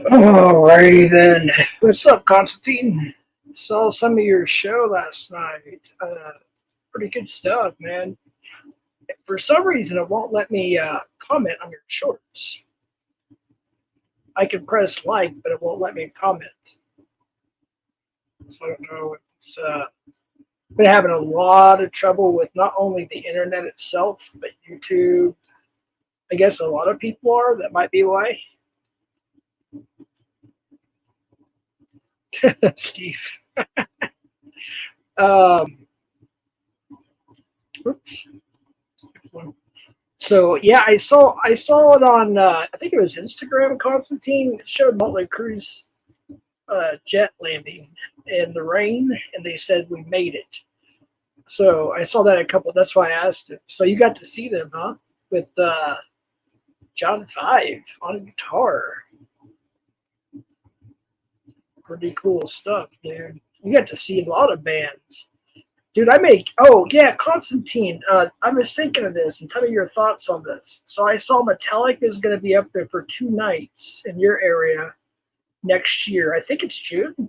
Alrighty then. What's up, Constantine? Saw some of your show last night. Pretty good stuff, man. For some reason, it won't let me comment on your shorts. I can press like, but it won't let me comment. So I don't know. It's been having a lot of trouble with not only the internet itself, but YouTube. I guess a lot of people are. That might be why. Steve. Um, oops. So yeah, I saw it on I think it was Instagram. Constantine it showed Motley Crue's jet landing in the rain, and they said we made it. So I saw that a couple. That's why I asked him. So you got to see them, huh? With John Five on guitar. Pretty cool stuff, dude. You got to see a lot of bands. Dude, oh, yeah, Constantine. I was thinking of this and tell me your thoughts on this. So I saw Metallica is going to be up there for 2 nights in your area next year. I think it's June.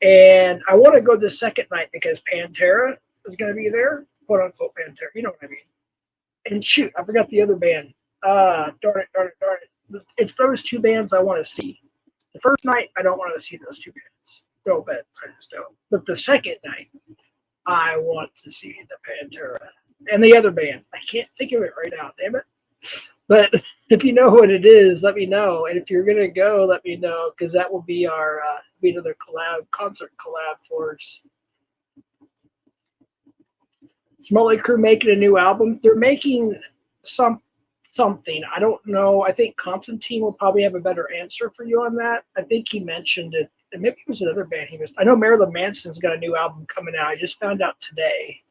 And I want to go the second night because Pantera is going to be there, quote unquote Pantera. You know what I mean? And shoot, I forgot the other band. Darn it. It's those two bands I want to see. The first night, I don't want to see those two bands. No bet, I just don't. But the second night, I want to see the Pantera and the other band. I can't think of it right now, damn it. But if you know what it is, let me know. And if you're gonna go, let me know because that will be our be another concert collab for us. Motley Crue making a new album. They're making something. I don't know. I think Constantine will probably have a better answer for you on that. I think he mentioned it. And maybe it was another band he was. I know Marilyn Manson's got a new album coming out. I just found out today.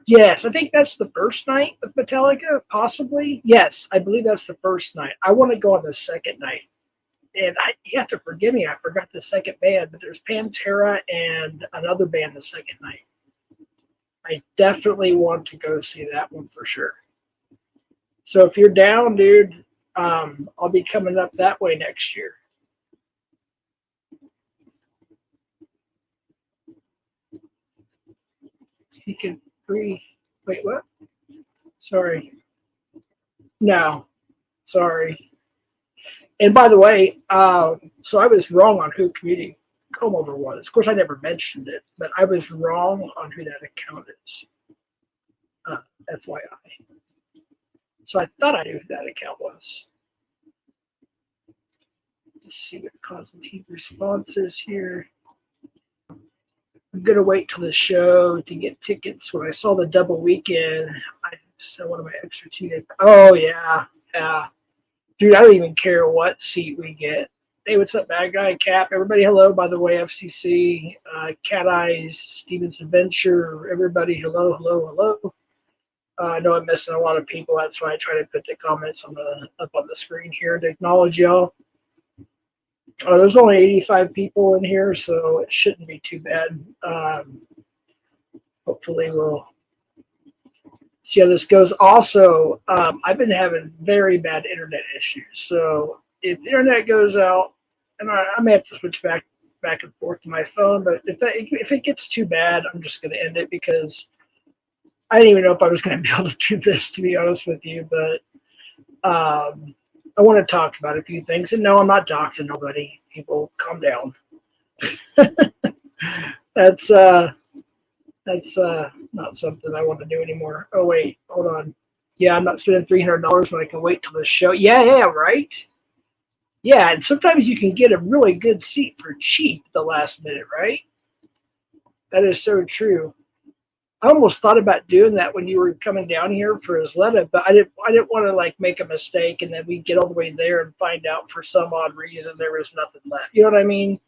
Yes, I think that's the first night with Metallica, possibly. Yes, I believe that's the first night. I want to go on the second night. And you have to forgive me, I forgot the second band, but there's Pantera and another band the second night. I definitely want to go see that one for sure. So if you're down, dude, I'll be coming up that way next year. He can free. Wait, what? Sorry. No, sorry. And by the way, so I was wrong on who Community Comb Over was. Of course, I never mentioned it, but I was wrong on who that account is. FYI. So I thought I knew who that account was. Let's see what Constantine's response is here. I'm gonna wait till the show to get tickets. When I saw the double weekend, I said one of my extra 2 days. Oh yeah, dude, I don't even care what seat we get. Hey, what's up, bad guy? Cap, everybody, hello. By the way, FCC, Cat Eyes, Steven's Adventure, everybody, hello, hello, hello. I know I'm missing a lot of people. That's why I try to put the comments up on the screen here to acknowledge y'all. There's only 85 people in here, so it shouldn't be too bad. Hopefully, we'll see how this goes. Also, I've been having very bad internet issues. So if the internet goes out, and I may have to switch back and forth to my phone, but if it gets too bad, I'm just going to end it because I didn't even know if I was going to be able to do this, to be honest with you. But I want to talk about a few things. And no, I'm not doxing nobody. People, calm down. That's not something I want to do anymore. Oh wait, hold on. Yeah, I'm not spending $300 when I can wait till the show. Yeah, right. Yeah, and sometimes you can get a really good seat for cheap at the last minute, right? That is so true. I almost thought about doing that when you were coming down here for Isleta, but I didn't want to like make a mistake and then we get all the way there and find out for some odd reason there was nothing left. You know what I mean?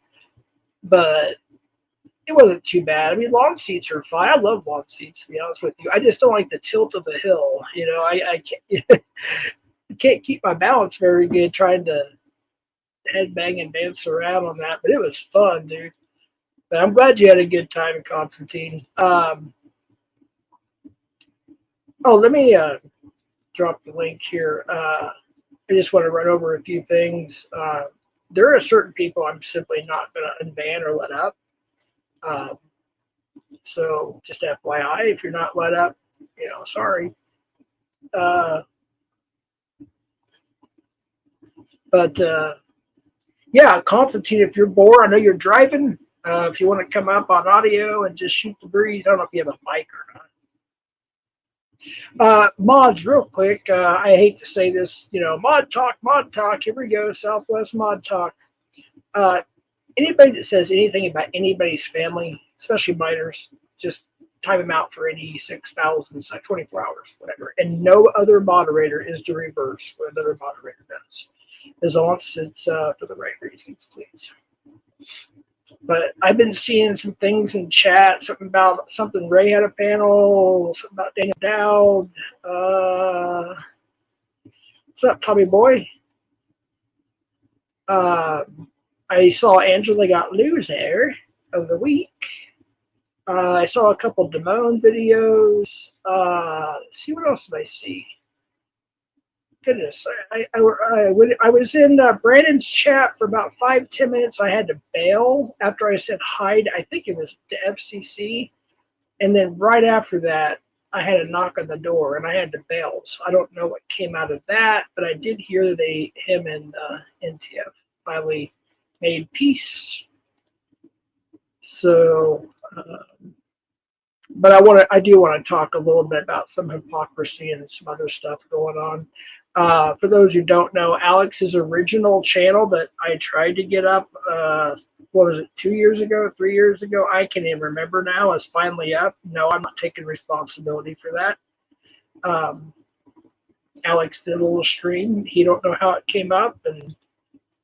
But it wasn't too bad. I mean, long seats are fine. I love long seats, to be honest with you. I just don't like the tilt of the hill. You know, I can't, I can't keep my balance very good trying to headbang and dance around on that. But it was fun, dude. But I'm glad you had a good time, Constantine. Oh, let me drop the link here. I just want to run over a few things. There are certain people I'm simply not going to unban or let up. So just FYI, if you're not let up, sorry. But yeah, Constantine, if you're bored, I know you're driving. If you want to come up on audio and just shoot the breeze, I don't know if you have a mic or not. Mods, real quick. I hate to say this, mod talk. Here we go, Southwest mod talk. Anybody that says anything about anybody's family, especially minors, just time them out for 86,000, 24 hours, whatever. And no other moderator is to reverse what another moderator does, as long as it's for the right reasons, please. But I've been seeing some things in chat, something Ray had a panel, something about Daniel Dowd. What's up, Tommy boy? I saw Angela got loser of the week. I saw a couple Damone videos. Let's see, what else did I see? Goodness, I was in Brandon's chat for about 5-10 minutes. I had to bail after I said hi. I think it was the FCC, and then right after that, I had a knock on the door, and I had to bail. So I don't know what came out of that, but I did hear that him and NTF finally made peace. So, but I do want to talk a little bit about some hypocrisy and some other stuff going on. For those who don't know, Alex's original channel that I tried to get up, what was it, 2 years ago, 3 years ago? I can't even remember now, is finally up. No, I'm not taking responsibility for that. Alex did a little stream. He don't know how it came up, and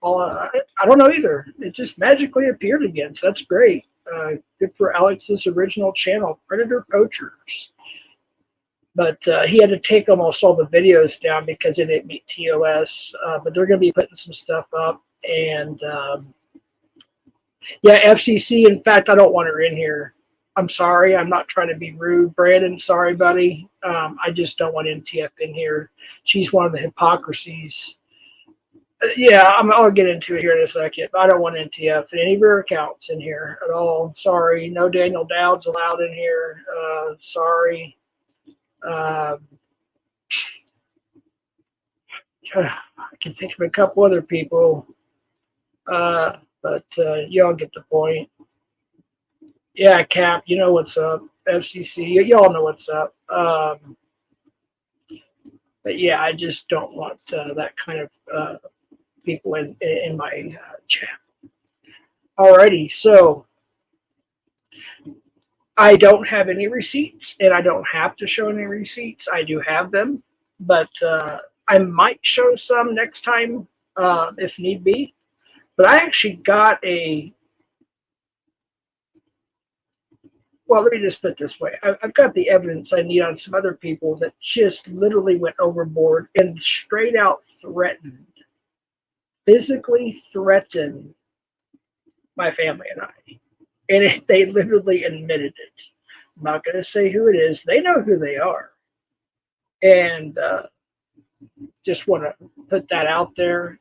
I don't know either. It just magically appeared again, so that's great. Good for Alex's original channel, Predator Poachers. But he had to take almost all the videos down because it didn't meet TOS. But they're going to be putting some stuff up. And yeah, FCC, in fact, I don't want her in here. I'm sorry. I'm not trying to be rude. Brandon, sorry, buddy. I just don't want NTF in here. She's one of the hypocrisies. Yeah, I'll get into it here in a second. But I don't want NTF in any of her accounts in here at all. Sorry. No Daniel Dowd's allowed in here. Sorry. I can think of a couple other people, but y'all get the point. Yeah, Cap, you know what's up. FCC, y'all know what's up. But yeah, I just don't want that kind of people in my chat. Alrighty, so I don't have any receipts, and I don't have to show any receipts. I do have them, but I might show some next time if need be. But I actually got well, let me just put it this way. I've got the evidence I need on some other people that just literally went overboard and straight out threatened, physically threatened my family and I. And they literally admitted it. I'm not going to say who it is. They know who they are. And just want to put that out there.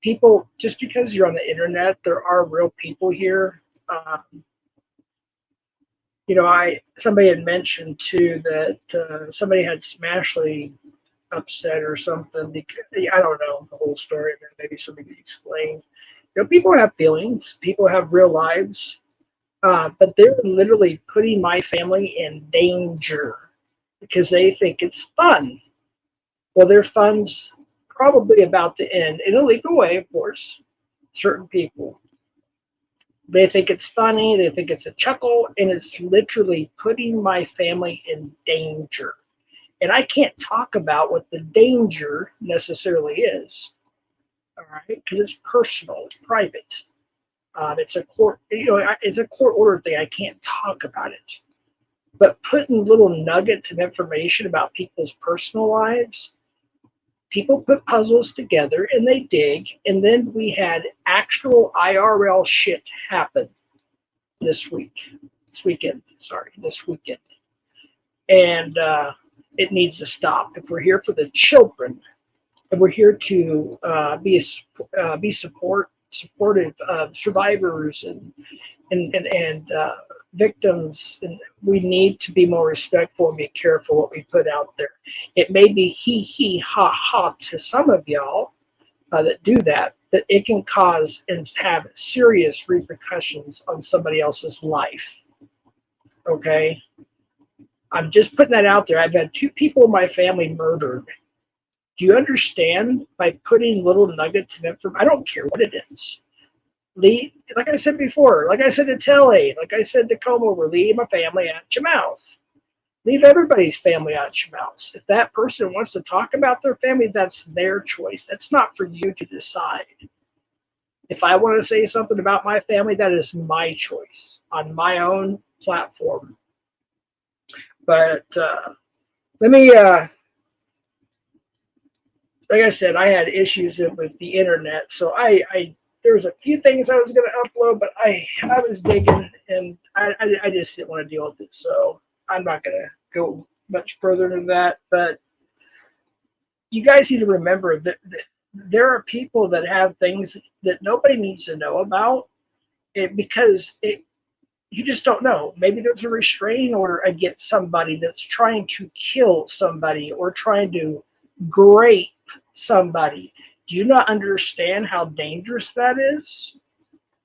People, just because you're on the internet, there are real people here. Somebody had mentioned too that somebody had Smashley upset or something. Because, I don't know the whole story. Maybe somebody could explain. People have feelings. People have real lives. But they're literally putting my family in danger because they think it's fun. Well, their fun's probably about to end in a legal way, of course. Certain people. They think it's funny. They think it's a chuckle. And it's literally putting my family in danger. And I can't talk about what the danger necessarily is. All right, because it's personal, it's private. It's a court, it's a court order thing. I can't talk about it. But putting little nuggets of information about people's personal lives, people put puzzles together and they dig, and then we had actual IRL shit happen this weekend. and it needs to stop. If we're here for the children, and we're here to be supportive of survivors and victims, and we need to be more respectful and be careful what we put out there. It may be he ha ha to some of y'all that do that, but it can cause and have serious repercussions on somebody else's life. Okay, I'm just putting that out there. I've had 2 people in my family murdered. Do you understand? By putting little nuggets of information, I don't care what it is. Leave, like I said before, like I said to Telly, like I said to Comb Over, leave my family out your mouth. Leave everybody's family out your mouth. If that person wants to talk about their family, that's their choice. That's not for you to decide. If I want to say something about my family, that is my choice on my own platform. But let me, like I said, I had issues with the internet, so there was a few things I was going to upload, but I was digging, and I just didn't want to deal with it, so I'm not going to go much further than that. But you guys need to remember that there are people that have things that nobody needs to know about because you just don't know. Maybe there's a restraining order against somebody that's trying to kill somebody or trying to grape somebody. Do you not understand how dangerous that is?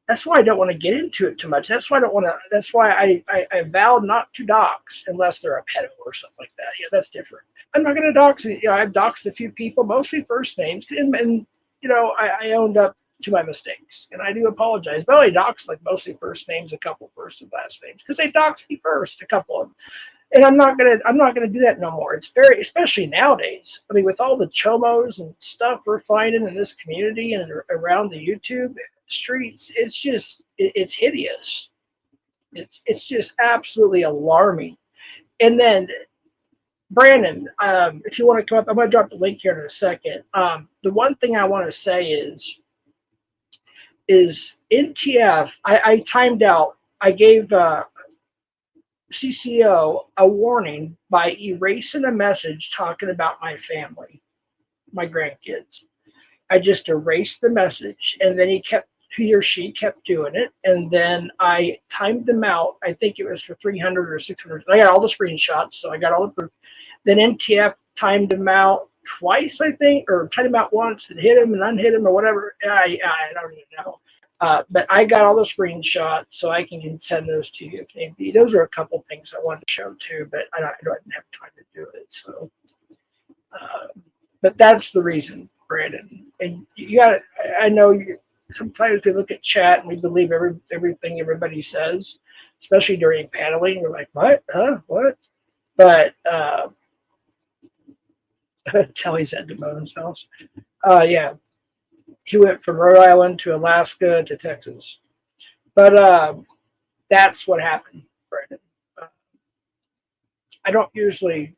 That's why I don't want to get into it too much. That's why I don't want to. That's why I vowed not to dox unless they're a pedo or something like that. Yeah, that's different. I'm not going to dox. I've doxed a few people, mostly first names, and I owned up to my mistakes, and I do apologize. But I doxed like mostly first names, a couple first and last names, because they doxed me first, a couple of them. And I'm not gonna do that no more. It's very, especially nowadays. I mean, with all the chomos and stuff we're finding in this community and around the YouTube streets, it's just it's hideous. It's just absolutely alarming. And then Brandon, if you want to come up, I'm going to drop the link here in a second. The one thing I want to say is NTF. I timed out. I gave CCO a warning by erasing a message talking about my family, my grandkids. I just erased the message, and then he or she kept doing it, and then I timed them out. I think it was for 300 or 600. I got all the screenshots, so I got all the proof. Then NTF timed them out twice, I think, or timed them out once and hit him and unhit him or whatever. I don't even know. But I got all the screenshots, so I can send those to you if need be. Those are a couple things I wanted to show too, but I didn't have time to do it. So, but that's the reason, Brandon. And you got. I know sometimes we look at chat and we believe everything everybody says, especially during paneling. We're like, what? Huh? What? But Telly's at Damone's house. Yeah. He went from Rhode Island to Alaska to Texas. But that's what happened, Brandon. I don't usually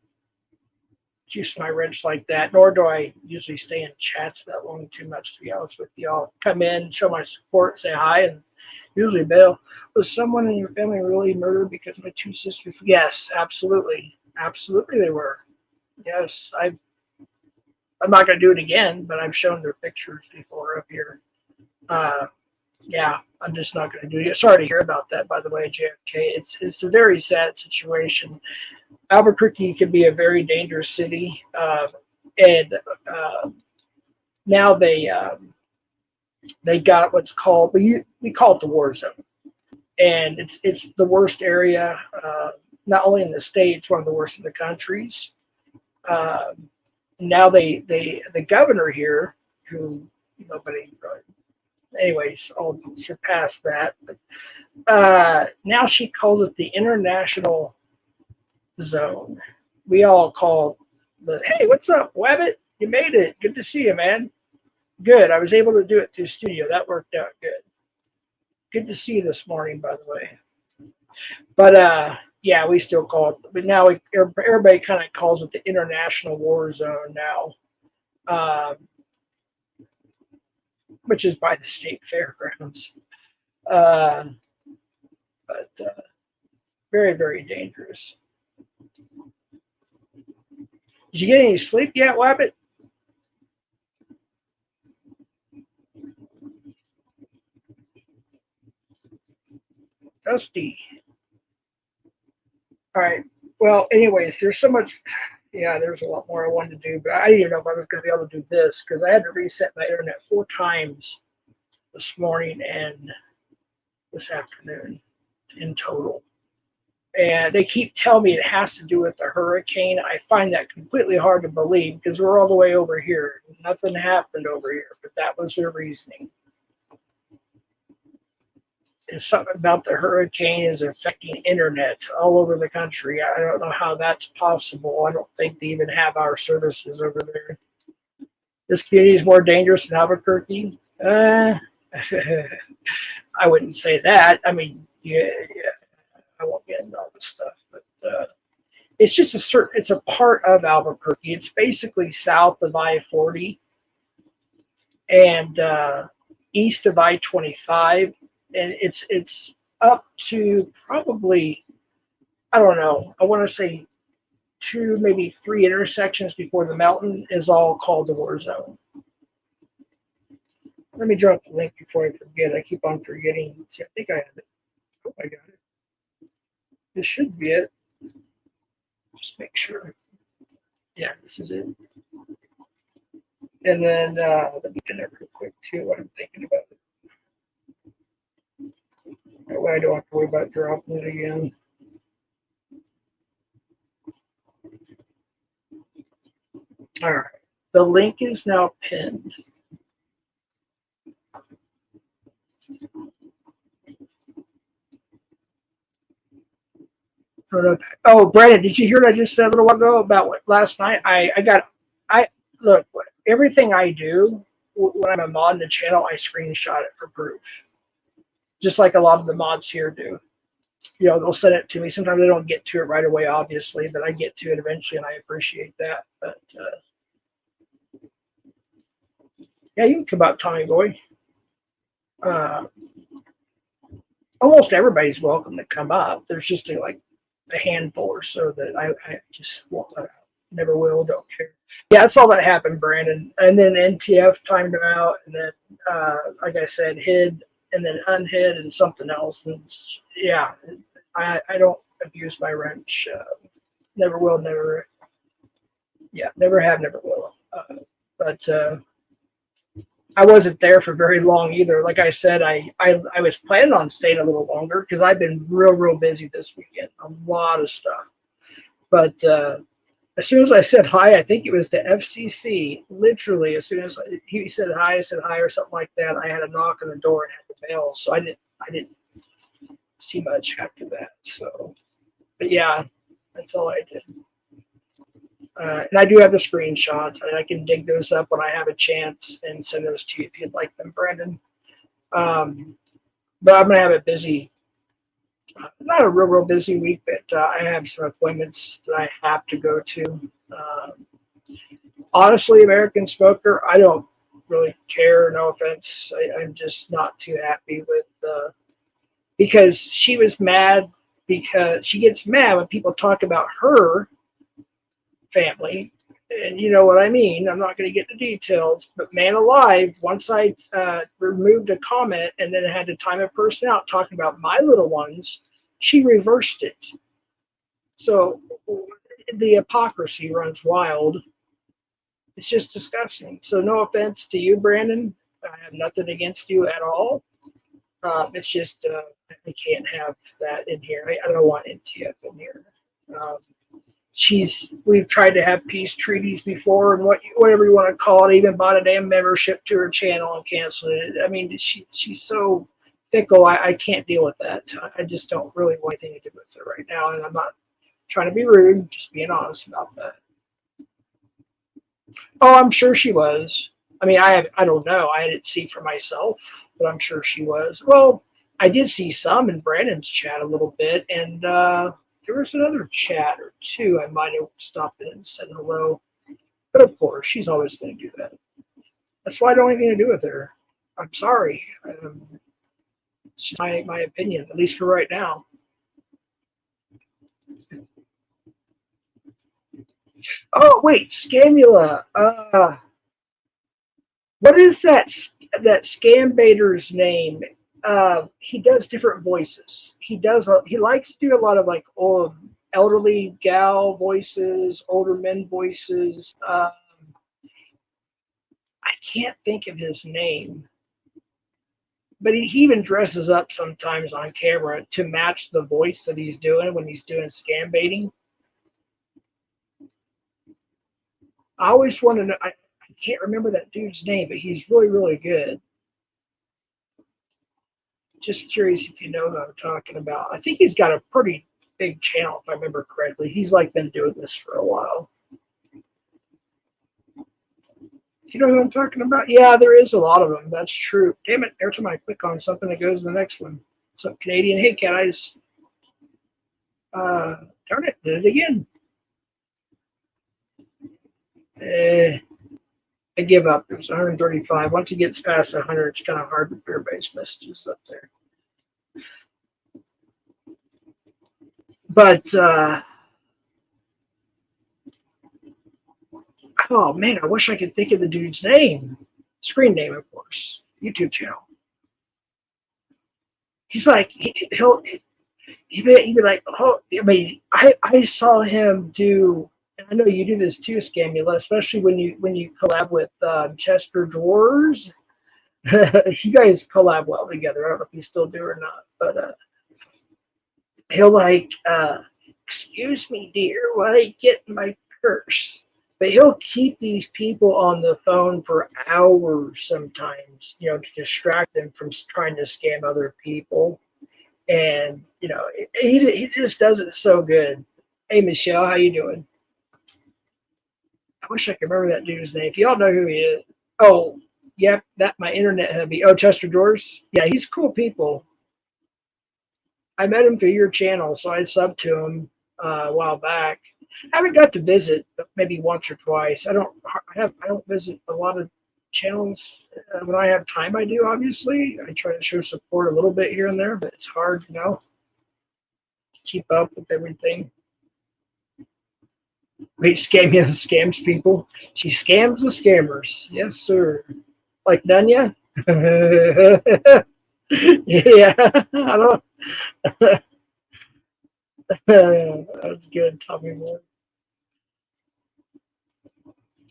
juice my wrench like that, nor do I usually stay in chats that long too much, to be honest with you. I'll come in, show my support, say hi, and usually bail. Was someone in your family really murdered because my 2 sisters? Yes, absolutely. Absolutely they were. Yes, I'm not going to do it again, but I've shown their pictures before up here. Yeah, I'm just not going to do it. Sorry to hear about that, by the way, JFK. It's a very sad situation. Albuquerque can be a very dangerous city, and now they got what's called we call it the war zone, and it's the worst area, not only in the state, it's one of the worst in the countries. Now the governor here, who nobody really, anyways, I'll surpass that. But now she calls it the international zone. We all call hey, what's up, Wabbit? You made it. Good to see you, man. Good. I was able to do it through studio. That worked out good. Good to see you this morning, by the way. But yeah, we still call it, but now everybody kind of calls it the international war zone now, which is by the state fairgrounds. But very, very dangerous. Did you get any sleep yet, Wabbit? Dusty. All right. Well, anyways, there's so much. Yeah, there's a lot more I wanted to do, but I didn't even know if I was going to be able to do this because I had to reset my internet 4 times this morning and this afternoon in total. And they keep telling me it has to do with the hurricane. I find that completely hard to believe because we're all the way over here. Nothing happened over here, but that was their reasoning. And something about the hurricane is affecting internet all over the country. I don't know how that's possible. I don't think they even have our services over there. This community is more dangerous than Albuquerque. I wouldn't say that. I mean, yeah, I won't get into all this stuff, but it's just it's a part of Albuquerque. It's basically south of I-40 and east of I-25. And it's up to probably, I don't know, I want to say 2, maybe 3 intersections before the mountain is all called the war zone. Let me drop the link before I forget. I keep on forgetting. See, I think I have it. Oh, I got it. This should be it. Just make sure. Yeah, this is it. And then let me get it real quick too. What I'm thinking about it. That way I don't have to worry about dropping it again. All right. The link is now pinned. Oh, Brandon, did you hear what I just said a little while ago about what last night? I look, everything I do when I'm a mod in the channel, I screenshot it for proof. Just like a lot of the mods here do. You know, they'll send it to me. Sometimes they don't get to it right away, obviously, but I get to it eventually, and I appreciate that. But yeah, you can come up, Tommy Boy. Almost everybody's welcome to come up. There's just a handful or so that I just won't let out. Never will, don't care. Yeah, that's all that happened, Brandon. And then NTF timed him out, and then, like I said, hid, and then unhid, and something else. And yeah, I don't abuse my wrench. Never will, never. Yeah, never have, never will. But I wasn't there for very long either. Like I said, I was planning on staying a little longer because I've been real busy this weekend. A lot of stuff. But as soon as I said hi, I think it was the FCC. Literally, as soon as he said hi, I said hi or something like that. I had a knock on the door and had to bail. So I didn't see much after that. So, but yeah, that's all I did. And I do have the screenshots, and I can dig those up when I have a chance and send those to you if you'd like them, Brandon. But I'm going to have a busy, not a real busy week, but I have some appointments that I have to go to. Honestly, American Smoker, I don't really care, no offense. I'm just not too happy with, because she was mad because she gets mad when people talk about her family, and you know what I mean. I'm not going to get the details, but man alive, once I removed a comment and then had to time a person out talking about my little ones, she reversed it. So the hypocrisy runs wild. It's just disgusting. So no offense to you, Brandon. I have nothing against you at all. It's just I can't have that in here. I don't want NTF in here. We've tried to have peace treaties before, and whatever you want to call it. Even bought a damn membership to her channel and canceled it. I mean, she's so fickle. I can't deal with that. I just don't really want anything to do with it right now, and I'm not trying to be rude. Just being honest about that. Oh, I'm sure she was. I mean, I don't know. I didn't see for myself, but I'm sure she was. Well, I did see some in Brandon's chat a little bit, and there was another chat or two I might have stopped in and said hello. But of course, she's always going to do that. That's why I don't have anything to do with her. I'm sorry. It's just my opinion, at least for right now. Oh wait, Scamula. What is that scam baiter's name? He does different voices. He likes to do a lot of like old elderly gal voices, older men voices. I can't think of his name, but he even dresses up sometimes on camera to match the voice that he's doing when he's doing scam baiting. I always want to know. I can't remember that dude's name, but he's really, really good. Just curious if you know who I'm talking about. I think he's got a pretty big channel, if I remember correctly. He's like been doing this for a while. You know who I'm talking about? Yeah, there is a lot of them. That's true. Damn it. Every time I click on something, it goes to the next one. Some Canadian. Hey, guys. Darn it. Did it again. I give up. It was 135. Once it gets past 100, it's kind of hard to pair-based messages up there. But, oh man, I wish I could think of the dude's name. Screen name, of course. YouTube channel. He's like, he'll be like, oh, I mean, I saw him do, and I know you do this too, Scamula, especially when you collab with Chester Drawers. You guys collab well together. I don't know if you still do or not, but he'll like, excuse me, dear, while I get my purse. But he'll keep these people on the phone for hours sometimes, to distract them from trying to scam other people. And, he just does it so good. Hey, Michelle, how you doing? I wish I could remember that dude's name. If y'all know who he is. Oh, yep, that my internet hubby. Oh, Chester Drawers? Yeah, he's cool people. I met him through your channel, so I subbed to him a while back. I haven't got to visit, but maybe once or twice. I don't visit a lot of channels. When I have time, I do. Obviously, I try to show support a little bit here and there, but it's hard, to keep up with everything. Wait, Scamia scams people. She scams the scammers. Yes, sir. Like Dunya. Yeah, I don't. That's good. Tell me more.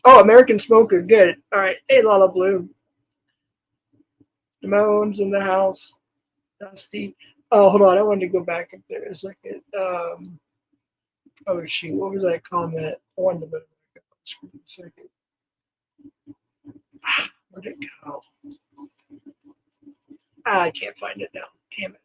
Oh, American Smoker. Good. All right. Hey, Lala Blue. Damone's in the house. Dusty. Oh, hold on. I wanted to go back up there a second. Oh, shoot. What was that comment? I wanted to back up on the screen a second. Where'd it go? I can't find it now. Damn it.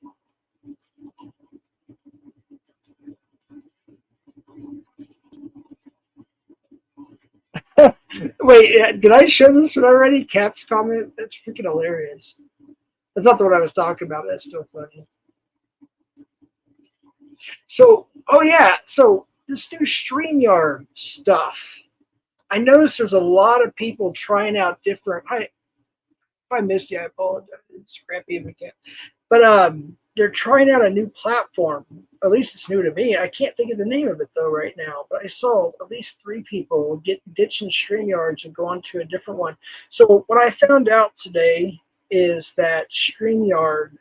Wait, did I show this one already? Cap's comment? That's freaking hilarious. That's not the one I was talking about. That's still funny. So, oh yeah, so this new StreamYard stuff. I noticed there's a lot of people trying out different. If I missed you, I apologize. It's scrappy if I can't. But they're trying out a new platform. At least it's new to me. I can't think of the name of it though right now. But I saw at least 3 people ditching StreamYards and go on to a different one. So what I found out today is that StreamYard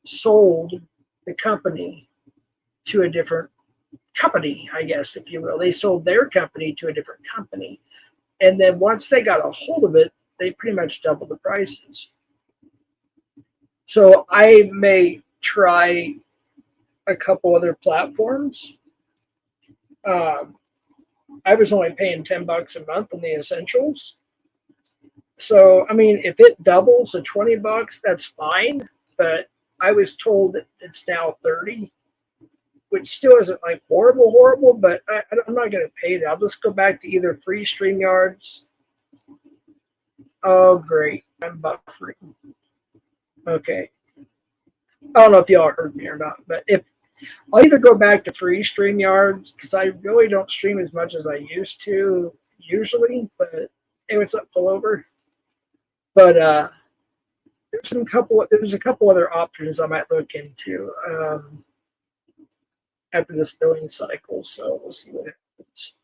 sold the company to a different company, I guess, if you will. They sold their company to a different company. And then once they got a hold of it, they pretty much doubled the prices. So I may try a couple other platforms. I was only paying $10 a month on the essentials. So, I mean, if it doubles to $20, that's fine. But I was told that it's now 30, which still isn't like horrible, but I'm not going to pay that. I'll just go back to either free StreamYards. Oh, great. I'm buffering. Okay. I don't know if y'all heard me or not, but if I'll either go back to free StreamYards because I really don't stream as much as I used to usually, but hey, what's up, pullover? But there's a couple other options I might look into after this billing cycle, so we'll see what happens.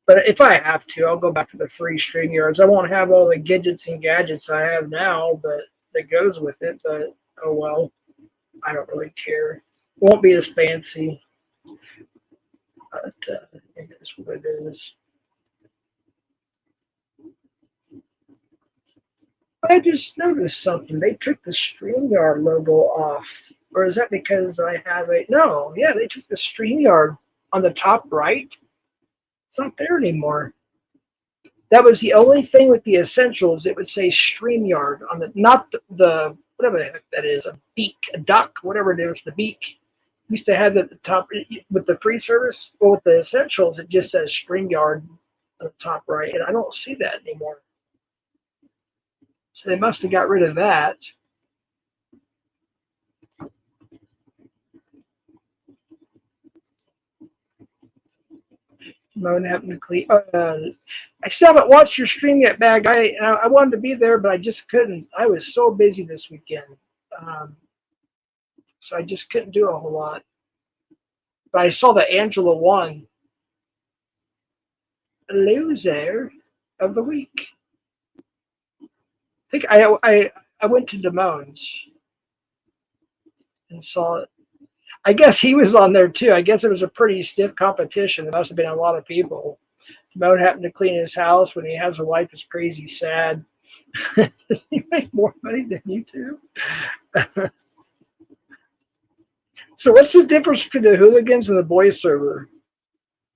But if I have to, I'll go back to the free StreamYards. I won't have all the gadgets and gadgets I have now, but that goes with it. But oh well, I don't really care. Won't be as fancy, but it is what it is. I just noticed something. They took the StreamYard logo off. Or is that because I have a... No, yeah, they took the StreamYard on the top right. It's not there anymore. That was the only thing with the essentials. It would say StreamYard on the... Not the whatever the heck that is. A beak, a duck, whatever it is, the beak. Used to have it at the top with the free service. Well, with the essentials, it just says StreamYard on the top right. And I don't see that anymore. So they must have got rid of that. Moan happened to clean. I still haven't watched your stream yet, Bag. I wanted to be there, but I just couldn't. I was so busy this weekend. So I just couldn't do a whole lot. But I saw the Angela won. Loser of the week. I think I went to Des Moines and saw it. I guess he was on there too. I guess it was a pretty stiff competition. There must have bdes been a lot of people. Moan happened to clean his house when he has a wife is crazy sad. Does he make more money than you two? So what's the difference between the hooligans and the boys server?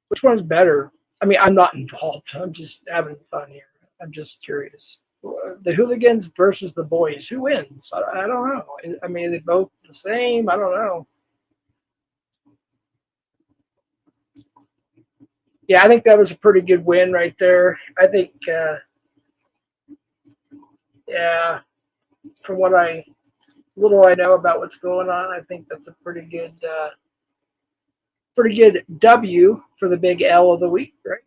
Which one's better? I mean, I'm not involved. I'm just having fun here. I'm just curious. The hooligans versus the boys. Who wins? I don't know. I mean, are they both the same? I don't know. Yeah, I think that was a pretty good win right there. I think, yeah, from what little I know about what's going on, I think that's a pretty good W for the big L of the week, right?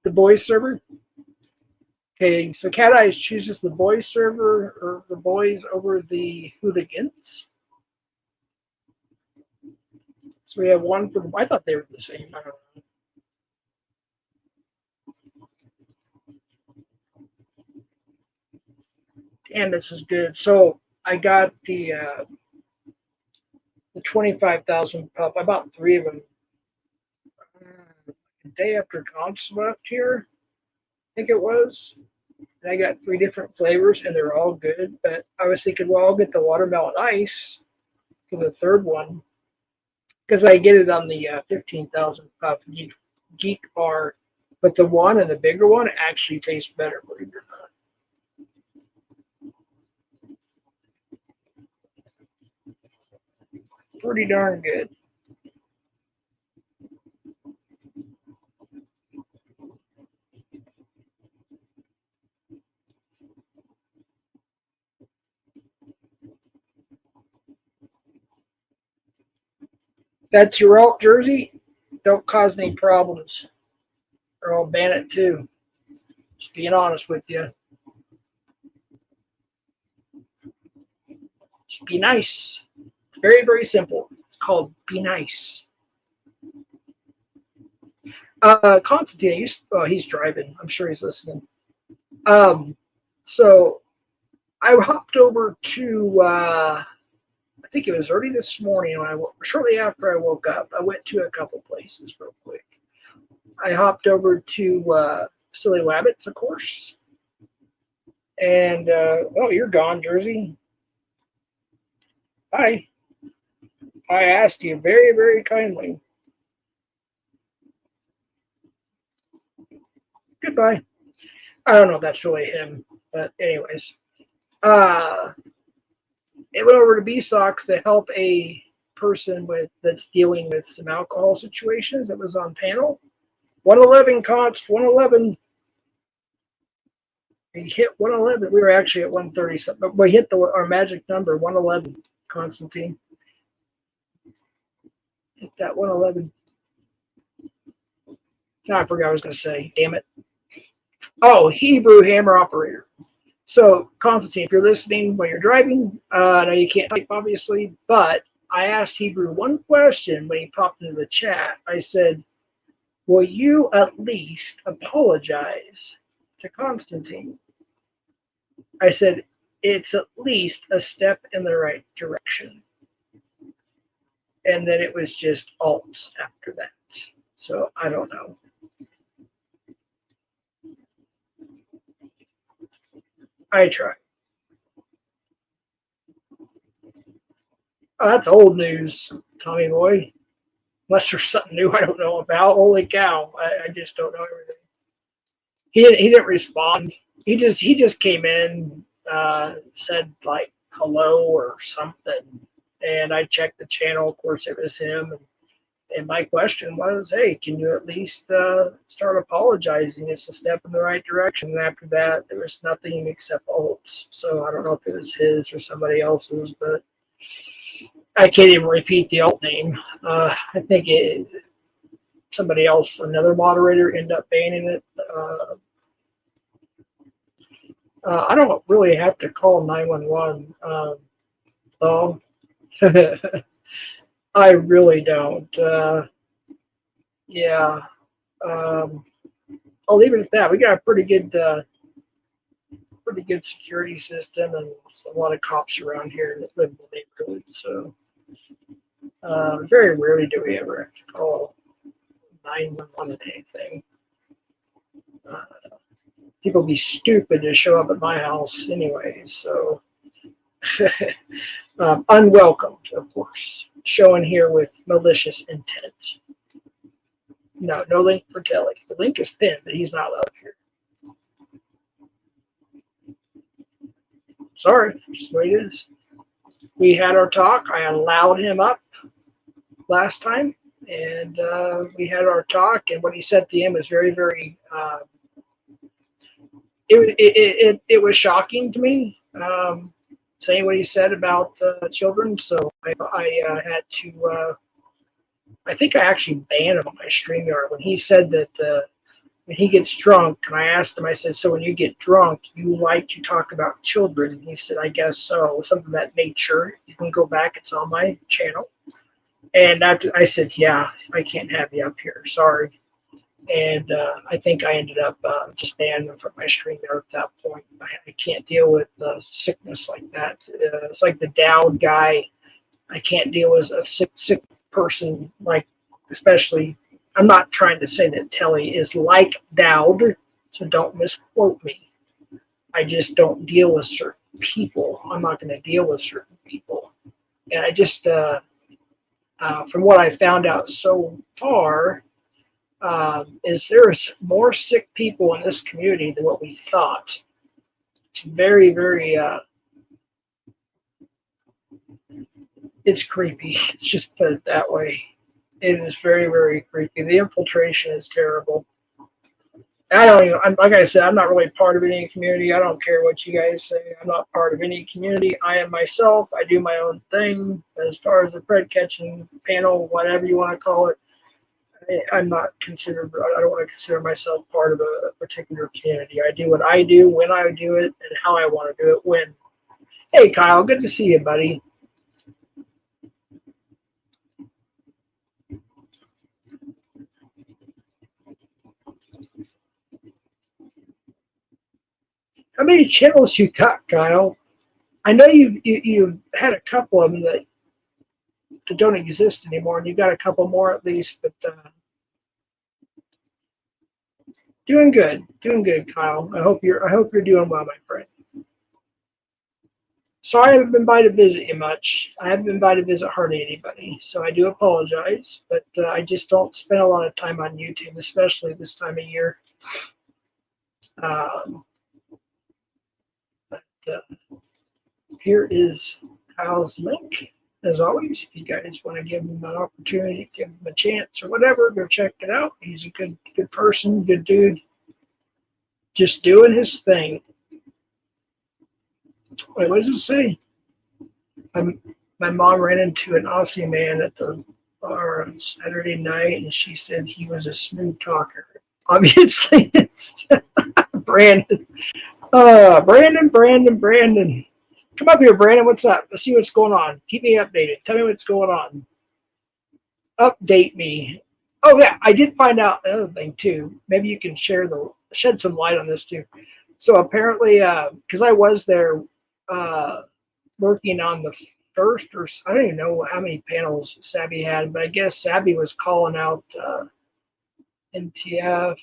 The boys server. Okay, so Cat Eyes chooses the boys server or the boys over the hooligans. So we have one for the. I thought they were the same. I don't know. And this is good. So I got the 25,000 pup. I bought 3 of them the day after Conch left here. I think it was. And I got 3 different flavors, and they're all good. But I was thinking, well, I'll get the watermelon ice for the 3rd one because I get it on the 15,000 pup geek bar. But the one and the bigger one actually tastes better, believe it or not. Pretty darn good. That's your alt jersey. Don't cause any problems, or I'll ban it too. Just being honest with you. Just be nice. It's very, very simple. It's called Be Nice. Constantine, he's driving. I'm sure he's listening. So I hopped over to, I think it was early this morning shortly after I woke up. I went to a couple places real quick. I hopped over to Silly Wabbits, of course. And, oh, you're gone, Jersey. Hi. I asked you very, very kindly. Goodbye. I don't know if that's really him, but anyways. It went over to BSOX to help a person that's dealing with some alcohol situations that was on panel. 111 const, 111. He hit 111. We were actually at 130 something, but we hit our magic number, 111, Constantine. Hit that 111. No, I forgot what I was going to say. Damn it. Oh, Hebrew Hammer Operator. So, Constantine, if you're listening while you're driving, I know you can't type, obviously, but I asked Hebrew one question when he popped into the chat. I said, will you at least apologize to Constantine? I said, it's at least a step in the right direction. And then it was just alts after that. So, I don't know. I try. Oh, that's old news, Tommy Boy. Unless there's something new I don't know about. Holy cow! I just don't know everything. He didn't respond. He just came in, said like hello or something, and I checked the channel. Of course, it was him. And my question was, hey, can you at least start apologizing? It's a step in the right direction. And after that, there was nothing except ults. So I don't know if it was his or somebody else's, but I can't even repeat the alt name. I think somebody else, another moderator, ended up banning it. I don't really have to call 911, though. I really don't. Yeah. I'll leave it at that. We got a pretty good security system, and a lot of cops around here that live in the neighborhood. So very rarely do we ever have to call 911 anything. People be stupid to show up at my house anyway. So unwelcomed, of course. Showing here with malicious intent. No link for Kelly. The link is pinned, but he's not up here. Sorry, just the way it is. We had our talk. I allowed him up last time, and we had our talk. And what he said at the end was very, very. It was shocking to me. Saying what he said about children, so I had to. I think I actually banned him on my StreamYard when he said that when he gets drunk. And I asked him, I said, so when you get drunk, you like to talk about children? And he said, I guess so. Something of that nature. You can go back. It's on my channel. And after I said, yeah, I can't have you up here. Sorry. And I think I ended up just banning him from my StreamYard at that point. I can't deal with sickness like that. It's like the Dowd guy. I can't deal with a sick person, like, especially, I'm not trying to say that Telly is like Dowd, so don't misquote me. I just don't deal with certain people. I'm not going to deal with certain people. And I just, from what I found out so far, is there's more sick people in this community than what we thought. It's very, very, it's creepy. Let's just put it that way. It is very, very creepy. The infiltration is terrible. I don't even, like I said, I'm not really part of any community. I don't care what you guys say. I'm not part of any community. I am myself. I do my own thing. As far as the Pred catching panel, whatever you want to call it, I'm not considered, I don't want to consider myself part of a particular community. I do what I do, when I do it, and how I want to do it, when. Hey, Kyle, good to see you, buddy. How many channels you got, Kyle? I know you had a couple of them that don't exist anymore, and you got a couple more at least, but doing good, Kyle. I hope you're doing well, my friend. Sorry I haven't been by to visit you much. I haven't been by to visit hardly anybody, so I do apologize, but I just don't spend a lot of time on YouTube, especially this time of year. Here is Kyle's link. As always, if you guys want to give him an opportunity, give him a chance or whatever, go check it out. He's a good person, good dude. Just doing his thing. Wait, what does it say? My mom ran into an Aussie man at the bar on Saturday night, and she said he was a smooth talker. Obviously, it's Brandon. Brandon. Come up here, Brandon. What's up? Let's see what's going on. Keep me updated. Tell me what's going on. Update me. Oh yeah, I did find out another thing too. Maybe you can shed some light on this too. So apparently, because I was there working on the first, or I don't even know how many panels Savvy had, but I guess Savvy was calling out MTF.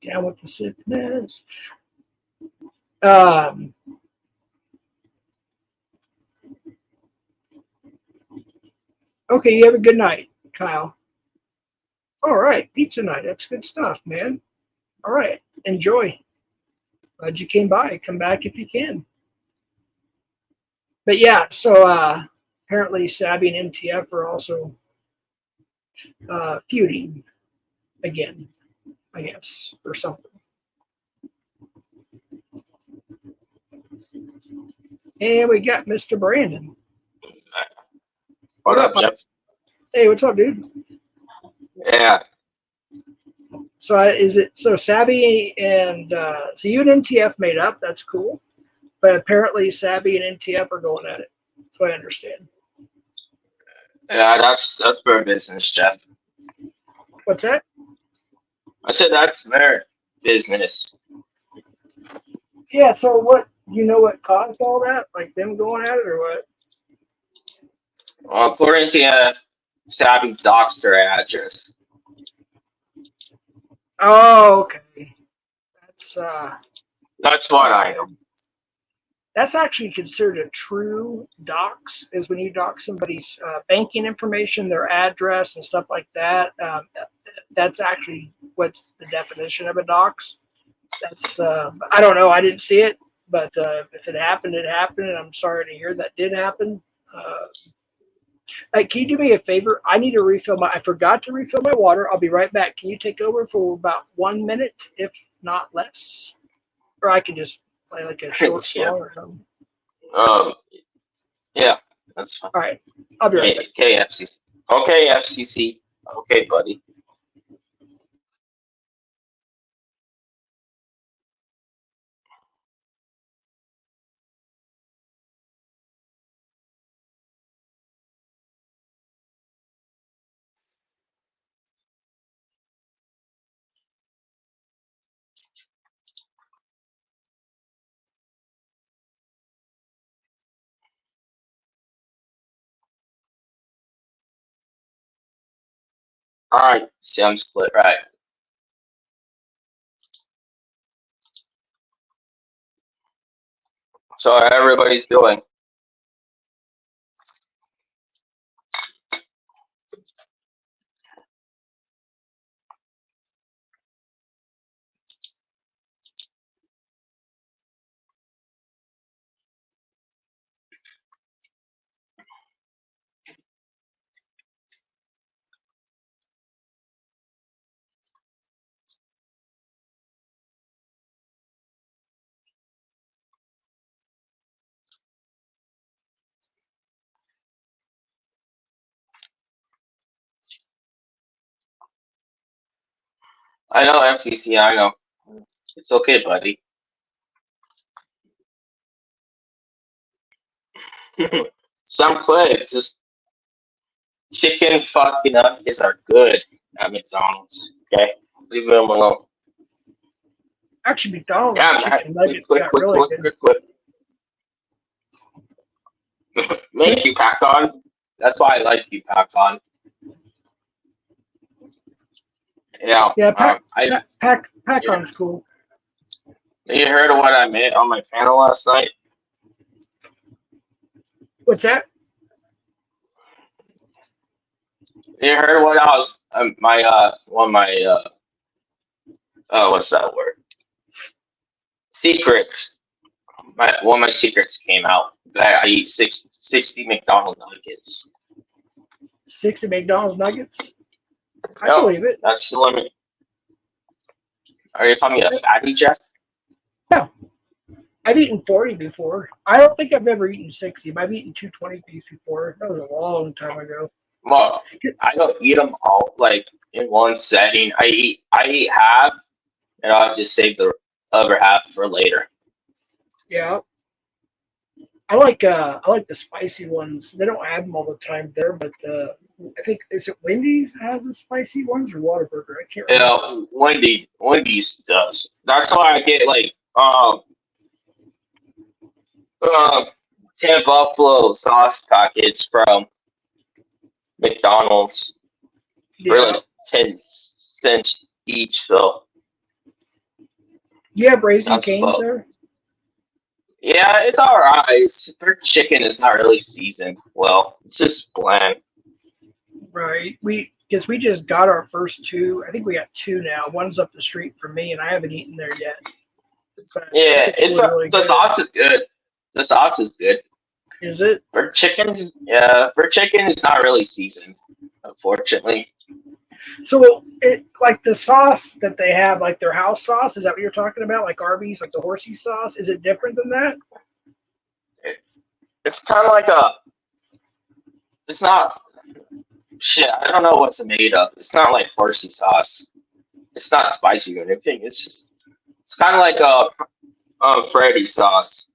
Down with the sickness. Okay, you have a good night, Kyle. All right, pizza night. That's good stuff, man. All right, enjoy. Glad you came by. Come back if you can. But yeah, so apparently Savvy and MTF are also feuding again, I guess, or something. And we got Mr. Brandon. What up, Jeff? Hey, what's up, dude? Yeah. So so Savvy and so you and MTF made up? That's cool. But apparently Savvy and MTF are going at it. That's what I understand. Yeah, that's their business, Jeff. What's that? I said that's their business. Yeah, so what, you know what caused all that? Like them going at it or what? Well, according to Savvy doxed her address. Oh, okay. That's what I know. That's actually considered a true dox, is when you dox somebody's banking information, their address and stuff like that. That's actually what's the definition of a dox. That's I don't know. I didn't see it, but if it happened, it happened, and I'm sorry to hear that did happen. Can you do me a favor? I need to refill I forgot to refill my water. I'll be right back. Can you take over for about 1 minute, if not less? Or I can just play like a short song or something. Yeah, that's fine. All right, I'll be right back. KFCC. Okay, FCC. Okay, buddy. All right, sounds split. Right. So how everybody's doing? I know FCC. I know. It's okay, buddy. Some play just chicken fucking nuggets are good at McDonald's. Okay, leave them alone. Actually, McDonald's Yeah, chicken nuggets quick, got really good. Thank you, Pac-On. That's why I like you, Pac-On. Yeah. Yeah, Pac-On's cool. You heard of what I made on my panel last night? What's that? You heard what I was what's that word? Secrets. One of my secrets came out that I eat 60 McDonald's nuggets. 60 McDonald's nuggets? I believe it. That's the limit. Are you calling me a fatty, Jeff? No. I've eaten 40 before. I don't think I've ever eaten 60, but I've eaten 220 piece before. That was a long time ago. Well, I don't eat them all like in one setting. I eat half, and I'll just save the other half for later. Yeah. I like the spicy ones. They don't have them all the time there, but I think is it Wendy's that has the spicy ones or Whataburger? I can't remember. Yeah, Wendy's does. That's why I get like 10 buffalo sauce packets from McDonald's for Yeah. like 10 cents each. So You have Raising that's Cane's about. there? Yeah, it's alright. Their chicken is not really seasoned well. It's just bland. Right. Because we just got our first two. I think we got two now. One's up the street from me, and I haven't eaten there yet. But Yeah, it's really the good. sauce is good. The sauce is good. Is it? For chicken is not really seasoned, unfortunately. So it like the sauce that they have, like their house sauce. Is that what you're talking about? Like Arby's, like the horsey sauce. Is it different than that? It's kind of like it's not, shit, I don't know what's it made of. It's not like horsey sauce. It's not spicy or anything. It's kind of like Freddy sauce.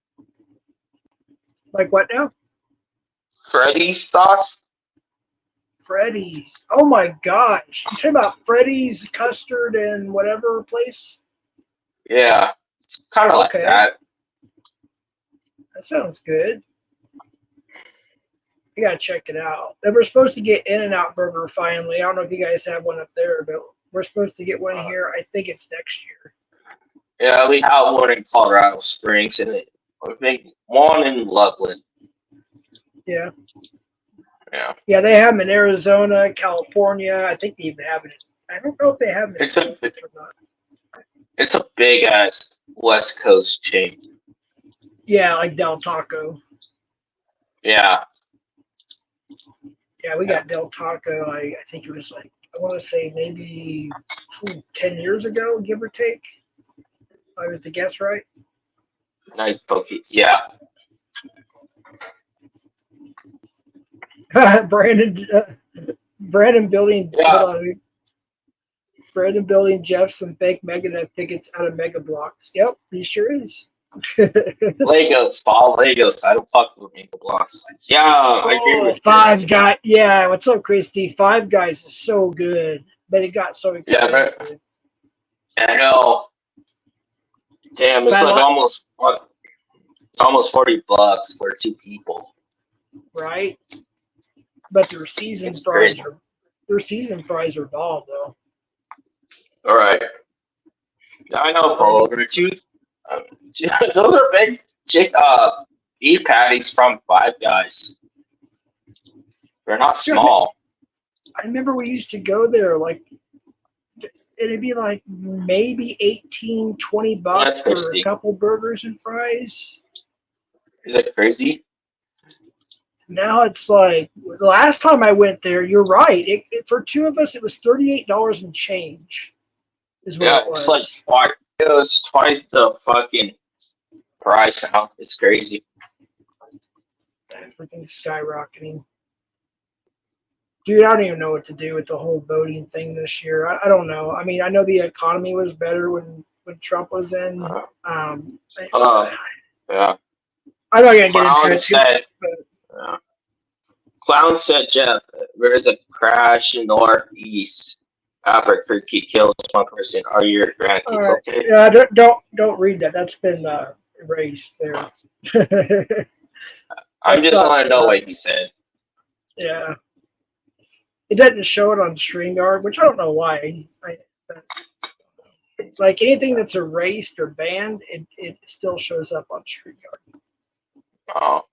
Like what now? Freddy's sauce? Freddy's. Oh my gosh! You talking about Freddy's custard and whatever place? Yeah, it's kind of like Okay. that. That sounds good. I gotta check it out. They were supposed to get In-N-Out Burger finally. I don't know if you guys have one up there, but we're supposed to get one here. I think it's next year. Yeah, we have one in Colorado Springs and I think one in Loveland. Yeah. Yeah. Yeah, they have them in Arizona, California. I think they even have it. I don't know if they have them in Texas or not. It's a big ass West Coast chain. Yeah, like Del Taco. Yeah. Yeah, we got Del Taco. I think it was like, I want to say maybe 10 years ago, give or take. If I was to guess right. Nice pokey. Yeah. Brandon building. Yeah. Hold on. Brandon building Jeff some fake Megadeth tickets out of Mega Blocks. Yep, he sure is. Legos, Paul. Legos. I don't fuck with Mega Blocks. Yeah, I agree with Five Guys. Yeah, what's up, Christy? Five Guys is so good, but it got so expensive. Yeah, I know. Damn, it's But like almost $40 for two people. Right? But their season It's fries crazy. are bomb though. All right. I know, Paul. Those are big beef patties from Five Guys. They're not small. I remember we used to go there, like, it'd be like maybe $18-20 That's for crazy. a couple burgers and fries. Is that crazy? Now it's like, the last time I went there, you're right. For two of us, it was $38 and change. Is what Yeah, it was. it's like twice. It was twice the fucking price now. It's crazy. Everything's skyrocketing. Dude, I don't even know what to do with the whole voting thing this year. I don't know. I mean, I know the economy was better when Trump was in. Yeah. I'm not gonna get into Clown it. said, Clown said, Jeff, there's a crash in Northeast. Albuquerque kills one person. Are your grandkids okay? Yeah, don't read that. That's been erased there. I'm just want to know what he said. Yeah. It doesn't show it on StreamYard, which I don't know why. Like anything that's erased or banned, it still shows up on StreamYard. Oh.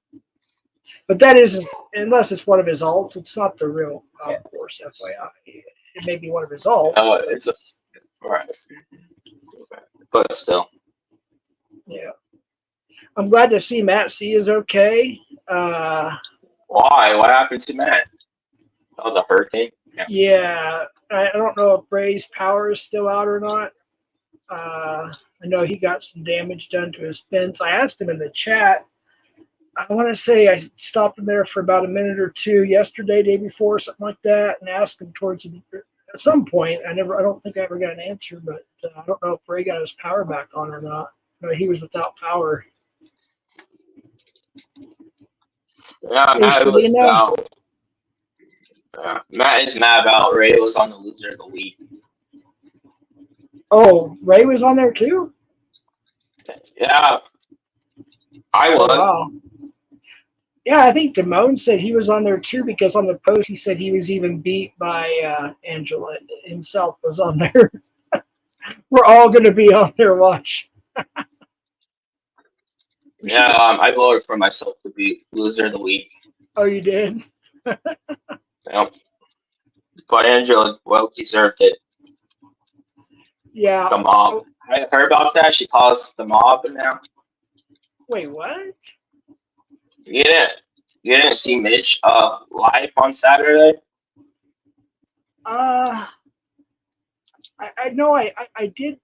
But that isn't, unless it's one of his alts, it's not the real course, FYI. It may be one of his alts. No, it's right. But still. Yeah. I'm glad to see Matt C is okay. Why? What happened to Matt? Oh, the hurricane? Yeah. I don't know if Bray's power is still out or not. I know he got some damage done to his fence. I asked him in the chat. I want to say I stopped him there for about a minute or two yesterday, day before, something like that, and asked him towards at some point. I don't think I ever got an answer, but I don't know if Ray got his power back on or not. No, he was without power. Yeah, Hey, Matt was Selena. about. Matt is mad about Ray was on the loser of the week. Oh, Ray was on there too? Yeah, I Oh, was. wow. Yeah, I think Damone said he was on there too because on the post he said he was even beat by Angela himself was on there. We're all going to be on there watch. Yeah, I voted for myself to be loser of the week. Oh, you did? Yep. But Angela well deserved it. Yeah. The mob. I heard about that. She calls the mob now. Wait, what? You didn't see Mitch live on Saturday? I know I did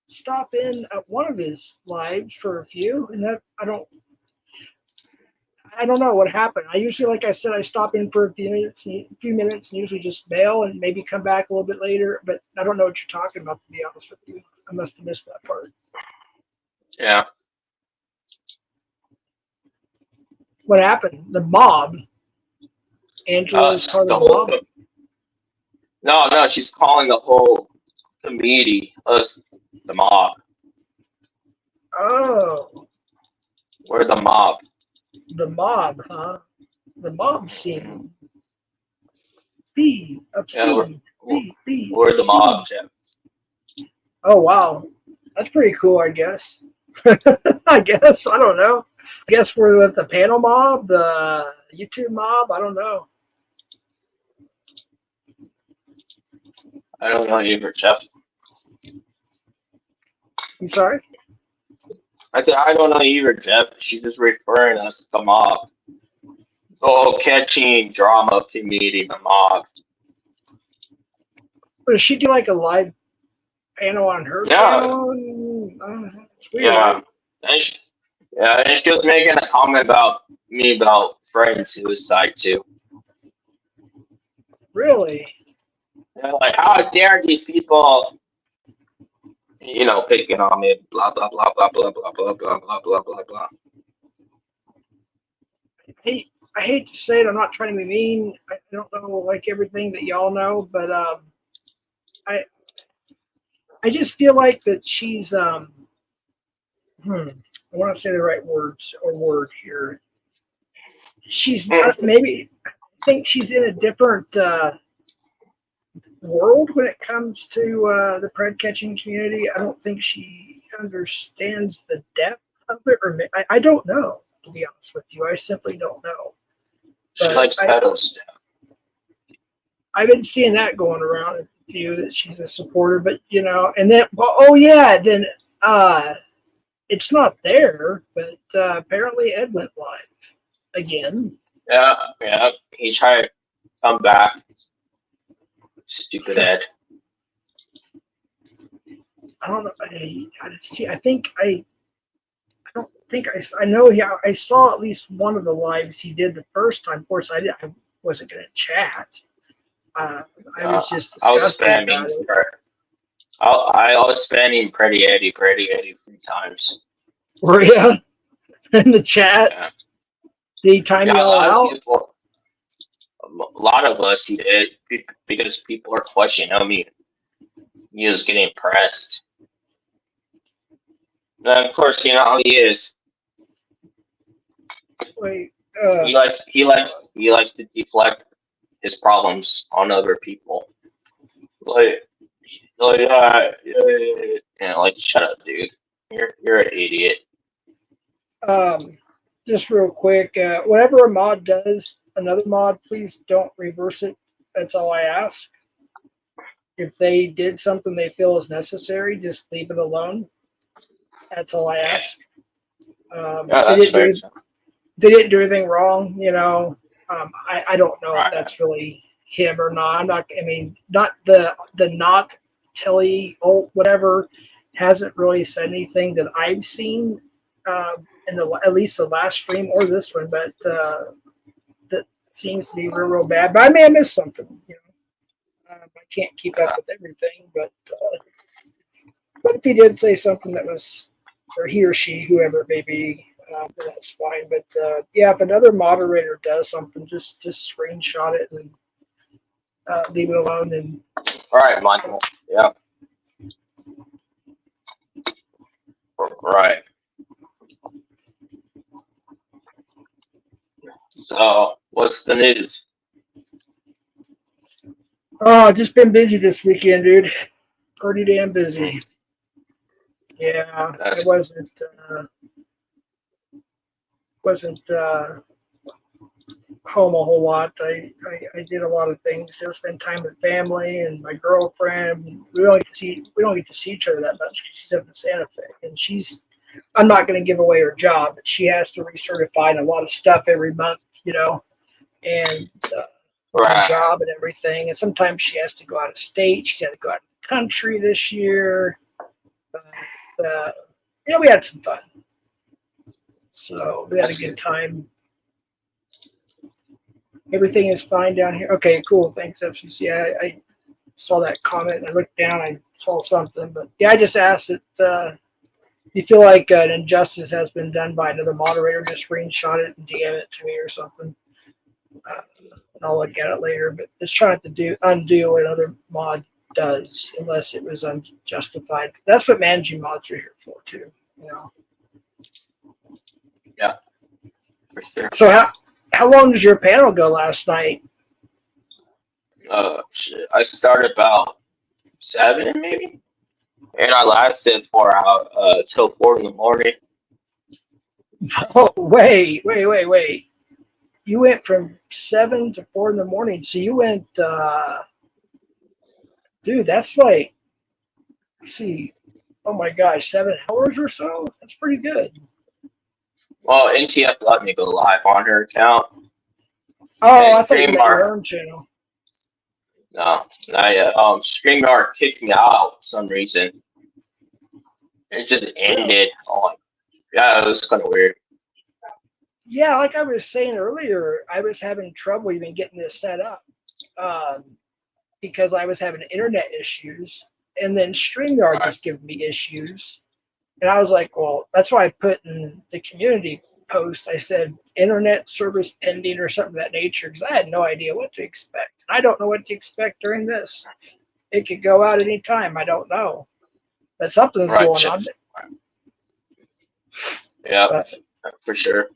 stop in at one of his lives for a few, and that I don't know what happened. I usually, like I said, I stop in for a few minutes, and usually just bail and maybe come back a little bit later. But I don't know what you're talking about, to be honest with you. I must have missed that part. Yeah. What happened? The mob. Angela's part of the mob. No, she's calling the whole committee us the mob. Oh. We're the mob. The mob, huh? The mob scene. Be obscene. Be we're the mob, Jeff. Oh, wow. That's pretty cool, I guess. I guess. I don't know. I guess we're with the panel mob, the YouTube mob. I don't know. I don't know either, Jeff. I'm sorry? I said, I don't know either, Jeff. She's just referring us to the mob. Oh, catching drama committee, the mob. But does she do like a live panel on her channel? It's weird. Yeah. And she was making a comment about me about friend suicide, too. Really? Yeah, like, how dare these people, picking on me, blah, blah, blah, blah, blah, blah, blah, blah, blah, blah, blah, blah. I hate to say it. I'm not trying to be mean. I don't know like everything that y'all know, but I just feel like that she's I want to say the right words or word here. She's maybe I think she's in a different world when it comes to the pred catching community. I don't think she understands the depth of it, or I don't know, to be honest with you. I simply don't know. She likes pedals. I've been seeing that going around a few that she's a supporter, but and then then it's not there, but apparently Ed went live again. Yeah. He tried to come back. Stupid Ed. I don't know. I know. Yeah, I saw at least one of the lives he did the first time. Of course, I wasn't going to chat. I was just disgusted about it. I was spamming Pretty Eddie 3 times. Were you in the chat? Yeah. Did he time you all out? A lot of us did because people are questioning me. He was getting pressed. And of course, you know how he is. Wait. He likes to deflect his problems on other people. Like shut up, dude. You're an idiot. Just real quick, whatever a mod does, another mod, please don't reverse it. That's all I ask. If they did something they feel is necessary, just leave it alone. That's all I ask. They didn't do anything wrong, I don't know if that's really him or not. Not the not Telly whatever hasn't really said anything that I've seen in at least the last stream or this one, but that seems to be real bad. But I may have missed something. I can't keep up with everything, but if he did say something that was, or he or she, whoever it may be, then that's fine. But yeah, if another moderator does something, just screenshot it and leave it alone. And All right, Michael. Yeah. Right. So, what's the news? oh, just been busy this weekend, dude. Pretty damn busy. Yeah, I wasn't home a whole lot. I did a lot of things. I spent time with family and my girlfriend. We don't get to see each other that much because she's up in Santa Fe, and I'm not going to give away her job, but she has to recertify a lot of stuff every month, and her job and everything. And sometimes she has to go out of state. She had to go out of the country this year. We had some fun. So we had a good time. Everything is fine down here. Okay, cool. Thanks, FCC. I saw that comment. I looked down. I saw something. But yeah, I just asked that you feel like an injustice has been done by another moderator, just screenshot it and DM it to me or something. And I'll look at it later. But just trying to undo what another mod does, unless it was unjustified. That's what managing mods are here for, too. Yeah, for sure. So how long did your panel go last night? Shit. I started about 7 maybe, and I lasted 4 hours till 4 in the morning. Oh, wait. You went from 7 to 4 in the morning. So you went, dude, that's like, let's see, oh my gosh, 7 hours or so? That's pretty good. Well, NTF let me go live on her account. Oh, and I thought you meant your own channel. No, not yet. StreamYard kicked me out for some reason. It just ended. Yeah, it was kind of weird. Yeah, like I was saying earlier, I was having trouble even getting this set up because I was having internet issues, and then StreamYard was giving me issues. And I was like, well, that's why I put in the community post, I said internet service pending or something of that nature, because I had no idea what to expect. I don't know what to expect during this. It could go out any time. I don't know. But something's going on. Yeah, for sure.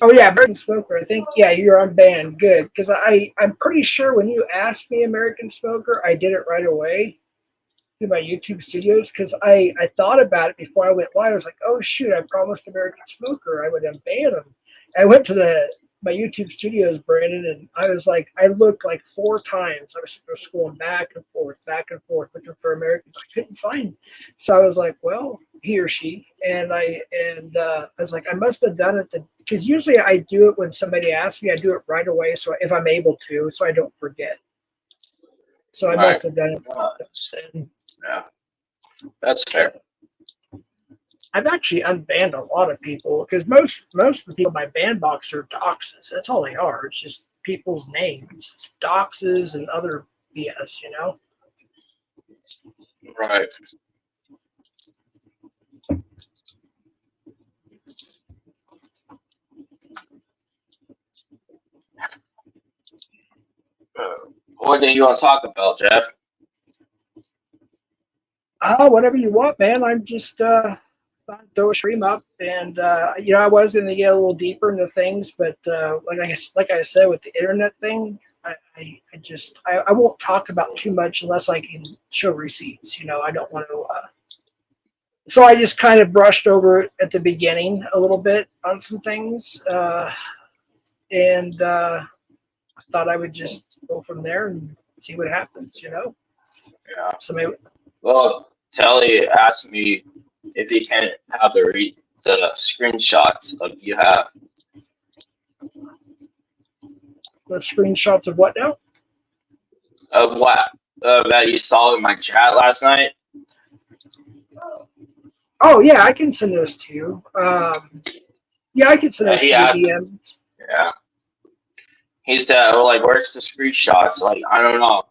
Oh, yeah, American Smoker. I think, yeah, you're unbanned. Good. Because I'm pretty sure when you asked me American Smoker, I did it right away through my YouTube studios, because I thought about it before I went live. I was like, oh, shoot, I promised American Smoker I would unban him. I went to my YouTube studios, Brandon, and I was like, I looked like 4 times. I was scrolling back and forth, looking for American. I couldn't find him. So I was like, well, he or she. And I was like, I must have done it because usually I do it when somebody asks me. I do it right away, so if I'm able to, so I don't forget. So I must have done it. Yeah, that's fair. I've actually unbanned a lot of people because most of the people in my ban box are doxes. That's all they are. It's just people's names. It's doxes and other BS, Right. What do you want to talk about, Jeff? Whatever you want, man. I'm just throw a stream up, and I was going to get a little deeper into things, but like I said with the internet thing, I won't talk about too much unless I can show receipts. I don't want to. So I just kind of brushed over it at the beginning a little bit on some things, and I thought I would just go from there and see what happens. Yeah. So maybe. Well, Telly asked me if he can have the screenshots of you have. The screenshots of what now? Of what that you saw in my chat last night. Oh yeah, I can send those to you. Yeah, I can send those to you DMs. Yeah. He said, well, like, where's the screenshots? Like, I don't know.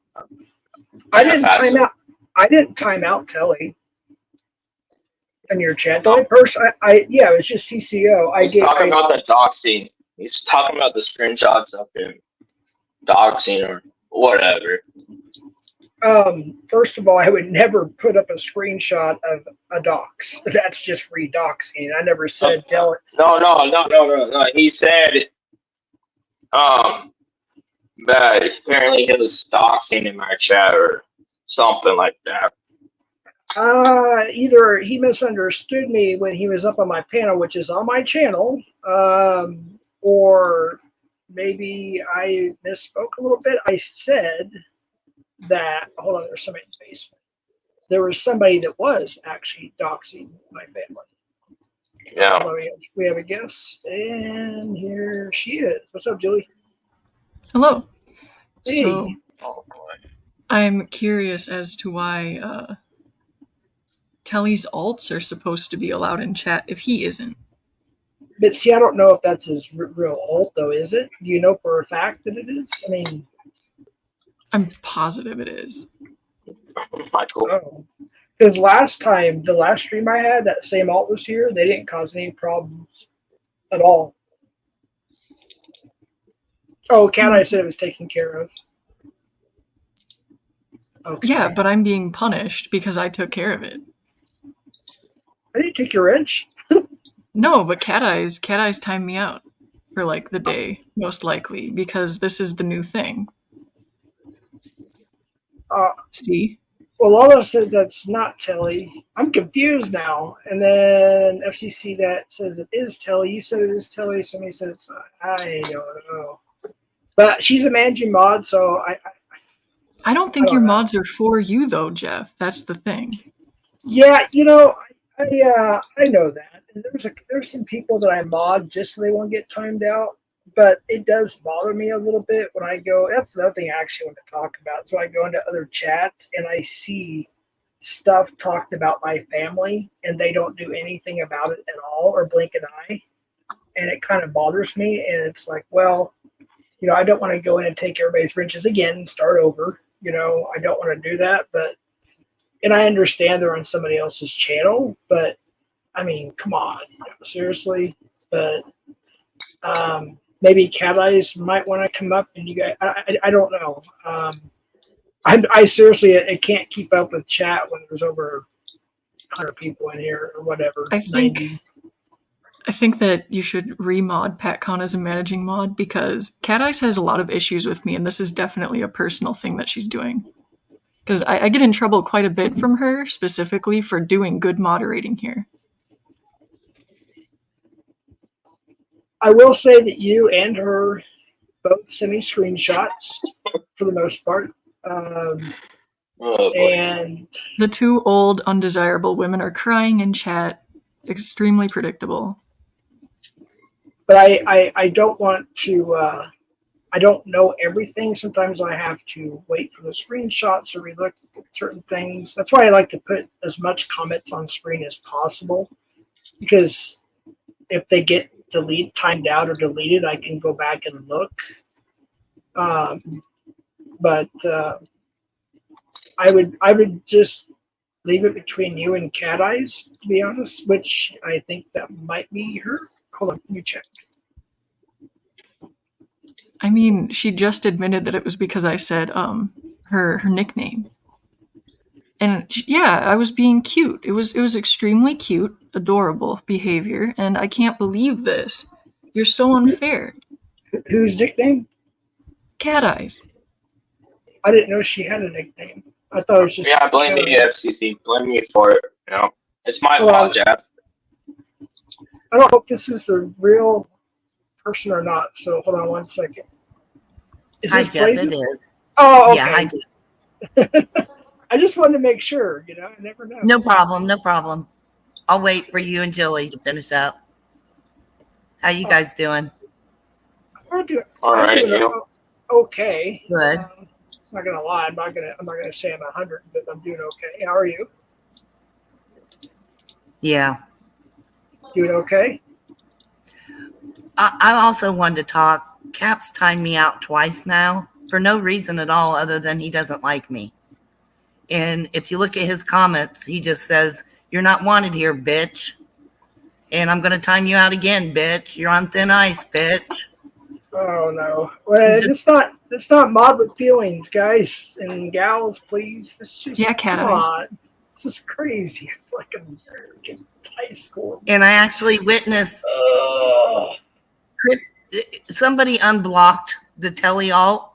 I didn't time out. I didn't time out Telly in your chat. The only person yeah, it was just CCO. He's talking about the doxing. He's talking about the screenshots of him doxing or whatever. First of all, I would never put up a screenshot of a dox. That's just redoxing. I never said tell it. No. He said, that apparently he was doxing in my chat or something like that. Either he misunderstood me when he was up on my panel, which is on my channel, or maybe I misspoke a little bit. I said that, hold on, there's somebody in the basement. There was somebody that was actually doxing my family. Yeah. We have a guest, and here she is. What's up, Julie? Hello. Hey. So, I'm curious as to why Telly's alts are supposed to be allowed in chat if he isn't. But see, I don't know if that's his real alt, though, is it? Do you know for a fact that it is? I mean, I'm positive it is. Michael. Oh. Because the last stream I had, that same alt was here. They didn't cause any problems at all. Oh, Cat, I said it was taken care of. Okay. Yeah, but I'm being punished because I took care of it. I didn't take your wrench. No, but Cat Eyes timed me out for like the day, most likely, because this is the new thing. See? Well, Lala said that's not Telly. I'm confused now. And then FCC that says it is Telly. You said it is Telly. Somebody said it's not. I don't know. But she's a managing mod, so I don't think your mods are for you, though, Jeff. That's the thing. Yeah, you know, I know that. And there's some people that I mod just so they won't get timed out. But it does bother me a little bit when I go. That's another thing I actually want to talk about. So I go into other chats and I see stuff talked about my family, and they don't do anything about it at all or blink an eye, and it kind of bothers me. And it's like, well, you know, I don't want to go in and take everybody's wrenches again and start over. You know, I don't want to do that. And I understand they're on somebody else's channel, but I mean, come on, seriously. But maybe Cat Eyes might want to come up, and you guys, I don't know. I seriously, I can't keep up with chat when there's over 100 people in here or whatever. I think that you should remod PatCon as a managing mod because Cat Eyes has a lot of issues with me, and this is definitely a personal thing that she's doing. Because I get in trouble quite a bit from her, specifically for doing good moderating here. I will say that you and her both send me screenshots for the most part. And the two old, undesirable women are crying in chat. Extremely predictable. But I don't want to, I don't know everything. Sometimes I have to wait for the screenshots or relook at certain things. That's why I like to put as much comments on screen as possible. Because if they get timed out or deleted, I can go back and look. But I would just leave it between you and Cat Eyes, to be honest, which I think that might be her. Hold on, let me check. I mean, she just admitted that it was because I said her nickname. And yeah, I was being cute. It was extremely cute, adorable behavior, and I can't believe this. You're so unfair. Whose nickname? Cat Eyes. I didn't know she had a nickname. I thought it was just. Yeah, blame me, FCC. Blame me for it. You know, it's my fault, Jeff. I don't know if this is the real person or not. So hold on one second. Hi, Jeff. It is. Oh, okay. Yeah, I do. I just wanted to make sure. You know, I never know. No problem. No problem. I'll wait for you and Julie to finish up. How you guys doing? We're doing all right. Okay. Good. I'm not gonna lie. I'm not gonna say I'm 100, but I'm doing okay. How are you? Yeah. Doing okay. I also wanted to talk. Cap's timed me out twice now for no reason at all other than he doesn't like me. And if you look at his comments, he just says, "You're not wanted here, bitch. And I'm going to time you out again, bitch. You're on thin ice, bitch." Oh no! Well, it's not mod with feelings, guys and gals. Please, it's just Yeah, Cat come Eyes. on. This is crazy. It's like American high school. And I actually witnessed Ugh. Chris, somebody unblocked the telly alt,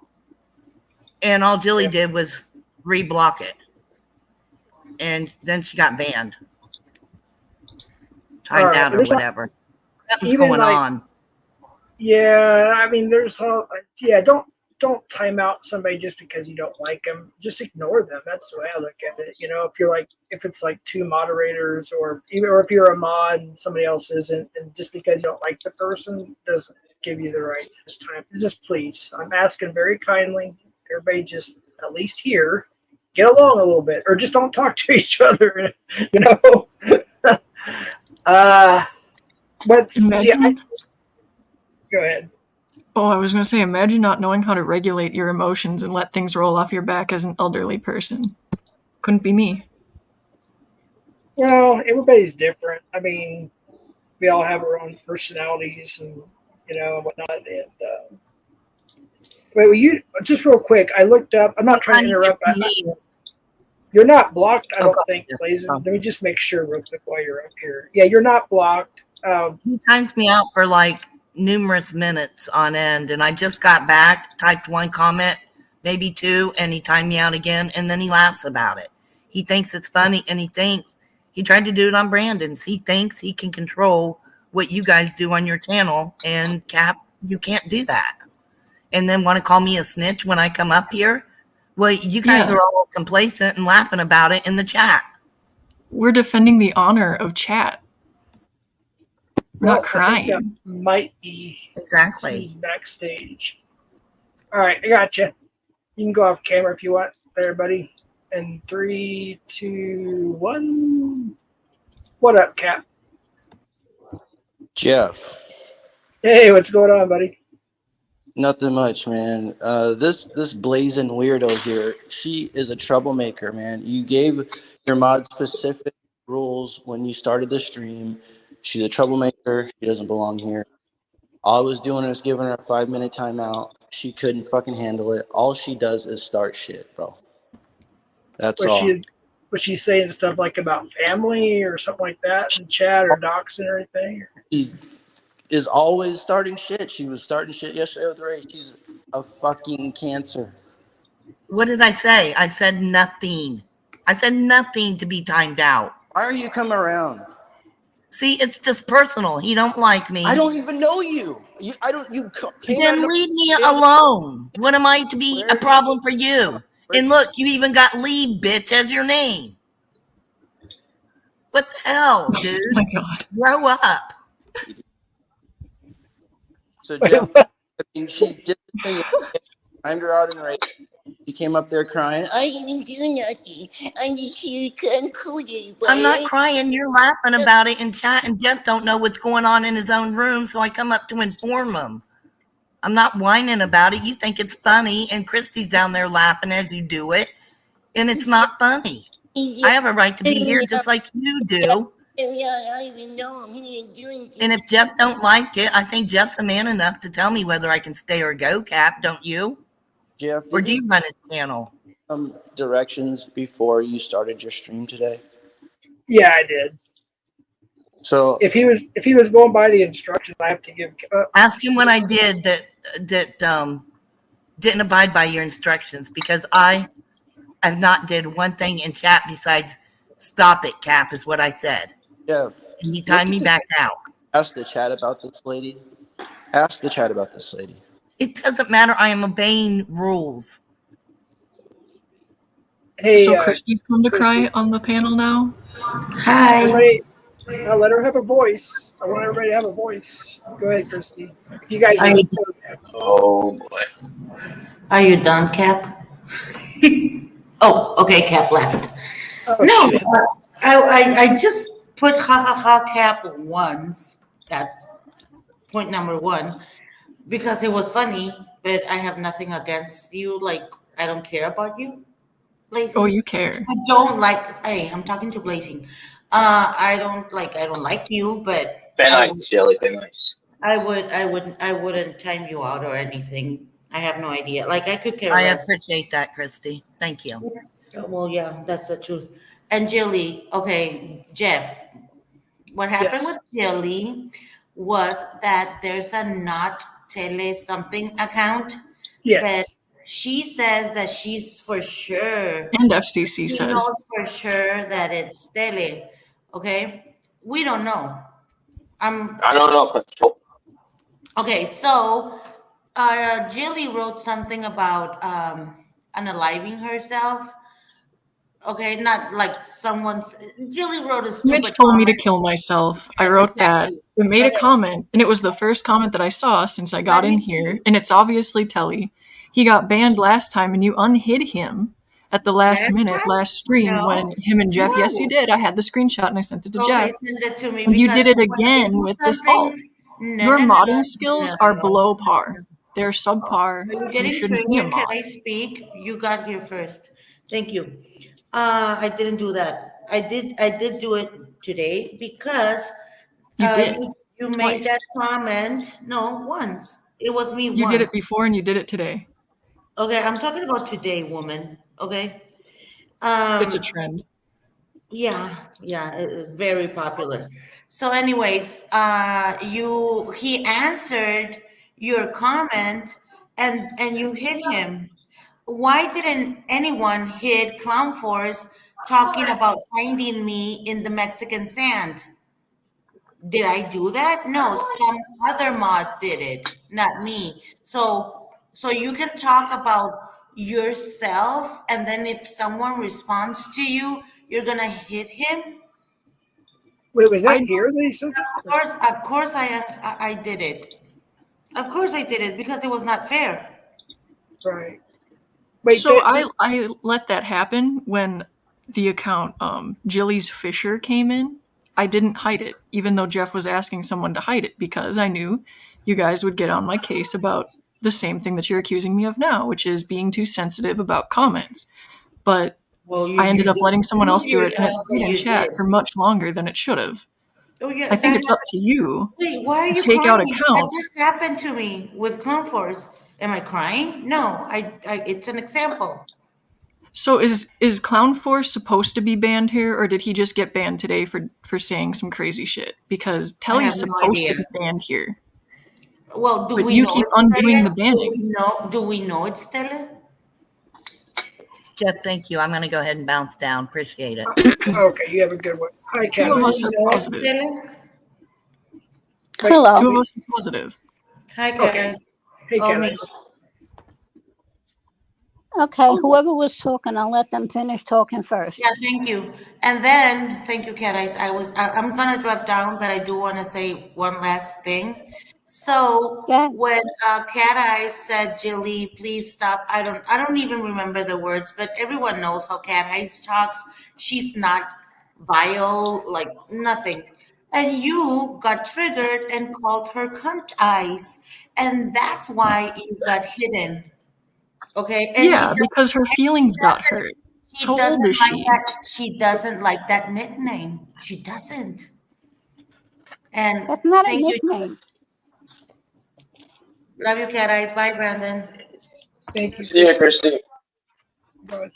and all Jilly did was reblock it. And then she got banned. Timed Alright, out or there's not- whatever. Something's even going like- on. Yeah, I mean, there's all. Yeah, don't time out somebody just because you don't like them. Just ignore them. That's the way I look at it. You know, if it's like two moderators, or if you're a mod and somebody else isn't, and just because you don't like the person doesn't give you the right this time. Just please, I'm asking very kindly. Everybody just at least here, get along a little bit, or just don't talk to each other. You know. But see, go ahead. Oh, I was going to say, imagine not knowing how to regulate your emotions and let things roll off your back as an elderly person. Couldn't be me. Well, everybody's different. I mean, we all have our own personalities and whatnot. And wait, will you just real quick? I looked up. I'm not trying to interrupt. You're not blocked, I don't think, Blazer. Let me just make sure real quick while you're up here. Yeah, you're not blocked. He times me out for like numerous minutes on end, and I just got back, typed one comment, maybe two, and he timed me out again, and then he laughs about it. He thinks it's funny, and he tried to do it on Brandon's. He thinks he can control what you guys do on your channel, and Cap, you can't do that. And then want to call me a snitch when I come up here? Well, you guys are all complacent and laughing about it in the chat. We're defending the honor of chat. We're not I think that crying. might be Exactly. backstage. All right, I got you. You can go off camera if you want, there, buddy. And 3, 2, 1. What up, Cap? Jeff, Hey, what's going on, buddy? nothing much, man. This blazing weirdo here, she is a troublemaker, man. You gave your mod specific rules when you started the stream. She's a troublemaker. She doesn't belong here. All I was doing was giving her a 5-minute timeout. She couldn't fucking handle it. All she does is start shit, bro. That's all. Was she saying stuff like about family or something like that in chat or doxing or anything? She is always starting shit. She was starting shit yesterday with Ray. She's a fucking cancer. What did I say? I said nothing. I said nothing to be timed out. Why are you coming around? See, it's just personal. He don't like me. I don't even know you. You came out Then of leave me alone. What am I to be a problem for you? And look, you even got Lee, bitch, as your name. What the hell, dude? Oh my god. Grow up. So Jeff, I mean, she did the thing. Timed her out in race. She came up there crying. I didn't do nothing. I just couldn't cool you. I'm not crying. You're laughing about it in chat, and Jeff don't know what's going on in his own room, so I come up to inform him. I'm not whining about it. You think it's funny, and Christy's down there laughing as you do it, and it's not funny. I have a right to be here just like you do. And if Jeff don't like it, I think Jeff's a man enough to tell me whether I can stay or go, Cap, don't you? Jeff, Or did do you run his channel? some directions before you started your stream today? Yeah, I did. So If he was going by the instructions, I have to give. Ask him what I did that didn't abide by your instructions, because I have not did one thing in chat besides stop it, Cap, is what I said. Jeff, And he timed me back out. ask the chat about this lady. Ask the chat about this lady. It doesn't matter. I am obeying rules. Hey, So Christy's come to cry Christy. on the panel now? Hi. everybody, I'll let her have a voice. I want everybody to have a voice. Go ahead, Christy. If you guys. Oh boy. Are you done, Cap? Oh, okay, Cap left. Oh, No, shit. I just put ha ha ha Cap once. That's point number one. because it was funny, but I have nothing against you. Like, I don't care about you, Blazing. Oh, you care. I don't like. Hey, I'm talking to Blazing. I don't like you, but Be I nice, Jelly. Be nice. I wouldn't time you out or anything. I have no idea. Like, I could care I less. appreciate that, Christy. Thank you. Well, yeah, that's the truth. And Jilly, okay, Jeff, what happened Yes. with Jilly was that there's a not tele something account that Yes. she says that she's for sure, And FCC she says. knows for sure that it's tele. Okay, we don't know. I don't know, Control. Okay, so Jilly wrote something about unaliving herself. Okay, not like someone's. Jilly wrote a stupid Mitch told me to comment. kill myself. I Yes, wrote that. exactly. It made a Okay. comment, and it was the first comment that I saw since I got Let me in see. here, and it's obviously Telly. He got banned last time, and you unhid him at the last Last minute, time? last stream, No. when him and Jeff. Yes, you No. did. I had the screenshot, and I sent it to Jeff. Okay, send it to me. And you because did it when they again do with this something- alt. No, Your no, no, modding no, skills no, are no. below par. They're subpar. Are you You getting shouldn't be a triggered? Can mod. I speak? You got here first. Thank you. I didn't do that. I did do it today because You did. you made Twice. that comment. No, once. It was me You once. did it before, and you did it today. Okay, I'm talking about today, woman. Okay. It's a trend. Yeah, very popular. So, anyways, he answered your comment and you hit him. Why didn't anyone hit Clown Force talking about finding me in the Mexican sand? Did I do that? No, some other mod did it, not me. So you can talk about yourself, and then if someone responds to you, you're gonna hit him. Wait, was that I- here that he said that? Of course, I did it. Of course, I did it because it was not fair. Right. Wait, So that- I let that happen when the account Jilly's Fisher came in. I didn't hide it, even though Jeff was asking someone to hide it, because I knew you guys would get on my case about the same thing that you're accusing me of now, which is being too sensitive about comments. But Well, I ended up letting someone else do it, and it yourself stayed that in you chat did. for much longer than it should have. Oh yeah, I think that it's up to you Wait, why are to you take crying? out That accounts. just happened to me with Clone Force. Am I crying? No, it's an example. So is Clown Force supposed to be banned here, or did he just get banned today for saying some crazy shit? Because Telly's have no supposed to idea. be banned here. Well, do But we you know keep it's undoing Stella? the banning. Do we know it's Stella? Jeff, thank you. I'm going to go ahead and bounce down. Appreciate it. Okay, you have a good one. Hi, Two Kat. of us Do are we know it's positive. Stella? Wait, Hello. Two of us are positive. Hi, Kat. Okay. Hey, Oh, Kat. me. Okay, whoever was talking, I'll let them finish talking first. Yeah, thank you. And then, thank you, Cat Eyes. I'm gonna drop down, but I do want to say one last thing. So Yes. when Cat Eyes said, "Jilly, please stop," I don't even remember the words, but everyone knows how Cat Eyes talks. She's not vile, like nothing. And you got triggered and called her cunt eyes, and that's why you got hidden. Okay, and Yeah, because her feelings got doesn't- hurt. she How old doesn't is like she? that. She doesn't like that nickname. She doesn't. And That's not a thank you. nickname. Love you, Cat Eyes. Bye, Brandon. Thank you. See you, Christy. Bye.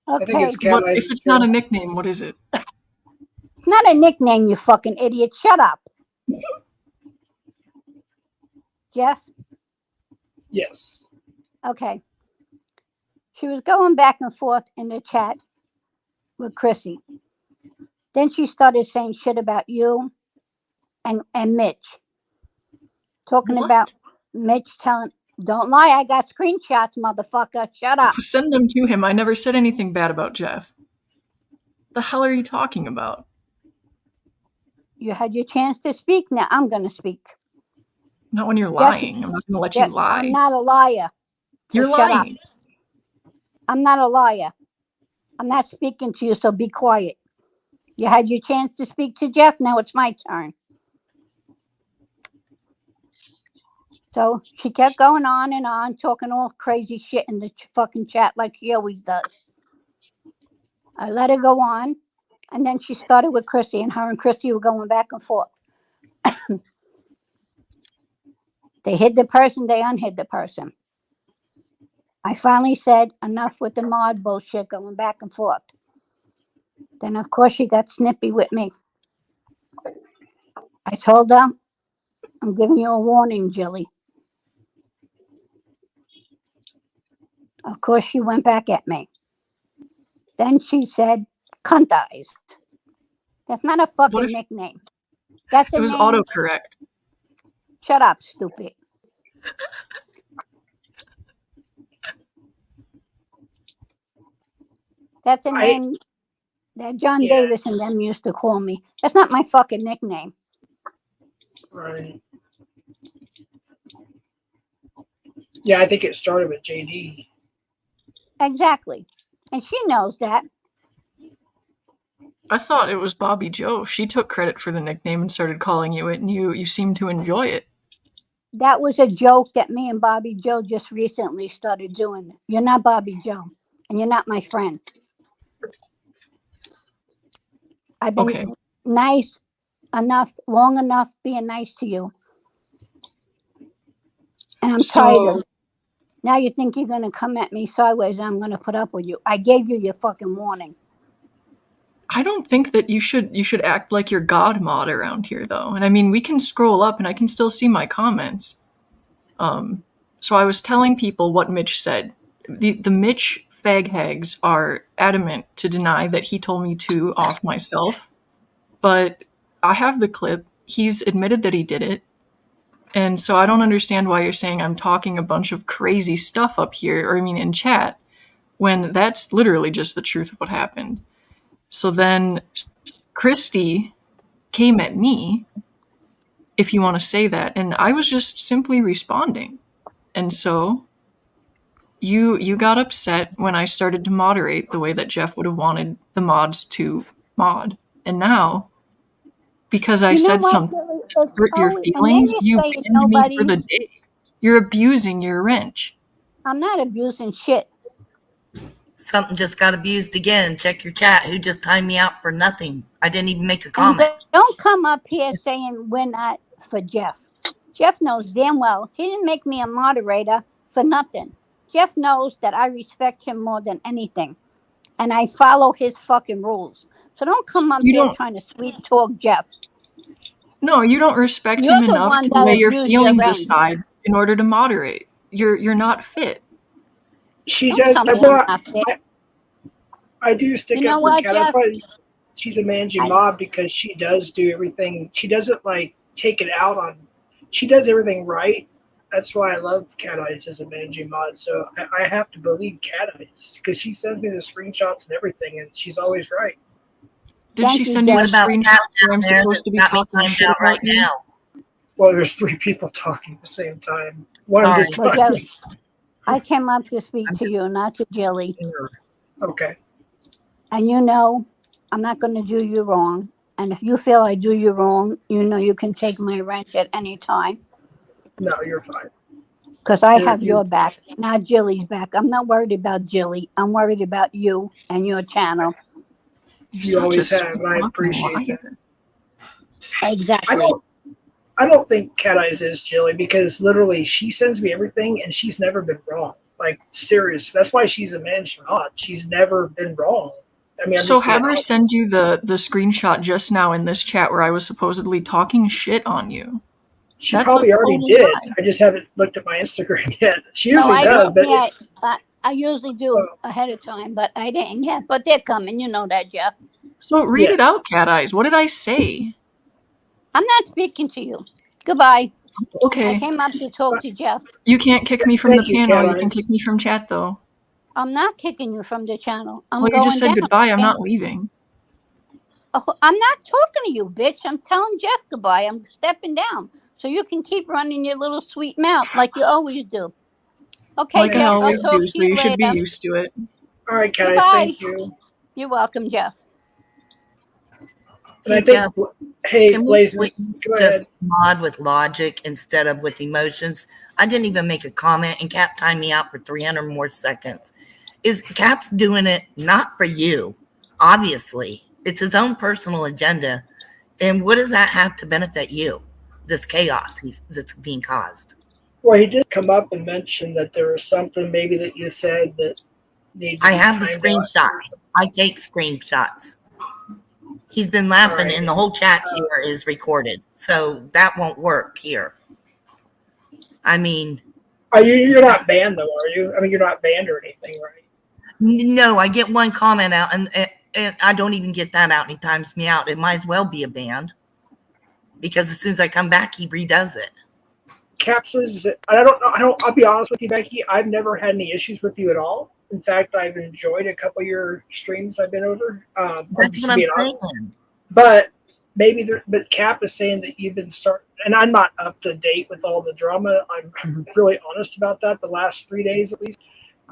I think Okay, it's Cat What Eyes. if it's not a nickname? What is it? it's not a nickname, you fucking idiot. Shut up. Jeff? Yes. Okay. She was going back and forth in the chat with Chrissy. Then she started saying shit about you and Mitch. Talking What? about Mitch telling, don't lie, I got screenshots, motherfucker. Shut up. Send them to him. I never said anything bad about Jeff. The hell are you talking about? You had your chance to speak. Now I'm going to speak. Not when you're Yes, lying. I'm not going to let you lie. I'm not a liar. So You're shut lying. up. I'm not a liar. I'm not speaking to you, so be quiet. You had your chance to speak to Jeff. Now it's my turn. So she kept going on and on, talking all crazy shit in the fucking chat like she always does. I let her go on, and then she started with Chrissy, and her and Chrissy were going back and forth. They hid the person, they unhid the person. I finally said, enough with the mod bullshit going back and forth. Then, of course, she got snippy with me. I told her, I'm giving you a warning, Jilly. Of course, she went back at me. Then she said, cunt eyes. That's not a fucking nickname. That's a It was name. autocorrect. Shut up, stupid. That's a name that John Davis and them used to call me. That's not my fucking nickname. Right. Yeah, I think it started with JD. Exactly. And she knows that. I thought it was Bobby Joe. She took credit for the nickname and started calling you it, and you seemed to enjoy it. That was a joke that me and Bobby Joe just recently started doing. You're not Bobby Joe, and you're not my friend. I've been nice enough, long enough being nice to you. And I'm tired of it. Now you think you're going to come at me sideways and I'm going to put up with you. I gave you your fucking warning. I don't think that you should act like you're God mod around here, though. And I mean, we can scroll up and I can still see my comments. So I was telling people what Mitch said. The Mitch fag-hags are adamant to deny that he told me to off myself. But I have the clip. He's admitted that he did it. And so I don't understand why you're saying I'm talking a bunch of crazy stuff up here, or I mean in chat, when that's literally just the truth of what happened. So then Christy came at me, if you want to say that, and I was just simply responding. And so you got upset when I started to moderate the way that Jeff would have wanted the mods to mod. And now, because I said something that hurt your feelings, you banned me for the day. You're abusing your wrench. I'm not abusing shit. Something just got abused again. Check your chat. Who just timed me out for nothing? I didn't even make a comment. Don't come up here saying we're not for Jeff. Jeff knows damn well he didn't make me a moderator for nothing. Jeff knows that I respect him more than anything. And I follow his fucking rules. So don't come up here trying to sweet talk Jeff. No, you don't respect him enough to lay your feelings aside in order to moderate. You're not fit. She does. I do stick up for Jeff. She's a managing mod because she does do everything. She doesn't like take it out on. She does everything right. That's why I love Cat Eyes as a managing mod. So I have to believe Cat Eyes because she sends me the screenshots and everything, and she's always right. Did she send you the screenshots where I'm supposed to be talking shit right now? Well, there's 3 people talking at the same time. I came up to speak to you, not to Jilly. Okay. And you know, I'm not going to do you wrong. And if you feel I do you wrong, you know you can take my wrench at any time. No, you're fine. Because I have your back, not Jilly's back. I'm not worried about Jilly. I'm worried about you and your channel. You always have, and I appreciate that. Exactly. I don't think Cat Eyes is Jilly because literally she sends me everything and she's never been wrong. Like, serious. That's why she's a managing mod. She's never been wrong. I mean, so have her send you the screenshot just now in this chat where I was supposedly talking shit on you. She probably already did. I just haven't looked at my Instagram yet. She usually does, but I usually do ahead of time, but I didn't yet. But they're coming. You know that, Jeff. So read it out, Cat Eyes. What did I say? I'm not speaking to you. Goodbye. Okay. I came up to talk to Jeff. You can't kick me from the panel. You can kick me from chat, though. I'm not kicking you from the channel. Well, you just said goodbye. I'm not leaving. Oh, I'm not talking to you, bitch. I'm telling Jeff goodbye. I'm stepping down. So you can keep running your little sweet mouth like you always do. Okay, like Jeff, I always do, so you should be used to it. All right, guys. Thank you. You're welcome, Jeff. And I Hey, think, Jeff, hey, can we Blazing, please go ahead. just mod with logic instead of with emotions? I didn't even make a comment, and Cap timed me out for 300 more seconds. Is Cap's doing it not for you? Obviously, it's his own personal agenda. And what does that have to benefit you? This chaos that's being caused. Well, he did come up and mention that there was something maybe that you said that needs to I be have the timed out or screenshots. something. I take screenshots. He's been laughing, Alright. and the whole chat here is recorded, so that won't work here. I mean, You're not banned though, are you? I mean, you're not banned or anything, right? no, I get one comment out, and I don't even get that out, and he times me out. It might as well be a band, because as soon as I come back, he redoes it. Capsules, I don't know. I'll be honest with you, Becky. I've never had any issues with you at all. In fact, I've enjoyed a couple of your streams I've been over. That's what I'm saying. But maybe, but Cap is saying that you've been and I'm not up to date with all the drama. I'm really honest about that. The last 3 days at least.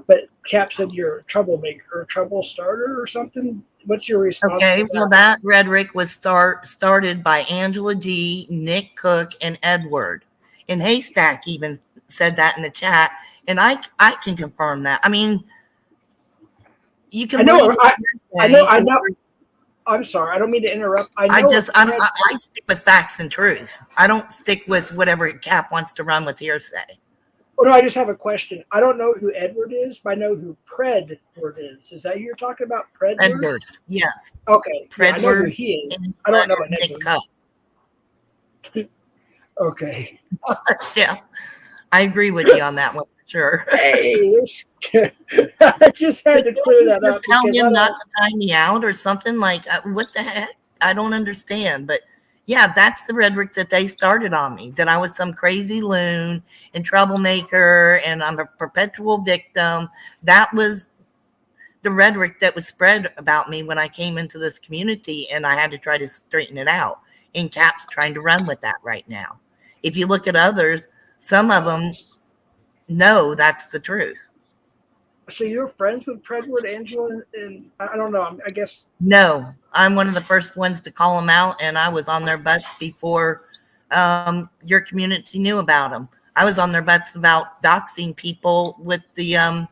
But Cap said you're a troublemaker, or a trouble starter, or something. What's your response? Okay, well, that rhetoric was started by Angela G, Nick Cook, and Edward. And Haystack even said that in the chat, and I can confirm that. I mean, you can. I know. I'm sorry. I don't mean to interrupt. I stick with facts and truth. I don't stick with whatever Cap wants to run with hearsay. Oh no, I just have a question. I don't know who Edward is, but I know who Predward is. Is that who you're talking about? Predward, yes. Okay. Predward. Yeah, I know who he is. I don't know an Nick Cook. Okay. Yeah, I agree with you on that one for sure. Hey, I just had to clear that up. Just tell him not to time me out or something like what the heck? I don't understand. But yeah, that's the rhetoric that they started on me, that I was some crazy loon and troublemaker and I'm a perpetual victim. That was the rhetoric that was spread about me when I came into this community, and I had to try to straighten it out. And Cap's trying to run with that right now. If you look at others, some of them know that's the truth. So you're friends with Predward, Angela, and I don't know. I guess. No, I'm one of the first ones to call them out, and I was on their butts before your community knew about them. I was on their butts about doxing people with the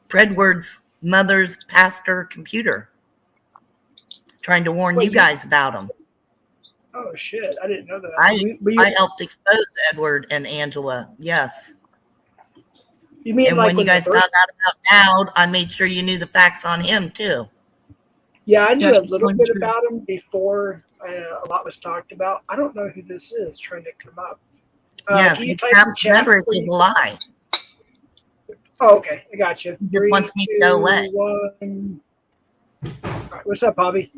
Predward's mother's pastor computer, trying to warn you guys about them. Oh shit! I didn't know that. I helped expose Edward and Angela. Yes. You mean and like when you guys found out about Dowd, I made sure you knew the facts on him too. Yeah, I knew a little bit about him before a lot was talked about. I don't know who this is trying to come up. Yes, Cap's rhetoric is a lie. Oh, okay, I got you. He just wants me to go away. All right, what's up, Bobby?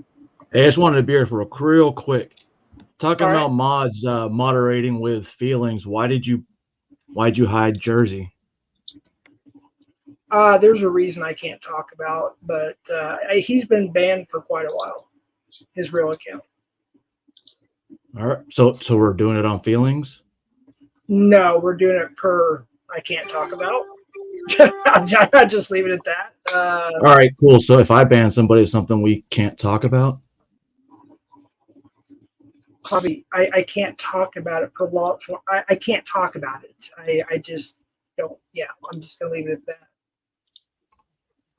Hey, I just wanted to be here for real quick. Talking about mods moderating with feelings. Why'd you hide Jersey? There's a reason I can't talk about, but he's been banned for quite a while. His real account. All right, so we're doing it on feelings. No, we're doing it per I can't talk about. I'm just leave it at that. All right, cool. So if I ban somebody, it's something we can't talk about. Hobby, I can't talk about it per law. I can't talk about it. I just don't. Yeah, I'm just gonna leave it at that.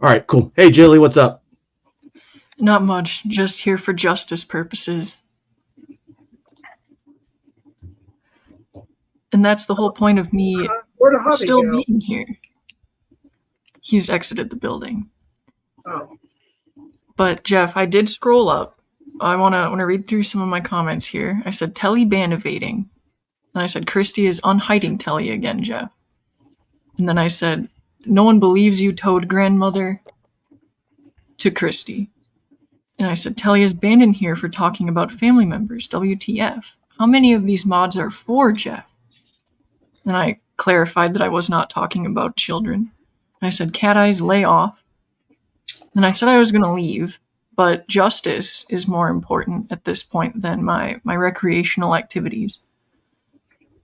All right, cool. Hey, Jilly, what's up? Not much. Just here for justice purposes. And that's the whole point of me still being here. He's exited the building. Oh. But Jeff, I did scroll up. I wanna read through some of my comments here. I said Telly ban evading. And I said Christy is unhiding Telly again, Jeff. And then I said, no one believes you, Toad grandmother, to Christy. And I said, Telly is banned in here for talking about family members, WTF. How many of these mods are for Jeff? And I clarified that I was not talking about children. And I said, Cat Eyes, lay off. And I said I was going to leave, but justice is more important at this point than my recreational activities.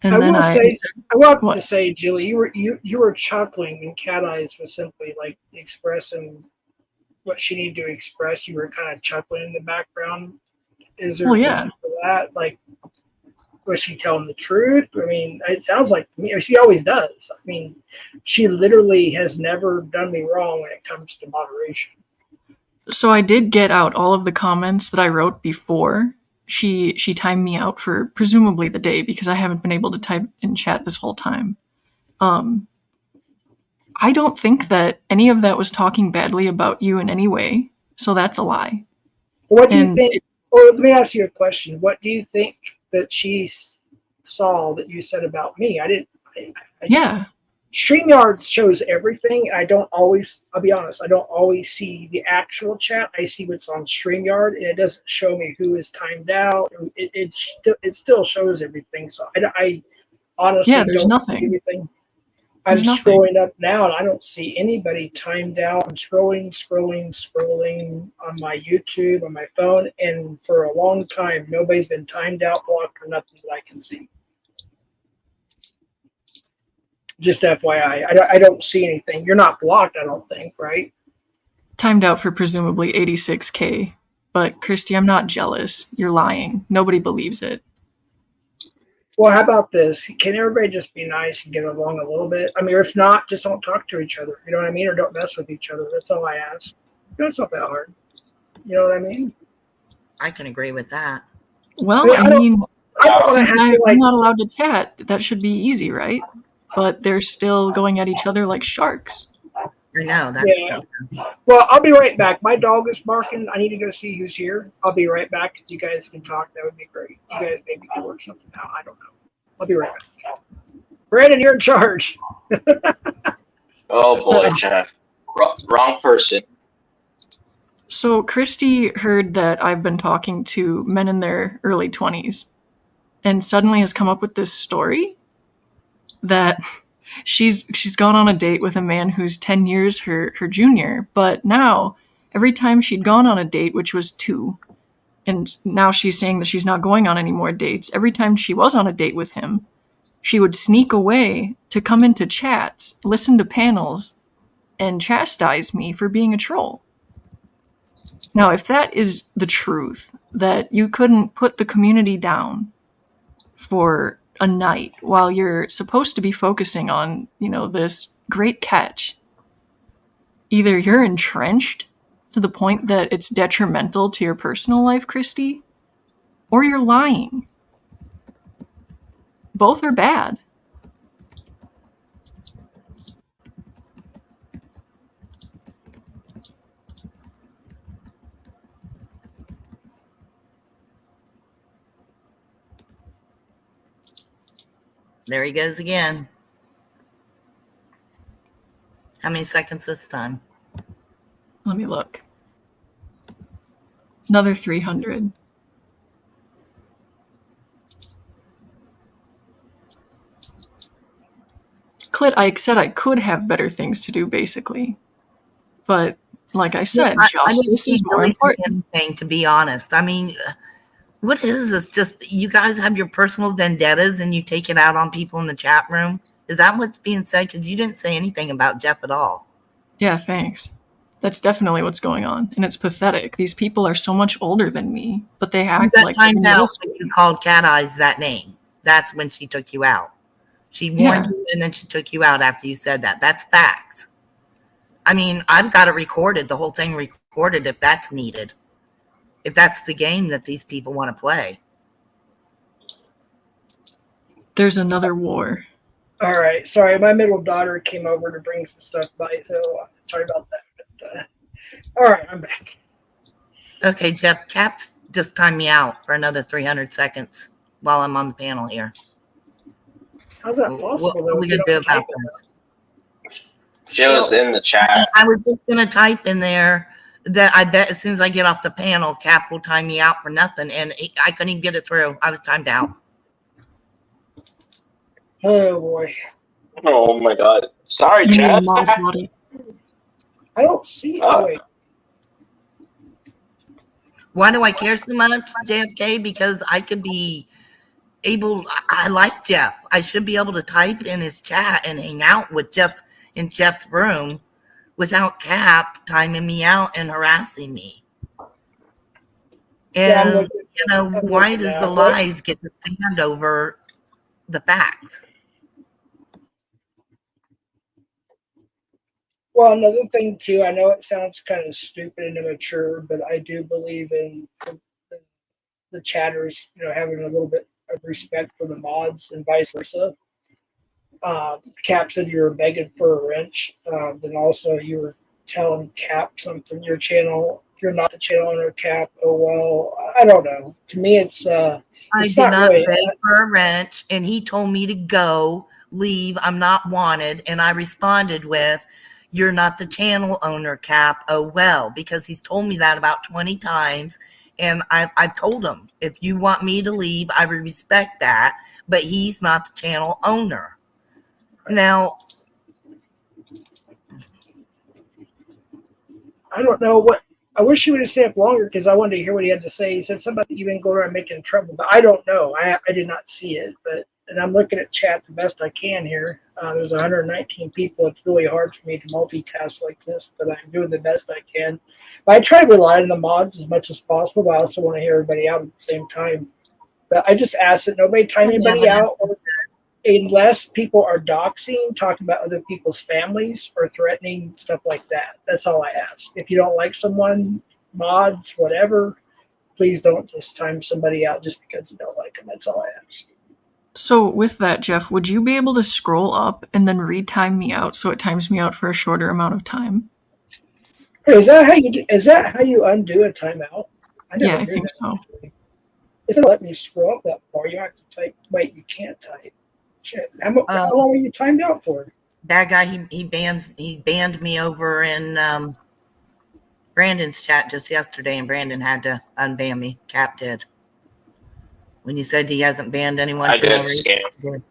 And I then want to say, Jilly, you were chuckling, and Cat Eyes was simply like expressing what she needed to express. You were kind of chuckling in the background. Is there Well, a yeah. reason for that? Like, was she telling the truth? I mean, it sounds like to me, she always does. I mean, she literally has never done me wrong when it comes to moderation. So I did get out all of the comments that I wrote before she timed me out for presumably the day, because I haven't been able to type in chat this whole time. I don't think that any of that was talking badly about you in any way, so that's a lie. What do you And think? Well, let me ask you a question. What do you think that she saw that you said about me? I didn't. Yeah, StreamYard shows everything. I don't always, I'll be honest, I don't always see the actual chat. I see what's on StreamYard, and it doesn't show me who is timed out. It still shows everything. So I honestly yeah, there's don't see nothing. everything. I'm There's nothing. scrolling up now, and I don't see anybody timed out. I'm scrolling on my YouTube, on my phone, and for a long time, nobody's been timed out, blocked, or nothing that I can see. Just FYI, I don't see anything. You're not blocked, I don't think, right? Timed out for presumably 86K. But Christy, I'm not jealous. You're lying. Nobody believes it. Well, how about this? Can everybody just be nice and get along a little bit? I mean, if not, just don't talk to each other. You know what I mean? Or don't mess with each other. That's all I ask. It's not that hard. You know what I mean? I can agree with that. Well, I don't want to since have I'm to like. not allowed to chat, that should be easy, right? But they're still going at each other like sharks. I know that's Yeah. Well, I'll be right back. My dog is barking. I need to go see who's here. I'll be right back. If you guys can talk, that would be great. You guys maybe can work something out. I don't know. I'll be right back. Brandon, you're in charge. Oh boy, Jeff. Wrong person. So Christy heard that I've been talking to men in their early 20s and suddenly has come up with this story that she's gone on a date with a man who's 10 years her junior, but now every time she'd gone on a date, which was 2, and now she's saying that she's not going on any more dates, every time she was on a date with him, she would sneak away to come into chats, listen to panels, and chastise me for being a troll. Now, if that is the truth, that you couldn't put the community down for a night while you're supposed to be focusing on, this great catch, either you're entrenched to the point that it's detrimental to your personal life, Christy, or you're lying. Both are bad. There he goes again. How many seconds this time? Let me look. Another 300. Clit, I said I could have better things to do, basically. But, like I said, I didn't justice see is more really important. anything, to be honest. I mean, what is this? Just you guys have your personal vendettas and you take it out on people in the chat room? Is that what's being said? Because you didn't say anything about Jeff at all. Yeah, thanks. That's definitely what's going on, and it's pathetic. These people are so much older than me, but they act That like they're timed middle out school. when you called Cat Eyes that name. That's when she took you out. She warned you and then she took you out after you said that. That's facts. I mean, I've got it recorded, the whole thing recorded if that's needed. If that's the game that these people want to play. There's another war. All right. Sorry, my middle daughter came over to bring some stuff by, so sorry about that. But, all right, I'm back. Okay, Jeff, Cap's just timed me out for another 300 seconds while I'm on the panel here. How's that possible? What are we going to do about this? She was in the chat. I was just going to type in there that I bet as soon as I get off the panel, Cap will time me out for nothing. And I couldn't even get it through. I was timed out. Oh, boy. Oh my god. Sorry, You mean Jeff. Mom's body. I don't see it. Oh, wait. Why do I care so much, JFK? Because I could be able, I like Jeff. I should be able to type in his chat and hang out with Jeff in Jeff's room without Cap timing me out and harassing me. Yeah, I'm And looking. You know, I'm why looking does now, the but- lies get to stand over the facts? Well, another thing too, I know it sounds kind of stupid and immature, but I do believe in the chatters, having a little bit of respect for the mods and vice versa. Cap said you were begging for a wrench. Then also you were telling Cap something. Your channel, you're not the channel owner, Cap. Oh well, I don't know. To me, it's I it's did not really. beg for a wrench, and he told me to go, leave. I'm not wanted. And I responded with, "You're not the channel owner, Cap. Oh well," because he's told me that about 20 times. And I've told him, if you want me to leave, I would respect that. But he's not the channel owner. Now, I don't know what. I wish he would have stayed up longer because I wanted to hear what he had to say. He said something about you didn't go around making trouble, but I don't know. I did not see it, and I'm looking at chat the best I can here. There's 119 people. It's really hard for me to multitask like this, but I'm doing the best I can. But I try to rely on the mods as much as possible, but I also want to hear everybody out at the same time. But I just ask that nobody time anybody out, unless people are doxing, talking about other people's families, or threatening, stuff like that. That's all I ask. If you don't like someone, mods, whatever, please don't just time somebody out just because you don't like them. That's all I ask. So with that, Jeff, would you be able to scroll up and then retime me out so it times me out for a shorter amount of time? Hey, is that how you undo a timeout? Yeah, I think so. If it let me scroll up that far, you have to type. Wait, you can't type. Shit. How long were you timed out for? that guy, he banned me over in Brandon's chat just yesterday, and Brandon had to unban me. Cap did. When you said he hasn't banned anyone. I did scam.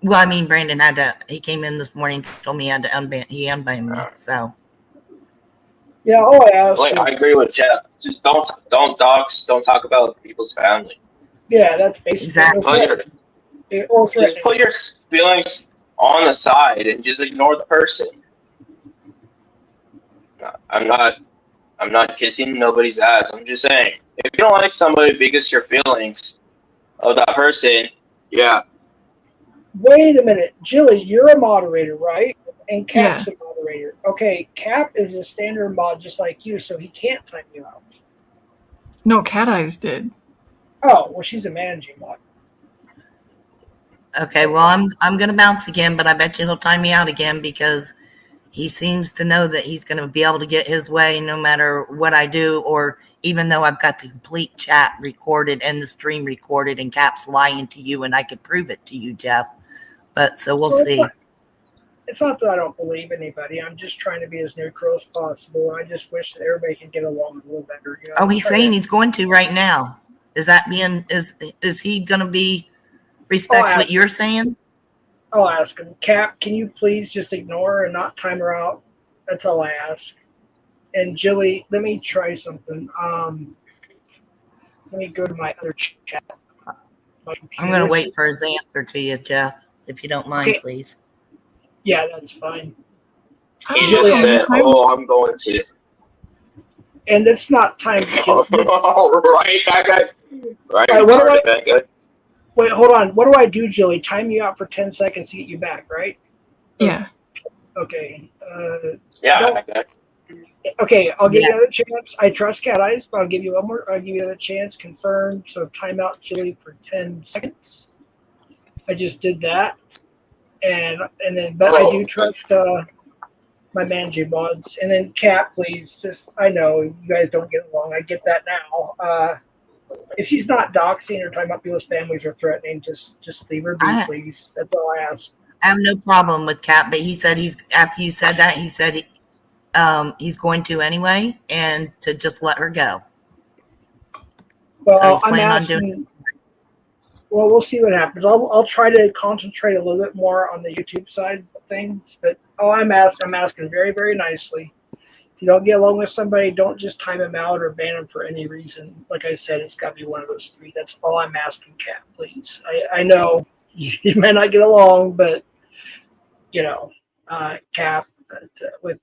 Well, I mean, Brandon had to. He came in this morning, told me he had to unban. He unbanned me. So. Yeah, all I asked. Like, I agree with Jeff. Just don't dox. Don't talk about people's family. Yeah, that's basically Exactly. Just put your feelings on the side and just ignore the person. I'm not kissing nobody's ass. I'm just saying, if you don't like somebody because your feelings of that person, yeah. Wait a minute, Jilly, you're a moderator, right? And Cap's a moderator. Okay, Cap is a standard mod just like you, so he can't time you out. No, Cat Eyes did. Oh, well, she's a managing mod. Okay, well, I'm gonna bounce again, but I bet you he'll time me out again because he seems to know that he's gonna be able to get his way no matter what I do, or even though I've got the complete chat recorded and the stream recorded, and Cap's lying to you, and I could prove it to you, Jeff. But so we'll see. It's not that I don't believe anybody. I'm just trying to be as neutral as possible. I just wish that everybody could get along a little better. You know, Oh, he's saying he's going to right now. Is that being is he gonna be respect what you're saying? I'll ask him. Cap, can you please just ignore her and not time her out? That's all I ask. And Jilly, let me try something. Let me go to my other chat. I'm gonna wait for his answer to you, Jeff, if you don't mind, Okay. please. Yeah, that's fine. He just said, "Oh, I'm going to." And it's not time. Right, that guy. Right, All right, what do I- that guy. Wait, hold on. What do I do, Jilly? Time you out for 10 seconds to get you back, right? Yeah. Okay. Yeah, don't- that guy. Okay, I'll give you another chance. I trust Cat Eyes, but I'll give you one more. I'll give you another chance. Confirm. So timeout Jilly for 10 seconds. I just did that. And then, but I do trust my managing mods. And then Cat, please, just, I know you guys don't get along. I get that now. If she's not doxing or talking about people's families or threatening, just leave her be, please. That's all I ask. I have no problem with Cap, but he said after you said that, he said he's going to anyway, and to just let her go. Well, So he's I'm planning on asking. doing. Well, we'll see what happens. I'll try to concentrate a little bit more on the YouTube side of things. But I'm asking very, very nicely. If you don't get along with somebody, don't just time them out or ban them for any reason. Like I said, it's got to be one of those three. That's all I'm asking, Cat, please. I know you might not get along, but, Cap with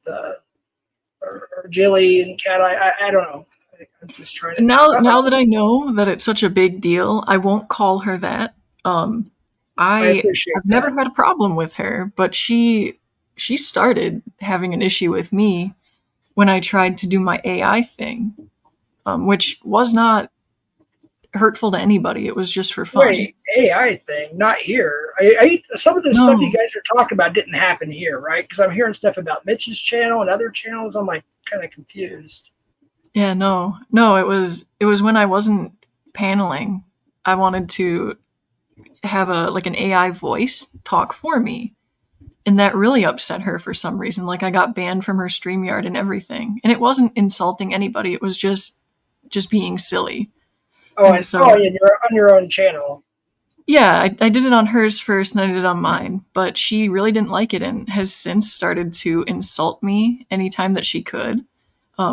or Jilly and Cat, I don't know. I'm just trying to. Now that I know that it's such a big deal, I won't call her that. I appreciate I've never that. had a problem with her, but she started having an issue with me when I tried to do my AI thing, which was not hurtful to anybody. It was just for fun. Wait, AI thing, not here. Some of the stuff you guys are talking about didn't happen here, right? Because I'm hearing stuff about Mitch's channel and other channels. I'm like kind of confused. Yeah, no, it was when I wasn't paneling. I wanted to have an AI voice talk for me, and that really upset her for some reason. Like I got banned from her StreamYard and everything, and it wasn't insulting anybody. It was just being silly. Oh, and so you're on your own channel. Yeah, I did it on hers first, and then I did it on mine. But she really didn't like it, and has since started to insult me anytime that she could.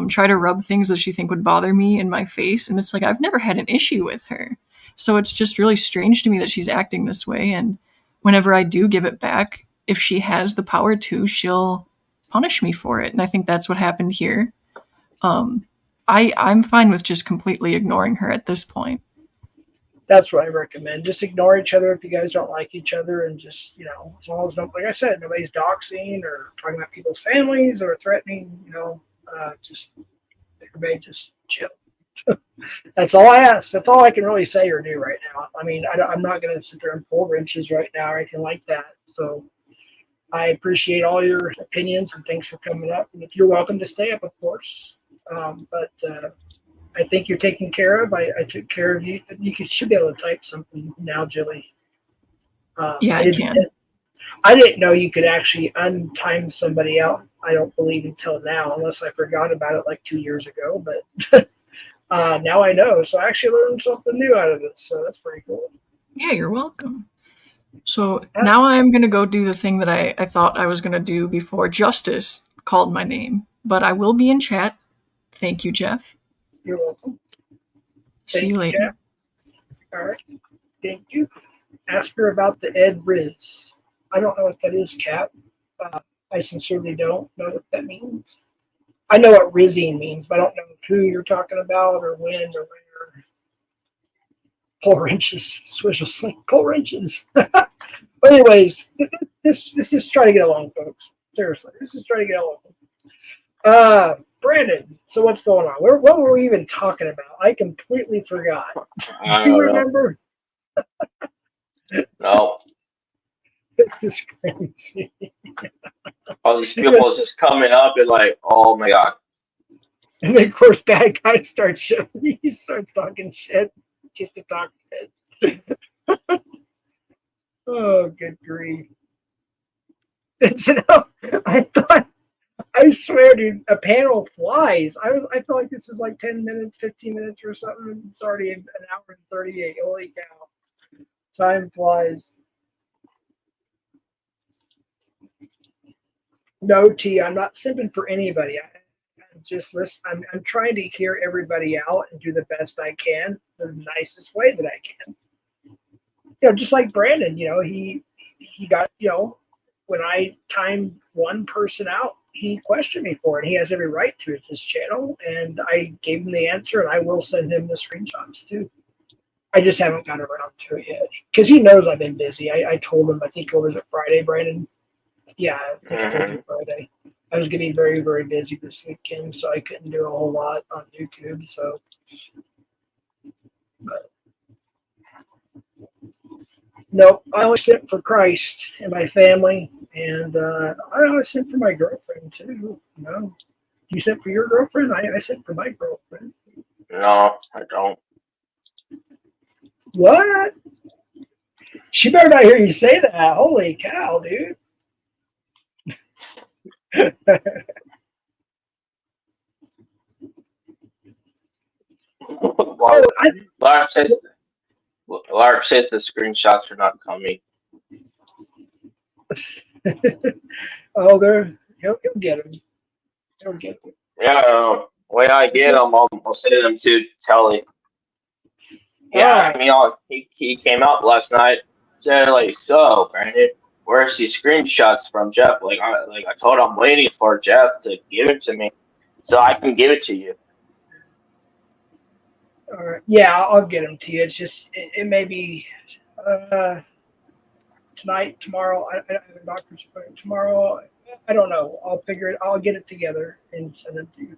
Try to rub things that she think would bother me in my face, and it's like I've never had an issue with her. So it's just really strange to me that she's acting this way. And whenever I do give it back, if she has the power to, she'll punish me for it. And I think that's what happened here. I'm fine with just completely ignoring her at this point. That's what I recommend. Just ignore each other if you guys don't like each other, and just, as long as, like I said, nobody's doxing or talking about people's families or threatening, just everybody just chill. That's all I ask. That's all I can really say or do right now. I mean, I'm not going to sit there and pull wrenches right now or anything like that. So I appreciate all your opinions, and thanks for coming up. And if you're welcome to stay up, of course. But I think you're taken care of. I took care of you. You should be able to type something now, Jilly. Yeah, I can. I didn't know you could actually untime somebody out. I don't believe until now, unless I forgot about it like 2 years ago. But now I know. So I actually learned something new out of it. So that's pretty cool. Yeah, you're welcome. So now I'm going to go do the thing that I thought I was going to do before Justice called my name. But I will be in chat. Thank you, Jeff. You're welcome. See you later. Jeff. All right. Thank you. Ask her about the Ed Riz. I don't know what that is, Cap. I sincerely don't know what that means. I know what rizzing means, but I don't know who you're talking about or when or where. Pull wrenches, swish sling, pull wrenches. But anyways, this is trying to get along, folks. Seriously, this is trying to get along. Brandon, so what's going on? What were we even talking about? I completely forgot. Do you remember? No. It's just crazy. All these people just coming up and like, oh my god. And then, of course, bad guy starts shit. He starts talking shit just to talk shit. Oh, good grief. I swear, dude, a panel flies. I feel like this is like 10 minutes, 15 minutes or something. It's already an hour and 38. Holy cow. Time flies. No, T, I'm not simping for anybody. I'm just listen. I'm trying to hear everybody out and do the best I can, the nicest way that I can. Just like Brandon, he got, when I timed one person out, he questioned me for it. He has every right to. It's his channel, and I gave him the answer, and I will send him the screenshots too. I just haven't got around to it yet because he knows I've been busy. I told him, I think it was Friday, Brandon. Yeah, I think I told you Friday. I was getting very, very busy this weekend, so I couldn't do a whole lot on YouTube. So, but no, I only sent for Christ and my family, and I always sent for my girlfriend too. You sent for your girlfriend? I sent for my girlfriend. No, I don't. What? She better not hear you say that. Holy cow, dude. Large says the screenshots are not coming. Oh, he'll get them. He'll get them. Yeah, when I get them, I'll send them to Telly. Yeah, he came out last night. Said like, so Brandon, where's these screenshots from Jeff? Like I told him I'm waiting for Jeff to give it to me, so I can give it to you. Or yeah, I'll get them to you. It's just it may be tonight, tomorrow. I have a doctor's appointment tomorrow. I don't know. I'll figure it. I'll get it together and send them to you.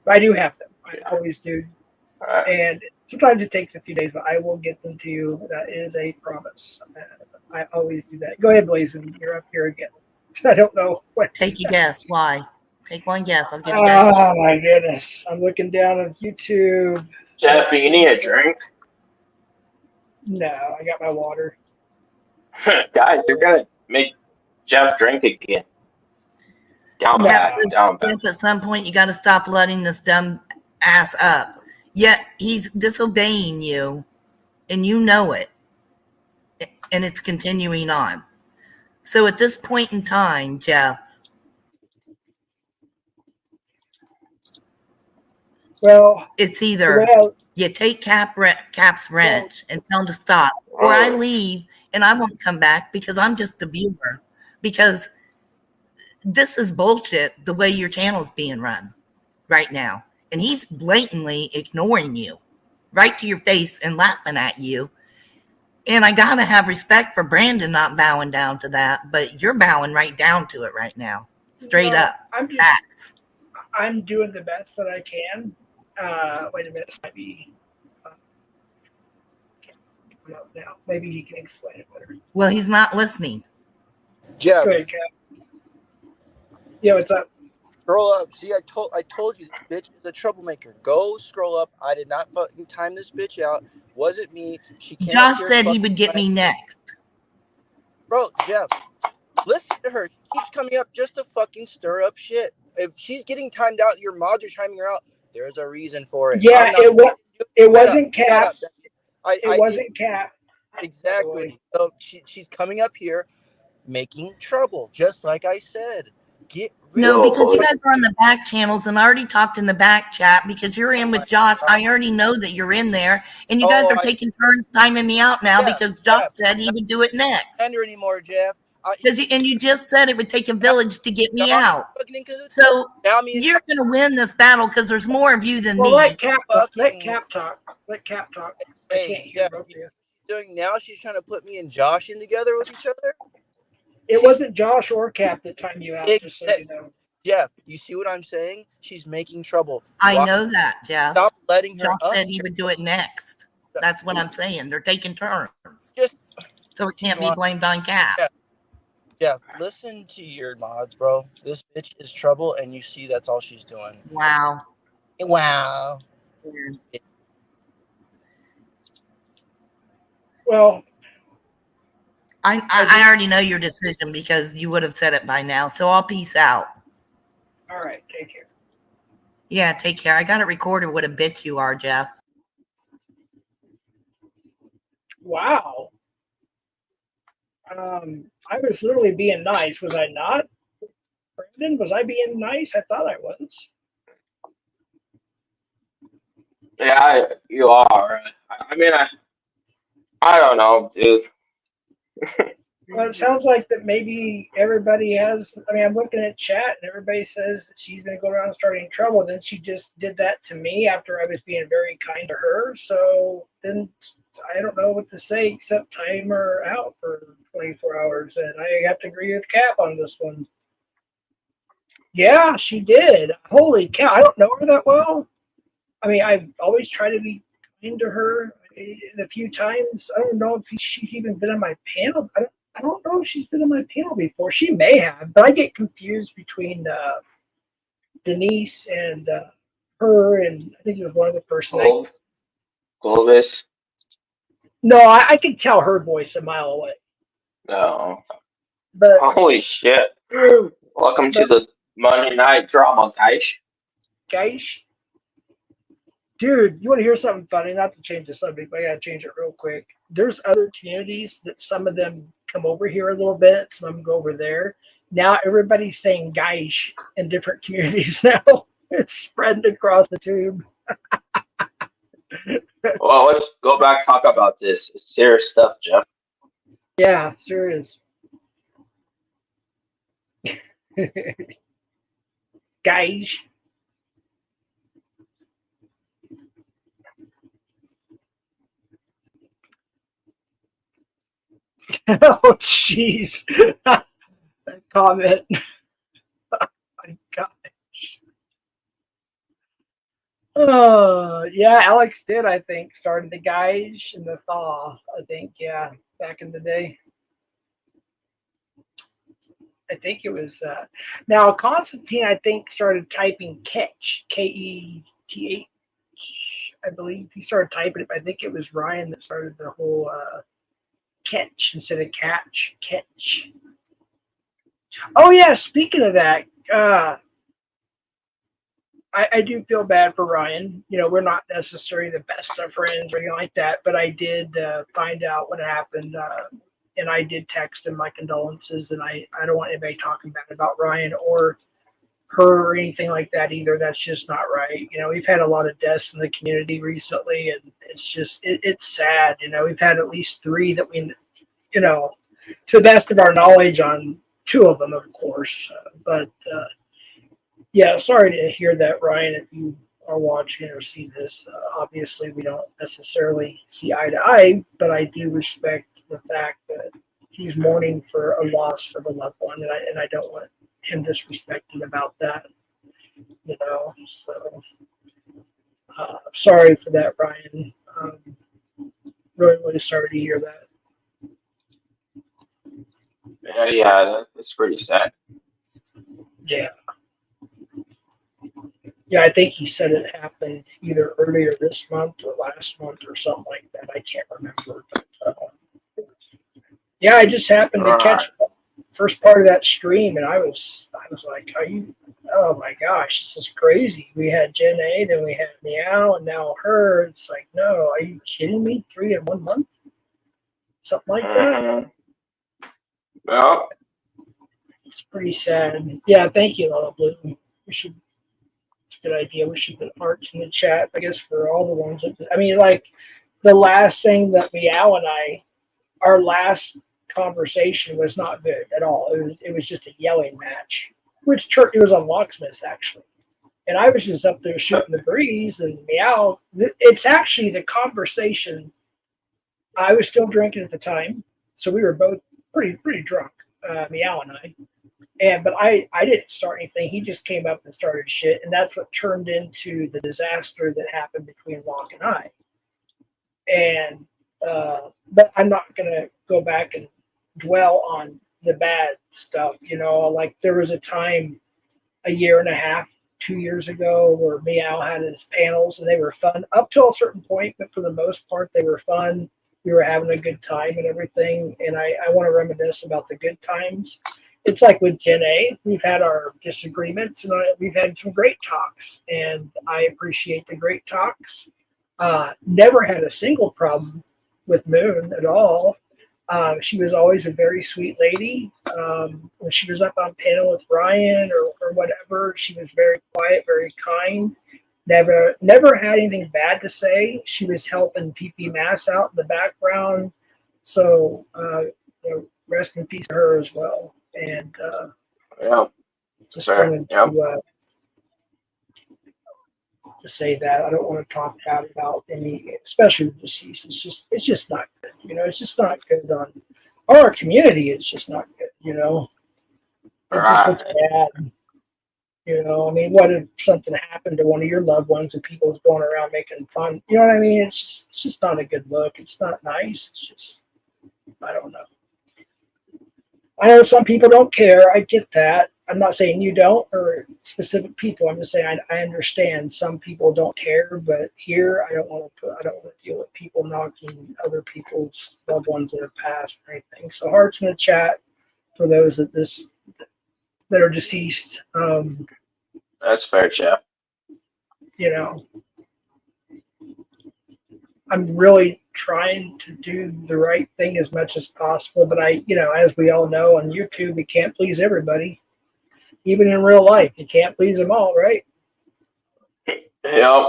But I do have them. I always do. And sometimes it takes a few days, but I will get them to you. That is a promise. I always do that. Go ahead, Blazin. You're up here again. I don't know what. Take a guess. Why? Take one guess. I'll give you guys. Oh my goodness! I'm looking down on YouTube. Jeff, you need a drink? No, I got my water. Guys, you're gonna make Jeff drink again. Down bad, down bad. At some point, you got to stop letting this dumb ass up. Yet he's disobeying you, and you know it, and it's continuing on. So at this point in time, Jeff, Well, it's either you take Cap's rent and tell him to stop, or I leave and I won't come back because I'm just a viewer. Because this is bullshit the way your channel's being run right now. And he's blatantly ignoring you right to your face and laughing at you. And I got to have respect for Brandon not bowing down to that, but you're bowing right down to it right now. Straight up. I'm doing the best that I can. Wait a minute. This might be now. Maybe he can explain it better. Well, he's not listening. Jeff. Go ahead, Cap. Yeah, what's up? Scroll up. See, I told you this bitch is a troublemaker. Go scroll up. I did not fucking time this bitch out. Wasn't me. She came Josh said he would get me next. Bro, Jeff, listen to her. She keeps coming up just to fucking stir up shit. If she's getting timed out, your mods are timing her out. There's a reason for it. Yeah, it wasn't Cap. It wasn't Cap. Exactly. So she's coming up here making trouble, just like I said. No, because you guys are on the back channels, and I already talked in the back chat because you're in with Josh. I already know that you're in there, and you guys are taking turns timing me out now because Josh said he would do it next. Ender anymore, Jeff. And you just said it would take a village to get me out. So you're going to win this battle because there's more of you than me. Let Cap talk. Let Cap talk. I can't hear both of you. Doing now, she's trying to put me and Josh in together with each other. It wasn't Josh or Cap that timed you out. Just so you know. Jeff, you see what I'm saying? She's making trouble. I know that, Jeff. Stop letting her. Josh said he would do it next. That's what I'm saying. They're taking turns. So it can't be blamed on Cap. Jeff, listen to your mods, bro. This bitch is trouble, and you see that's all she's doing. Wow. Wow. Well, I already know your decision because you would have said it by now. So I'll peace out. All right. Take care. Yeah, take care. I got it recorded what a bitch you are, Jeff. Wow. I was literally being nice. Was I not? Brandon, was I being nice? I thought I was. Yeah, you are. I mean, I don't know, dude. Well, it sounds like that maybe everybody has. I mean, I'm looking at chat and everybody says that she's going to go around starting trouble. Then she just did that to me after I was being very kind to her. So then I don't know what to say except time her out for 24 hours. And I have to agree with Cap on this one. Yeah, she did. Holy cow. I don't know her that well. I mean, I've always tried to be kind to her. A few times. I don't know if she's even been on my panel. I don't know if she's been on my panel before. She may have, but I get confused between Denise and her, and I think it was one other person. Clovis? No, I can tell her voice a mile away. No. But holy shit. Welcome to the Monday Night Drama, guys. Guys? Dude, you want to hear something funny? Not to change the subject, but I gotta change it real quick. There's other communities that some of them come over here a little bit, some of them go over there. Now everybody's saying "guys" in different communities now. It's spreading across the tube. Well, let's go back talk about this. It's serious stuff, Jeff. Yeah, serious. Guys. Oh, jeez. That comment. My God. Yeah, Alex did, I think, started the Guys and the Thaw, I think, yeah, back in the day. I think it was, now Constantine, I think, started typing Ketch, Ketth, I believe. He started typing it, but I think it was Ryan that started the whole Ketch instead of catch, Ketch. Oh, yeah, speaking of that, I do feel bad for Ryan. You know, we're not necessarily the best of friends or anything like that, but I did find out what happened, and I did text him my condolences, and I don't want anybody talking bad about Ryan or her or anything like that either. That's just not right. You know, we've had a lot of deaths in the community recently, and it's just, it's sad. You know, we've had at least 3 that we, you know, to the best of our knowledge on 2 of them, of course, but yeah, sorry to hear that, Ryan, if you are watching or see this. Obviously, we don't necessarily see eye to eye, but I do respect the fact that he's mourning for a loss of a loved one, and I don't want him disrespected about that, you know. So, sorry for that, Ryan. Really, really sorry to hear that. Yeah, that's pretty sad. Yeah. Yeah, I think he said it happened either earlier this month or last month or something like that. I can't remember. But, yeah, I just happened to catch the first part of that stream, and I was like, "Are you? Oh my gosh, this is crazy." We had Jen A, then we had Meow, and now her. It's like, no, are you kidding me? 3 in 1 month, something like that. Well, It's pretty sad. Yeah, thank you, Lala Blue. We should. Good idea. We should put hearts in the chat, I guess, for all the ones that, I mean, like the last thing that Meow and our last conversation was not good at all. It was just a yelling match, which it was on Locksmiths actually. And I was just up there shooting the breeze, and Meow, it's actually the conversation. I was still drinking at the time, so we were both pretty drunk, Meow and I. But I didn't start anything. He just came up and started shit, and that's what turned into the disaster that happened between Locke and I. And but I'm not gonna go back and dwell on the bad stuff. You know, like there was a time a year and a half, 2 years ago, where Meow had his panels, and they were fun up till a certain point, but for the most part, they were fun. We were having a good time and everything, and I want to reminisce about the good times. It's like with Jen A, we've had our disagreements, and we've had some great talks, and I appreciate the great talks. Never had a single problem with Moon at all. She was always a very sweet lady. When she was up on panel with Ryan or whatever, she was very quiet, very kind. Never had anything bad to say. She was helping PP Mass out in the background. So rest in peace to her as well. And yeah, just fair. wanted Yeah. to say that I don't want to talk bad about any, especially the deceased. It's just not good. You know, it's just not good on our community. It's just not good. You know, it just looks bad. You know, I mean, what if something happened to one of your loved ones and people was going around making fun? You know what I mean? It's just not a good look. It's not nice. It's just, I don't know. I know some people don't care. I get that. I'm not saying you don't or specific people. I'm just saying I understand some people don't care, but here I don't want to deal with people knocking other people's loved ones that have passed or anything. So hearts in the chat for those that are deceased. That's fair, Jeff. You know, I'm really trying to do the right thing as much as possible, but as we all know on YouTube, you can't please everybody. Even in real life, you can't please them all, right? Yep.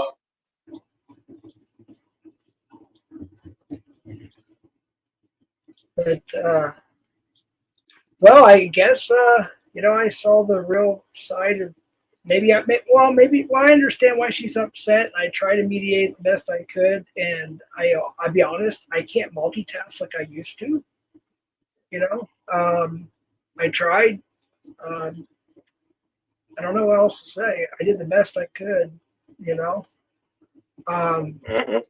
But well, I guess I saw the real side of I understand why she's upset. I try to mediate the best I could, and I'll be honest, I can't multitask like I used to. You know, I tried. I don't know what else to say. I did the best I could. You know, Mhm.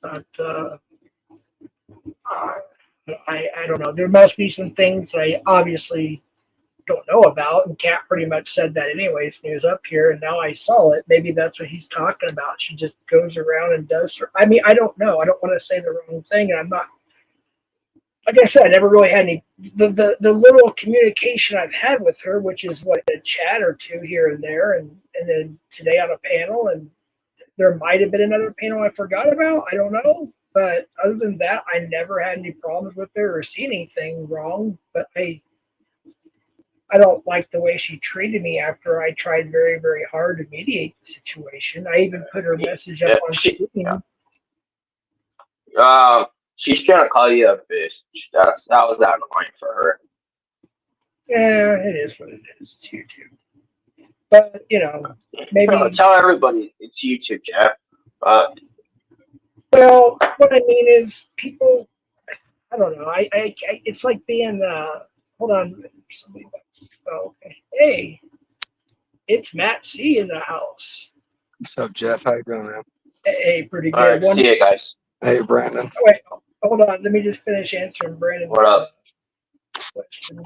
but I don't know. There must be some things I obviously don't know about, and Kat pretty much said that anyways when he was up here, and now I saw it. Maybe that's what he's talking about. She just goes around and does. I mean, I don't know. I don't want to say the wrong thing, and I'm not. Like I said, I never really had any the little communication I've had with her, which is what a chat or two here and there, and then today on a panel, and there might have been another panel I forgot about. I don't know. But other than that, I never had any problems with her or seen anything wrong. But I don't like the way she treated me after I tried very, very hard to mediate the situation. I even put her message up Yeah, on screen. she's trying to call you a bitch. That was that annoying for her. Yeah, it is what it is. It's YouTube. But, you know, maybe. Tell everybody it's YouTube, Jeff. Well, what I mean is people, I don't know. It's like being, hold on. Somebody, oh, okay. Hey, it's Matt C in the house. What's up, Jeff? How you doing, man? Hey, pretty All good. right, see you guys. Hey, Brandon. Oh, wait, hold on. Let me just finish answering Brandon's What up? question.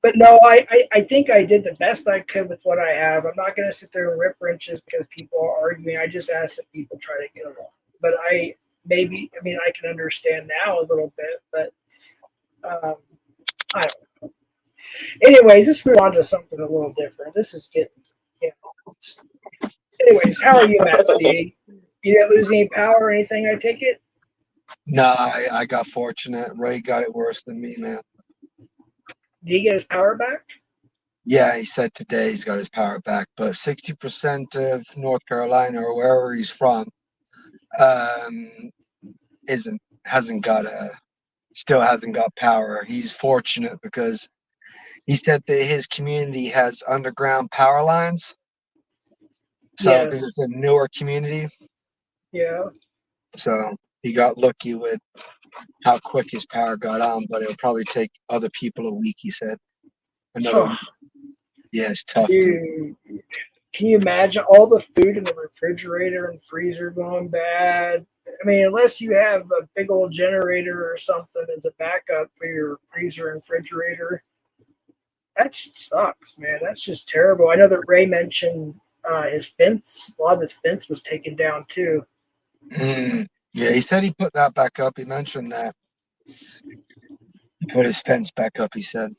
But no, I think I did the best I could with what I have. I'm not going to sit there and rip wrenches because people are arguing. I just ask that people try to get along. But I can understand now a little bit, but I don't know. Anyways, let's move on to something a little different. This is getting, Anyways, how are you, Matt D? You didn't lose any power or anything, I take it? Nah, I got fortunate. Ray got it worse than me, man. Did he get his power back? Yeah, he said today he's got his power back, but 60% of North Carolina or wherever he's from still hasn't got power. He's fortunate because he said that his community has underground power lines. So Yes. because it's a newer community. Yeah. So he got lucky with how quick his power got on, but it'll probably take other people a week, he said. Yeah, it's tough. Dude, can you imagine all the food in the refrigerator and freezer going bad? I mean, unless you have a big old generator or something as a backup for your freezer and refrigerator, that sucks, man. That's just terrible. I know that Ray mentioned his fence. A lot of his fence was taken down too. Yeah, he said he put that back up. He mentioned that. He put his fence back up, he said.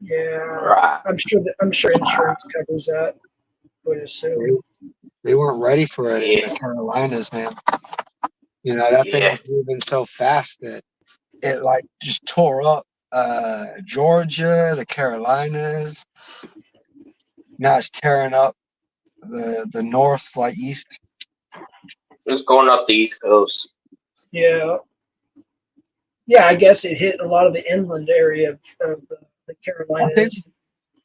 Yeah, Right. I'm sure insurance covers that. I would assume. They weren't ready for it in the Carolinas, man. You know, that thing was moving so fast that it like just tore up Georgia, the Carolinas. Now it's tearing up the north, like east. It's going up the East Coast. Yeah. Yeah, I guess it hit a lot of the inland area of the Carolinas.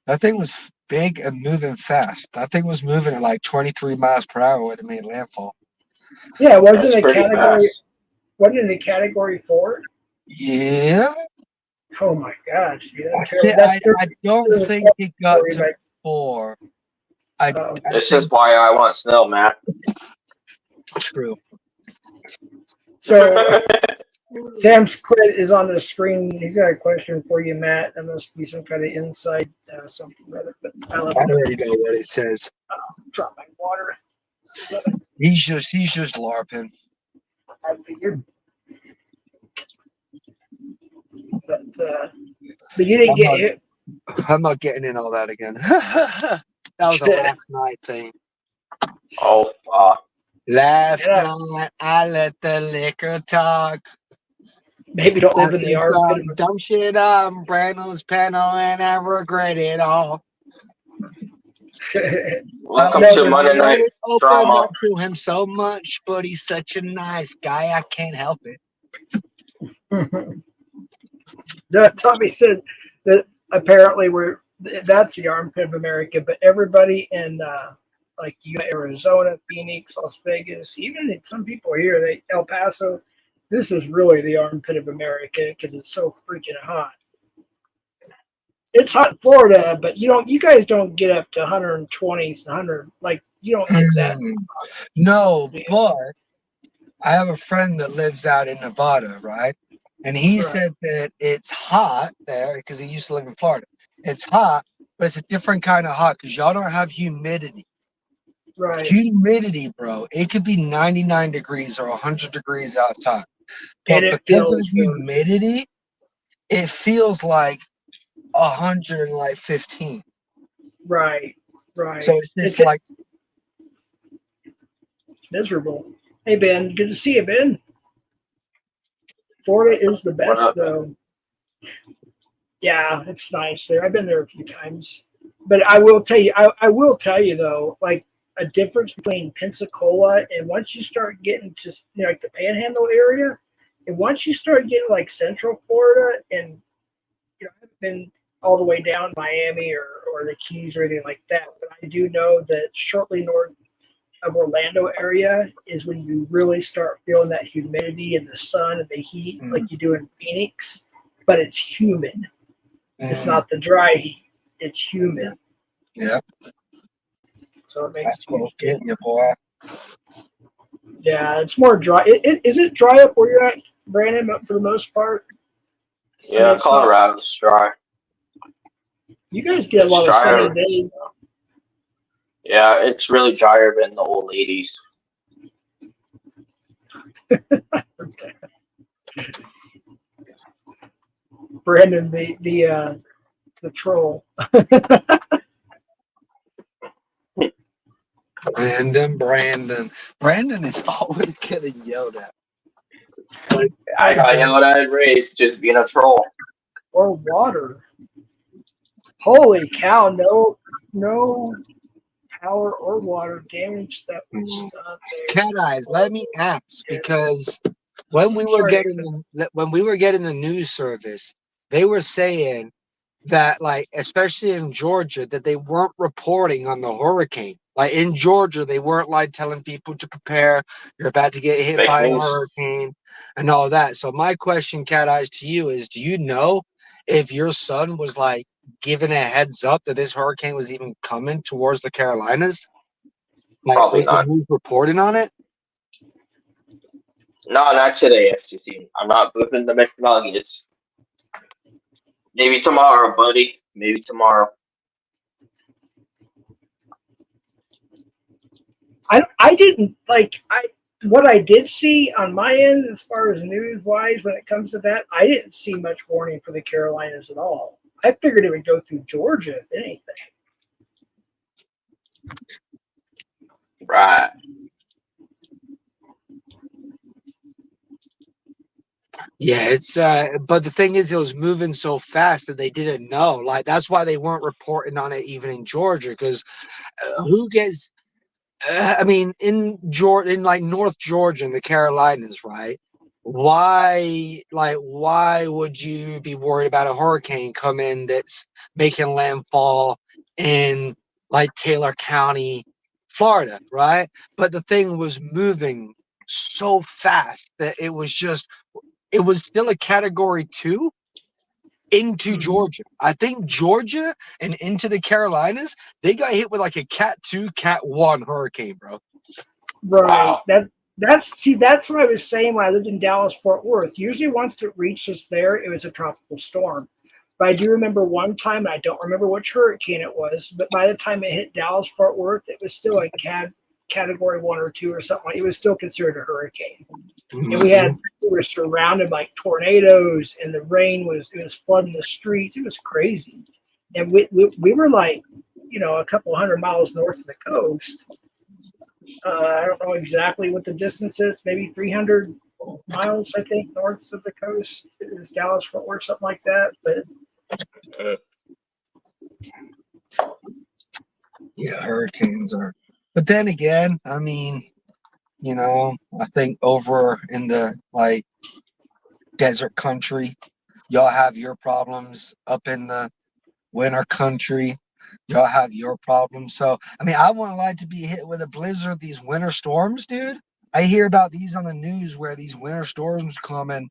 That thing was big and moving fast. That thing was moving at like 23 miles per hour when it made landfall. Yeah, wasn't it pretty fast. Wasn't it a category 4? Yeah. Oh my gosh. Yeah, I don't think it got to 4. This is why I want snow, Matt. True. So Sam's Clit is on the screen. He's got a question for you, Matt. There must be some kind of inside something about it. But I already know what it says. Drop my water. He's just LARPing. I figured. But you didn't get hit. I'm not getting in all that again. That was a last night thing. Oh, Last night I let the liquor talk. Maybe don't live in the armpit. Some dumb shit on Brandon's panel and I regret it all. Welcome to Monday Night Drama. To him so much, but he's such a nice guy. I can't help it. Tommy said that apparently that's the armpit of America, but everybody in like Arizona, Phoenix, Las Vegas, even some people here, El Paso, This is really the armpit of America because it's so freaking hot. It's hot in Florida, but you guys don't get up to 120s and 100. Like, you don't get that. No, but I have a friend that lives out in Nevada, right? And he said that it's hot there because he used to live in Florida. It's hot, but it's a different kind of hot because y'all don't have humidity. Right. Humidity, bro. It could be 99 degrees or 100 degrees outside. But And it because of feels humidity, it feels like 115. right. So it's just it's miserable. Hey Ben, good to see you, Ben. Florida is the best though. Yeah, it's nice there. I've been there a few times. But I will tell you, I will tell you though, like a difference between Pensacola and once you start getting to like the Panhandle area, and once you start getting like Central Florida, and I haven't been all the way down Miami or the Keys or anything like that, but I do know that shortly north of Orlando area is when you really start feeling that humidity and the sun and the heat like you do in Phoenix, but it's humid. It's not the dry heat. It's humid. Yeah. So it makes it get you, boy. Yeah, it's more dry. Is it dry up where you're at, Brandon, for the most part? Yeah, Colorado's dry. You guys get a lot of sunny days. Yeah, it's really drier than the old 80s. Brandon, the troll. Brandon is always getting yelled at. I got yelled at and raised just being a troll. Or water. Holy cow! No power or water damage that was done there. Cat Eyes, let me ask, because when we were getting the news service, they were saying that, like, especially in Georgia, that they weren't reporting on the hurricane. Like in Georgia, they weren't like telling people to prepare. You're about to get hit by a hurricane and all that. So my question, Cat Eyes, to you is: do you know if your son was like given a heads up that this hurricane was even coming towards the Carolinas? Like, probably not. Who's reporting on it? No, not today, FCC. I'm not moving the McNuggets. Maybe tomorrow, buddy. Maybe tomorrow. I didn't what I did see on my end as far as news wise when it comes to that, I didn't see much warning for the Carolinas at all. I figured it would go through Georgia, if anything. Right. Yeah, it's but the thing is, it was moving so fast that they didn't know. Like, that's why they weren't reporting on it even in Georgia, because who gets I mean, in like North Georgia and the Carolinas, right? Why would you be worried about a hurricane coming that's making landfall in like Taylor County, Florida, right? But the thing was moving so fast that it was still a category 2 into Georgia. I think Georgia and into the Carolinas, they got hit with like a Cat 2, Cat 1 hurricane, bro. Right. Wow. That's what I was saying when I lived in Dallas, Fort Worth. Usually once it reached us there, it was a tropical storm. But I do remember one time, and I don't remember which hurricane it was, but by the time it hit Dallas, Fort Worth, it was still a category 1 or 2 or something. It was still considered a hurricane. Mm-hmm. And we were surrounded by tornadoes, and the rain was flooding the streets. It was crazy. And we were like, a couple hundred miles north of the coast. I don't know exactly what the distance is, maybe 300 miles, I think, north of the coast is Dallas, Fort Worth, something like that. But yeah, hurricanes are. But then again, I mean, I think over in the like desert country, y'all have your problems. Up in the winter country, y'all have your problems. So, I mean, I wouldn't like to be hit with a blizzard, these winter storms, dude. I hear about these on the news where these winter storms coming.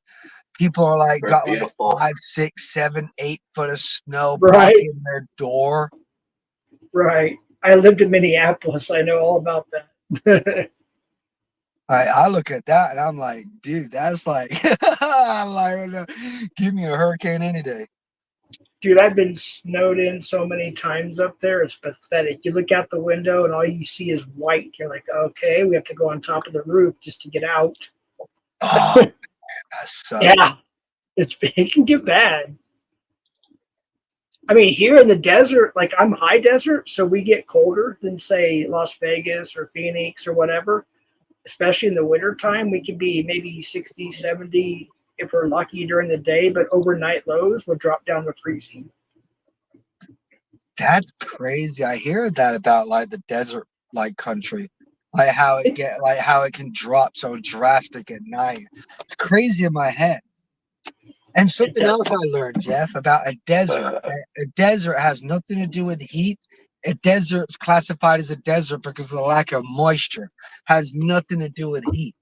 People are like They're got beautiful. like 5, 6, 7, 8 foot of snow Right. blocking their door. Right. I lived in Minneapolis. I know all about that. I look at that and I'm like, dude, that's like, I'm like, give me a hurricane any day. Dude, I've been snowed in so many times up there. It's pathetic. You look out the window and all you see is white. You're like, okay, we have to go on top of the roof just to get out. Oh, that sucks. Yeah, it can get bad. I mean, here in the desert, like I'm high desert, so we get colder than say Las Vegas or Phoenix or whatever. Especially in the wintertime, we could be maybe 60, 70 if we're lucky during the day, but overnight lows will drop down to freezing. That's crazy. I hear that about like the desert like country. Like how it can drop so drastic at night. It's crazy in my head. And something else I learned, Jeff, about a desert. A desert has nothing to do with heat. A desert is classified as a desert because of the lack of moisture. Has nothing to do with heat.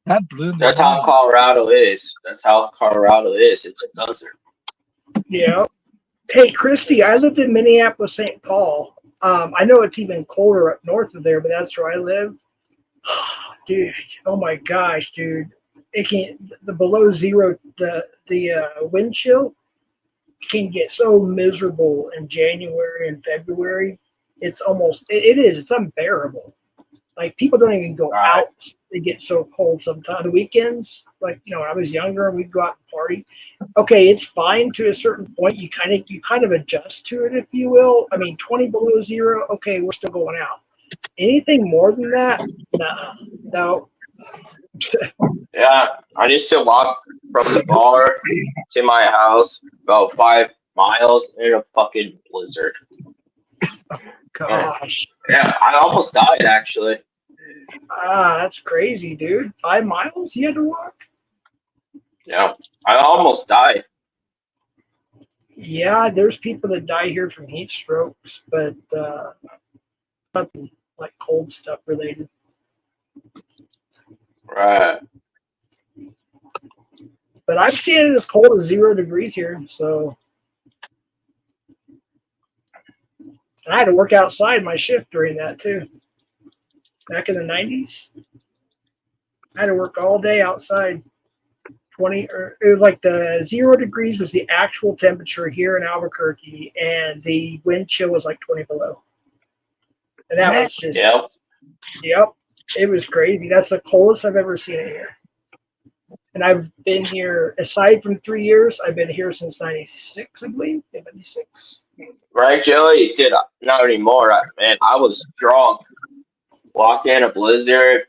That blew me That's how away. Colorado is. That's how Colorado is. It's a desert. Yeah. Hey, Christy, I lived in Minneapolis, St. Paul. I know it's even colder up north of there, but that's where I live. Dude, oh my gosh, dude. It can the below zero the wind chill can get so miserable in January and February. It's it's unbearable. Like people don't even go out. They get so cold sometimes. The weekends, like when I was younger, we'd go out and party. Okay, it's fine to a certain point. You kind of adjust to it, if you will. I mean, 20 below zero. Okay, we're still going out. Anything more than that, no. Yeah, I used to walk from the bar to my house about 5 miles in a fucking blizzard. Gosh. Yeah, I almost died actually. That's crazy, dude. 5 miles you had to walk? Yeah, I almost died. Yeah, there's people that die here from heat strokes, but nothing like cold stuff related. Right. But I've seen it as cold as 0 degrees here, so. And I had to work outside my shift during that too. Back in the 90s, I had to work all day outside. 20 or it was like the 0 degrees was the actual temperature here in Albuquerque, and the wind chill was like 20 below. And that was just yep, it was crazy. That's the coldest I've ever seen it here. And I've been here, aside from 3 years, I've been here since 96, I believe. Yeah, 96. Right, Joey? Dude, not anymore. Man, I was drunk. Walked in a blizzard,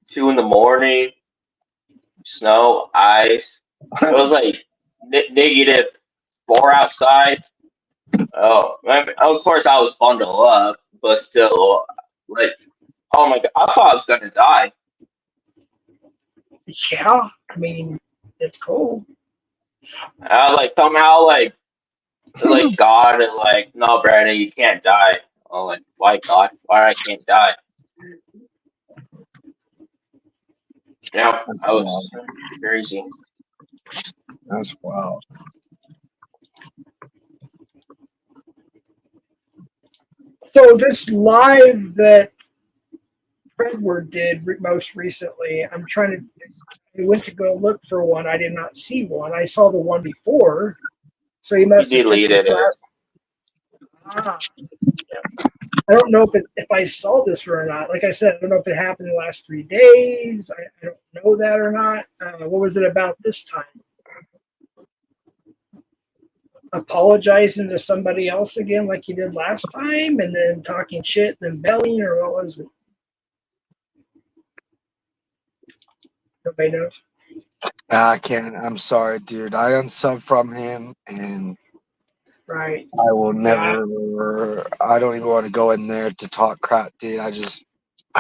2 in the morning, snow, ice. It was like -4 outside. Oh, of course I was bundled up, but still, like, oh my God, I thought I was gonna die. Yeah, I mean, it's cold. Like somehow, like God is like, no, Brandon, you can't die. I'm like, why God? Why I can't die? Yeah, that was crazy. That's wild. So this live that Fredward did most recently, I went to go look for one. I did not see one. I saw the one before. So he must have deleted it. I don't know if I saw this or not. Like I said, I don't know if it happened in the last 3 days. I don't know that or not. What was it about this time? Apologizing to somebody else again like you did last time, and then talking shit, then belling, or what was it? Nobody knows. I can't. I'm sorry, dude. I unsubbed from him, and Right. I will never. I don't even want to go in there to talk crap, dude. I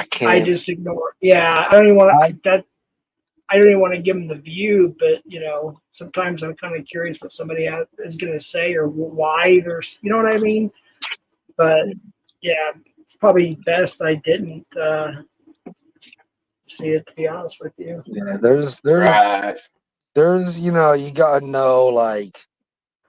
can't. I just ignore. Yeah, I don't even want that. I don't even want to give them the view, but sometimes I'm kind of curious what somebody is going to say or why there's, you know what I mean? But yeah, it's probably best I didn't see it, to be honest with you. Yeah, there's Right. you know, you gotta know, like,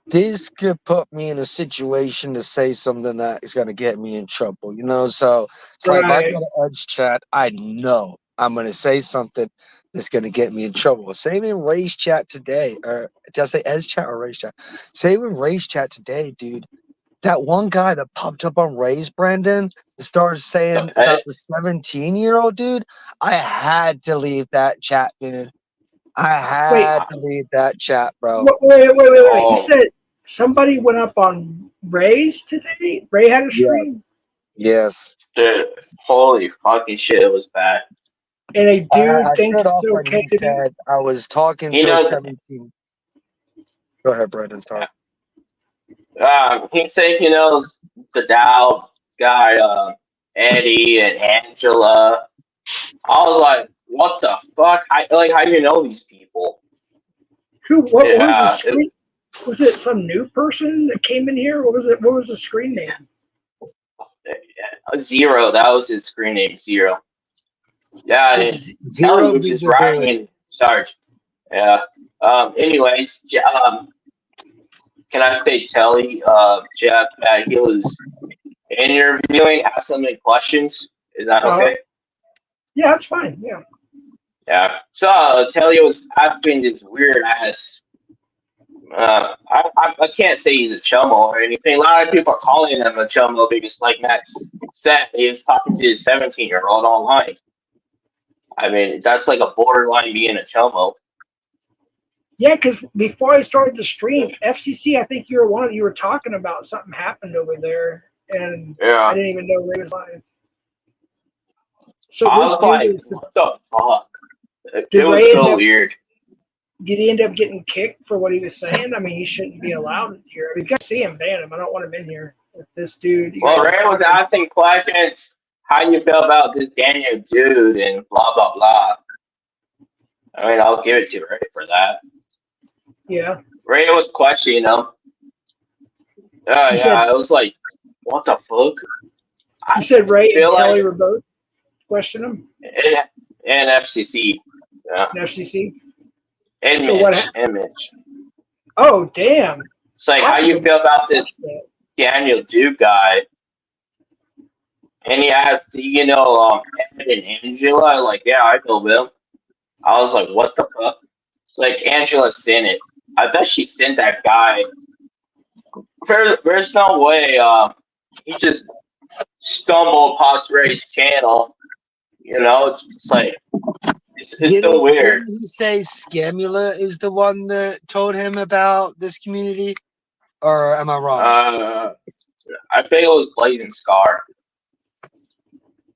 this could put me in a situation to say something that is gonna get me in trouble, you know. So it's like if I Right. go to Edge chat, I know I'm gonna say something that's gonna get me in trouble. Same in Ray's chat today, or did I say Edge chat or Ray's chat? Same in Ray's chat today, dude. That one guy that popped up on Ray's, Brandon, started saying Okay. about the 17-year-old dude. I had to leave that chat, dude. I had to leave that chat, bro. Wait. You Oh, said somebody went up on Ray's today? Ray had a stream? Yes. dude, holy fucking shit, it was bad. And a dude I thinks shut off it's when okay he to do. said I was talking He to a knows. 17. Go ahead, Brandon. Sorry. He said he knows the Dow guy, Eddie and Angela. I was like, what the fuck? How do you know these people? What was the Yeah, screen? Was it some new person that came in here? What was it? What was the screen name? Zero. That was his screen name, Zero. Yeah, and Just Kelly was just riding in Sarge. Yeah. Anyways, can I say Telly, Jeff, that he was interviewing, asked so many questions? Is that okay? Yeah, that's fine. Yeah. Yeah. So Telly was asking this weird ass. I can't say he's a chomo or anything. A lot of people are calling him a chomo because, like Max said, he was talking to his 17-year-old online. I mean, that's like a borderline being a chomo. Yeah, because before I started the stream, FCC, I think you were talking about something happened over there, and Yeah. I didn't even know Ray was live. So I this was dude like, was. what the fuck? It Did was Ray so weird. Did he end up getting kicked for what he was saying? I mean, he shouldn't be allowed here. I mean, you guys see him, ban him. I don't want him in here. If this dude. Well, Ray was asking questions. How you feel about this Daniel dude and blah blah blah. I mean, I'll give it to Ray for that. Yeah. Ray was questioning him. Yeah, I was like, what the fuck? You said Ray and Kelly like, were both questioning him? And FCC. Yeah. And FCC? And So Mitch. what And Mitch. Oh, damn. It's like, how you feel about this Daniel Duke guy? And he asked, Ed and Angela. Like, yeah, I know them. I was like, what the fuck? It's like, Angela sent it. I bet she sent that guy. There's no way he just stumbled past Ray's channel. It's like, it's so weird. Didn't he say Scamula is the one that told him about this community? Or am I wrong? I think it was Blazing Scar.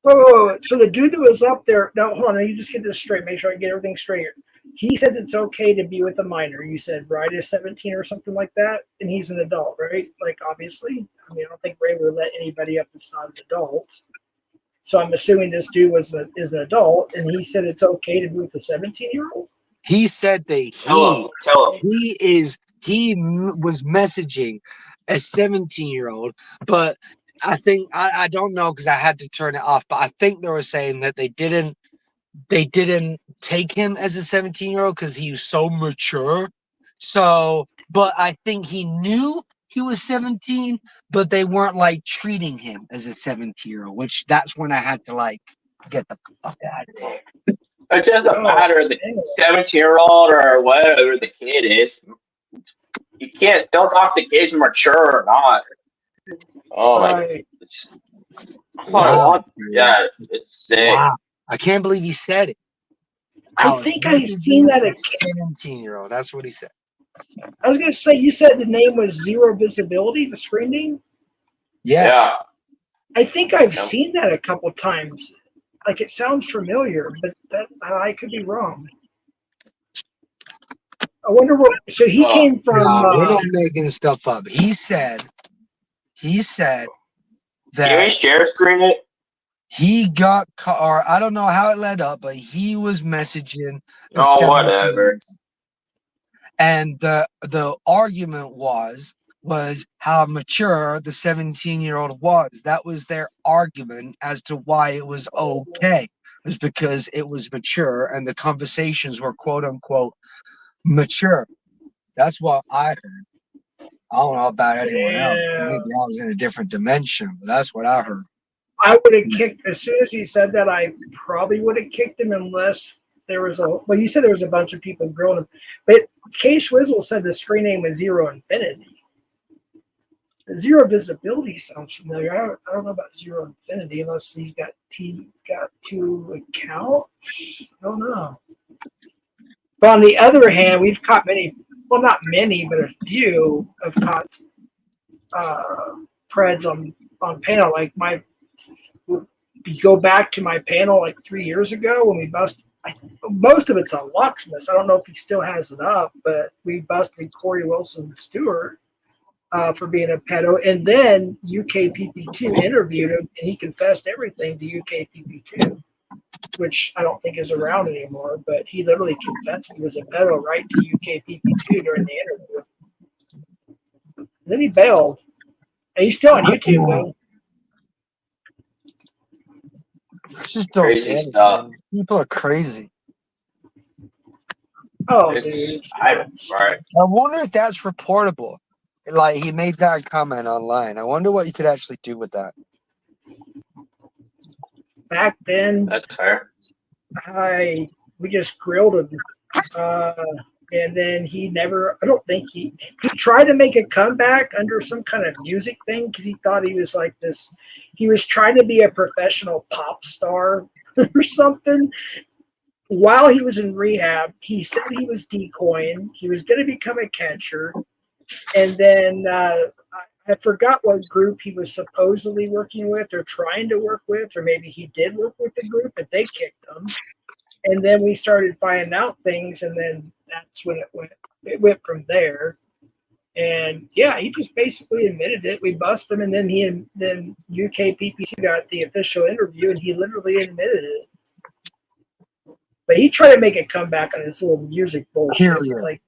Whoa. So the dude that was up there, no, hold on, you just get this straight, make sure I get everything straight here. He says it's okay to be with a minor. You said Ray is 17 or something like that, and he's an adult, right? Like, obviously. I mean, I don't think Ray would let anybody up that's not an adult. So I'm assuming this dude is an adult, and he said it's okay to be with a 17-year-old? He said that Tell him. he was messaging a 17-year-old, but I think I don't know because I had to turn it off, but I think they were saying that they didn't take him as a 17-year-old because he was so mature. So, but I think he knew he was 17, but they weren't like treating him as a 17-year-old, which that's when I had to like get the fuck out of there. It doesn't matter the 17-year-old or whatever the kid is. You can't still talk to kids mature or not. Oh my! Wow. Yeah, it's sick. Wow. I can't believe he said it. I think I've seen that. 17-year-old. That's what he said. I was gonna say, you said the name was Zero Visibility, the screen name. Yeah. I think I've seen that a couple times. Like, it sounds familiar, but that I could be wrong. I wonder what. So he came from. We're not making stuff up. He said that. Can we share screen it? He got, or I don't know how it led up, but he was messaging. Oh, whatever. And the argument was how mature the 17-year-old was. That was their argument as to why it was okay. is because it was mature and the conversations were quote unquote mature. That's what I heard. I don't know about anyone else. Yeah. Maybe I was in a different dimension, but that's what I heard. I would have kicked as soon as he said that. I probably would have kicked him unless there was well, you said there was a bunch of people grilling him, but K Schwizzle said the screen name was Zero Infinity. Zero Visibility sounds familiar. I don't know about Zero Infinity unless he got two accounts. I don't know. But on the other hand, we've caught many. Well, not many, but a few have caught Preds on panel. Like you go back to my panel like 3 years ago when we busted. Most of it's on Locksmith. I don't know if he still has it up, but we busted Corey Wilson Stewart for being a pedo. And then UKPP2 interviewed him, and he confessed everything to UKPP2, which I don't think is around anymore. But he literally confessed he was a pedo right to UKPP2 during the interview. And then he bailed. And he's still on YouTube, though. It's just don't Crazy get it, stuff. man. People are crazy. Oh, dude. Right. I wonder if that's reportable. Like, he made that comment online. I wonder what you could actually do with that. Back then, That's fair. we just grilled him. And then he never, I don't think he tried to make a comeback under some kind of music thing because he thought he was like this. He was trying to be a professional pop star or something. While he was in rehab, he said he was decoying. He was going to become a catcher. And then I forgot what group he was supposedly working with or trying to work with, or maybe he did work with the group, but they kicked him. And then we started finding out things, and then that's when it went. It went from there. And yeah, he just basically admitted it. We busted him, and then UKPP2 got the official interview, and he literally admitted it. But he tried to make a comeback on his little music bullshit. Like,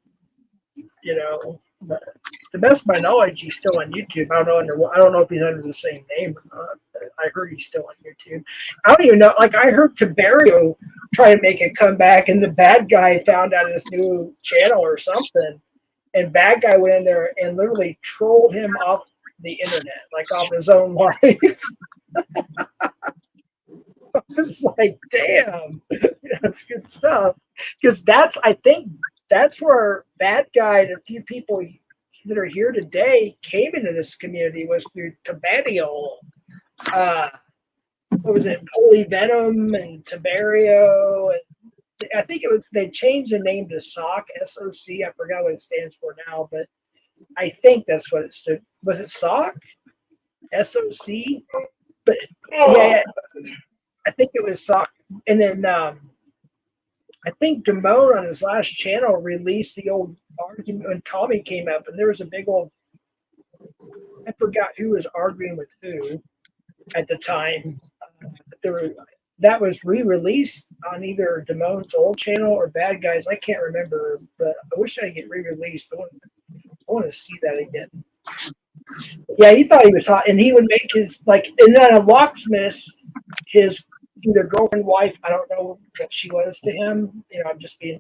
you know, but to the best of my knowledge, he's still on YouTube. I don't know if he's under the same name or not. But I heard he's still on YouTube. I don't even know. Like, I heard Tiberio try to make a comeback, and the bad guy found out his new channel or something. And bad guy went in there and literally trolled him off the internet, like off his own life. It's like, damn, that's good stuff. Because I think that's where bad guy and a few people that are here today came into this community was through Tiberio. What was it? Polyvenom and Tiberio. And I think they changed the name to SOC, SOC. I forgot what it stands for now, but I think that's what it stood. Was it SOC? SOC? But yeah, I think it was SOC. And then I think Damone on his last channel released the old argument when Tommy came up, and there was a big old, I forgot who was arguing with who at the time. That was re-released on either Damone's old channel or Bad Guys. I can't remember, but I wish I could get re-released. I want to see that again. Yeah, he thought he was hot, and he would make his and then a Locksmith, his either girlfriend, wife, I don't know what she was to him. You know, I'm just being,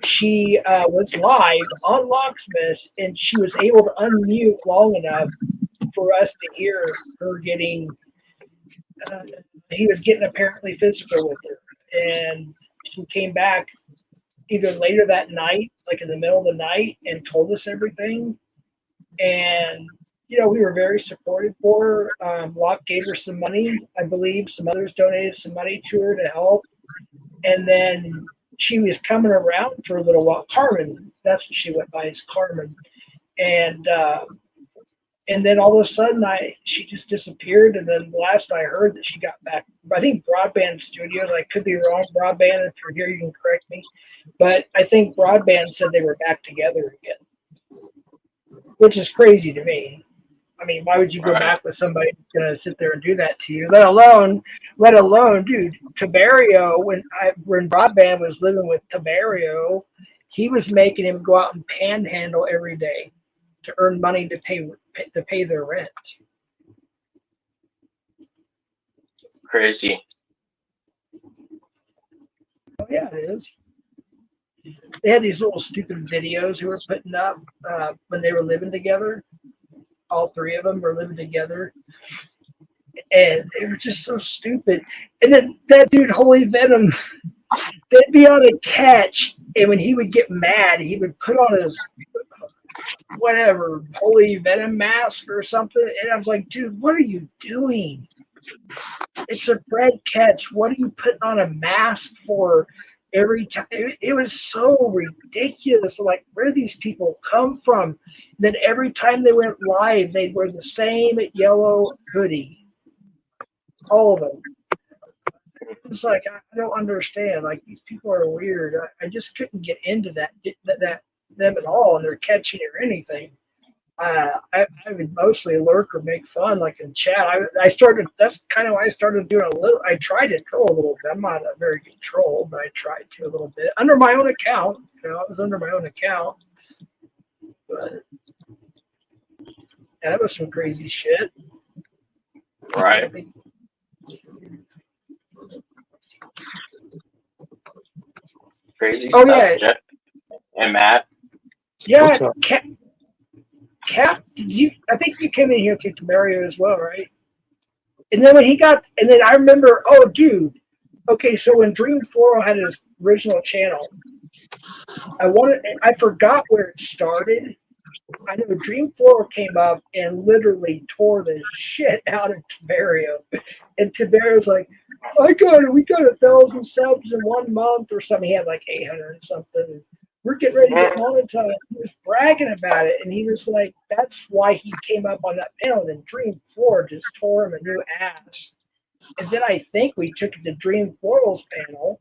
she was live on Locksmith, and she was able to unmute long enough for us to hear her getting. He was getting apparently physical with her, and she came back either later that night, like in the middle of the night, and told us everything. And we were very supportive for her. Locke gave her some money, I believe. Some others donated some money to her to help. And then she was coming around for a little while. Carmen, that's what she went by, is Carmen. And then all of a sudden, she just disappeared. And then last I heard that she got back. I think Broadband Studios. I could be wrong. Broadband, if you're here, you can correct me. But I think Broadband said they were back together again, which is crazy to me. I mean, why would you go back with somebody who's going to sit there and do that to you? Let alone, dude, Tiberio, when Broadband was living with Tiberio, he was making him go out and panhandle every day to earn money to pay their rent. Yeah, it is. They had these little stupid videos who were putting up when they were living together. All three of them were living together. And they were just so stupid. And then that dude, Holy Venom, they'd be on a catch. And when he would get mad, he would put on his whatever, Holy Venom mask or something. And I was like, dude, what are you doing? It's a bread catch. What are you putting on a mask for every time? It was so ridiculous. Like, where do these people come from? Then every time they went live, they'd wear the same yellow hoodie. All of them. It's like, I don't understand. Like, these people are weird. I just couldn't get into that them at all, and they're catching or anything. I would mostly lurk or make fun, like in chat. I started. That's kind of why I started doing a little. I tried to troll a little bit. I'm not a very good troll, but I tried to a little bit under my own account. You know, it was under my own account. But yeah, that was some crazy shit. Right. Crazy Oh, stuff, yeah. Jeff. And Matt. Yeah, What's up? Cap, did you? I think you came in here through Tamario as well, right? And then when he got, and then I remember, oh, dude. Okay, so when Dream Floral had his original channel, I forgot where it started. I know Dream Floral came up and literally tore the shit out of Tamario. And Tamario's like, we got 1,000 subs in 1 month or something. He had like 800 or something. We're getting ready to get monetized. He was bragging about it. And he was like, that's why he came up on that panel. And then Dream Floral just tore him a new ass. And then I think we took it to Dream Floral's panel.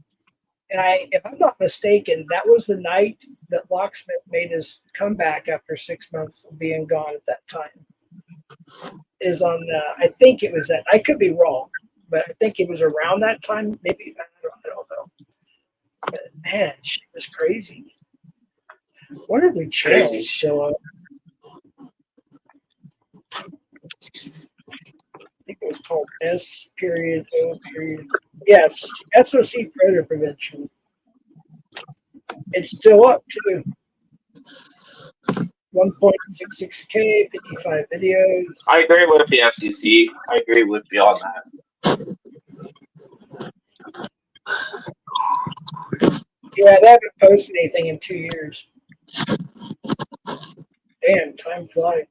And if I'm not mistaken, that was the night that Locksmith made his comeback after 6 months of being gone at that time. I think it was that. I could be wrong, but I think it was around that time. Maybe, I don't know. But man, shit was crazy. What are the channels still up? I think it was called S.O. Yeah, it's SOC Predator Prevention. It's still up too. 1.66K, 55 videos. I agree with the FCC. I agree with you on that. Yeah, they haven't posted anything in 2 years. Damn, time flies.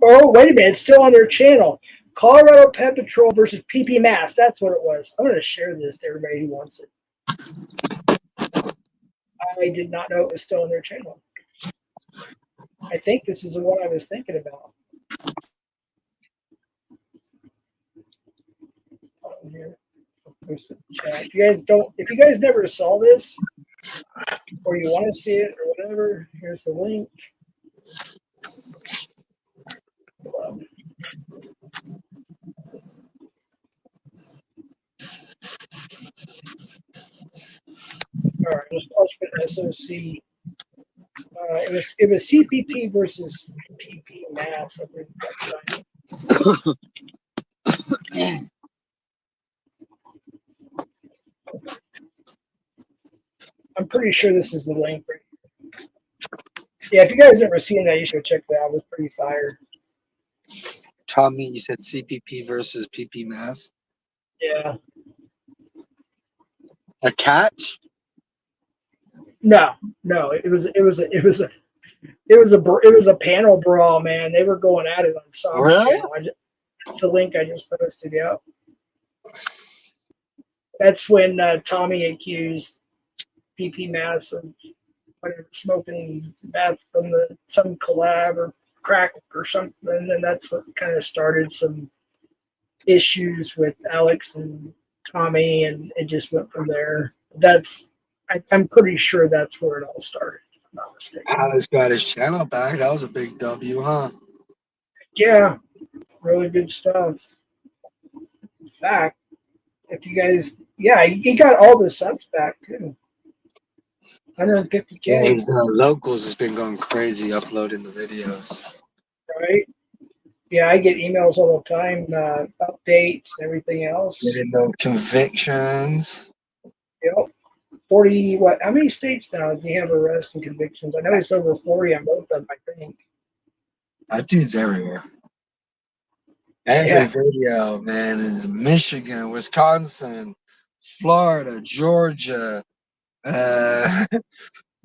Oh, wait a minute. It's still on their channel. Colorado Pet Patrol versus PP Mass. That's what it was. I'm going to share this to everybody who wants it. I did not know it was still on their channel. I think this is what I was thinking about. Here. If you guys never saw this, or you want to see it, or whatever, here's the link. All right, just put SOC. It was CPP versus PP Mass. I'm pretty sure this is the link. Yeah, if you guys never seen that, you should check that out. It was pretty fire. Tommy, you said CPP versus PP Mass. Yeah. A catch? No. It was a panel brawl, man. They were going at it on some channel. That's the link I just posted. Yeah. That's when Tommy accused PP Mass of smoking meth from some collab or crack or something, and that's what kind of started some issues with Alex and Tommy, and it just went from there. I'm pretty sure that's where it all started, if I'm not mistaken. Alex got his channel back. That was a big W, huh? Yeah, really good stuff. In fact, if you guys, he got all the subs back too. 150K. His locals has been going crazy uploading the videos. Right? Yeah, I get emails all the time, updates and everything else. Getting no convictions. Yep. 40, what, how many states now does he have arrests and convictions? I know it's over 40 on both of them, I think. That dude's everywhere. Every Yeah. video, man, is Michigan, Wisconsin, Florida, Georgia,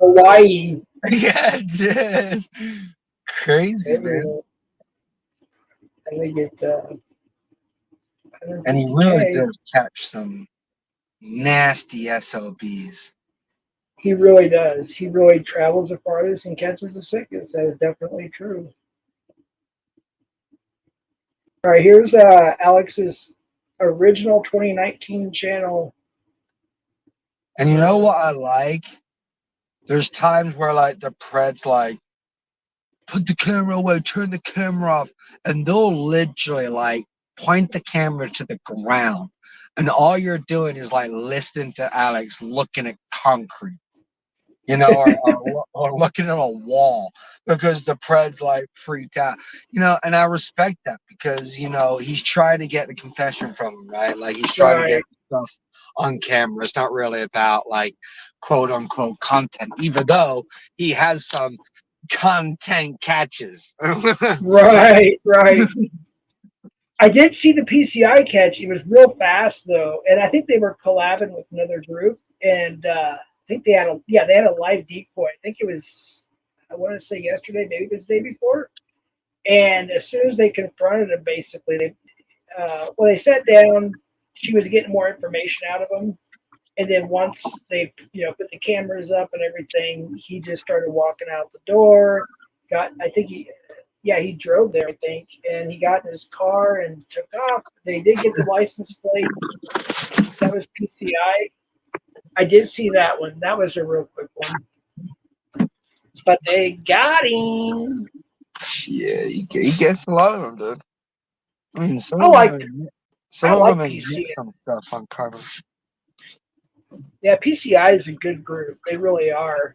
Hawaii. yeah, dude. Crazy, man. Everywhere. And they get And he really 150K. does catch some nasty SOBs. He really does. He really travels the farthest and catches the sickest. That is definitely true. All right, here's Alex's original 2019 channel. And you know what I like? There's times where like the Preds like put the camera away, turn the camera off, and they'll literally like point the camera to the ground, and all you're doing is like listening to Alex looking at concrete, you know, or looking at a wall because the Preds like freaked out, you know. And I respect that because you know he's trying to get the confession from him, right? Like he's trying to get stuff on camera. It's not really about like quote unquote content, even though he has some content catches. Right. I did see the PCI catch. He was real fast though, and I think they were collabing with another group. And I think they had a live decoy. I think it was, I want to say yesterday, maybe it was the day before. And as soon as they confronted him, basically they sat down. She was getting more information out of him, and then once they put the cameras up and everything, he just started walking out the door. He drove there, I think, and he got in his car and took off. They did get the license plate. That was PCI. I did see that one. That was a real quick one. But they got him. Yeah, he gets a lot of them, dude. I mean, some I of like them admit PCI. some stuff on cover. Yeah, PCI is a good group. They really are.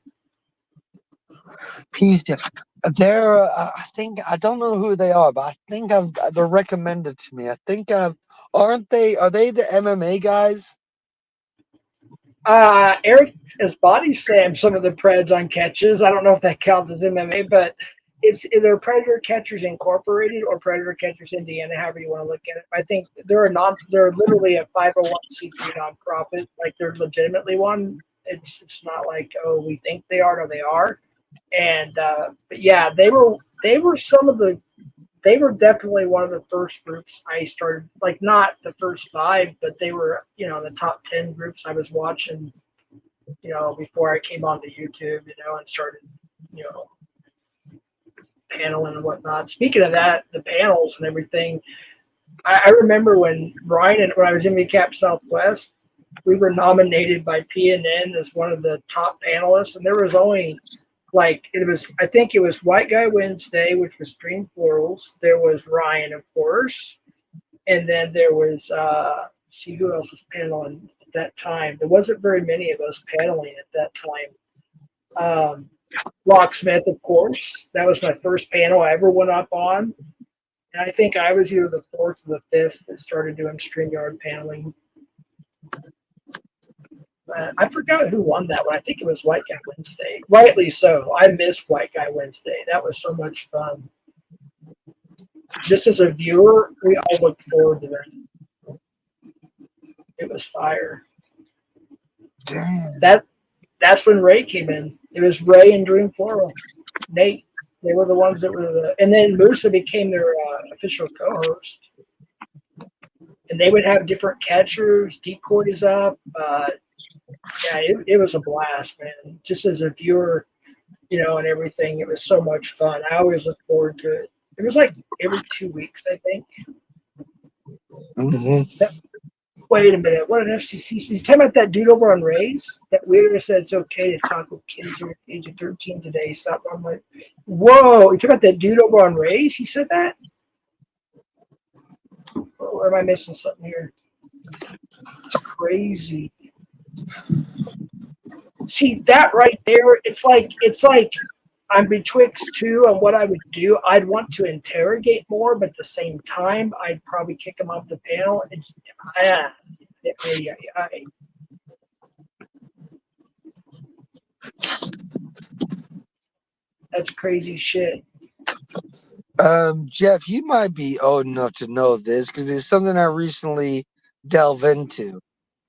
PCI. They're, I think, I don't know who they are, but I think they're recommended to me. I think, are they the MMA guys? Eric has body slammed some of the Preds on catches. I don't know if that counts as MMA, but it's either Predator Catchers Incorporated or Predator Catchers Indiana, however you want to look at it. I think they're literally a 501c3 nonprofit. Like they're legitimately one. It's not like, oh, we think they are. No, they are. And but yeah, they were definitely one of the first groups I started, like not the first 5, but they were, the top 10 groups I was watching, before I came onto YouTube, and started, paneling and whatnot. Speaking of that, the panels and everything, I remember when Ryan when I was in VCAP Southwest, we were nominated by PNN as one of the top panelists, and there was only I think it was White Guy Wednesday, which was Dream Florals. There was Ryan, of course. And then there was, see who else was paneling at that time. There wasn't very many of us paneling at that time. Locksmith, of course. That was my first panel I ever went up on. And I think I was either the 4th or the 5th that started doing StreamYard paneling. I forgot who won that one. I think it was White Guy Wednesday. Rightly so. I missed White Guy Wednesday. That was so much fun. Just as a viewer, we all looked forward to that. It was fire. Damn. That's when Ray came in. It was Ray and Dream Floral. Nate. They were the ones that were and then Musa became their official co-host. And they would have different catchers, decoys up. Yeah, it was a blast, man. Just as a viewer, and everything, it was so much fun. I always look forward to it. It was like every 2 weeks, I think. Mm-hmm. Wait a minute. What an FCC? He's talking about that dude over on Ray's? That weirdo said it's okay to talk with kids over the age of 13 today. Stop. I'm like, whoa. You talking about that dude over on Ray's? He said that? Or am I missing something here? It's crazy. See that right there? It's like I'm betwixt two on what I would do. I'd want to interrogate more, but at the same time, I'd probably kick him off the panel. That's crazy shit. Jeff, you might be old enough to know this because it's something I recently delved into.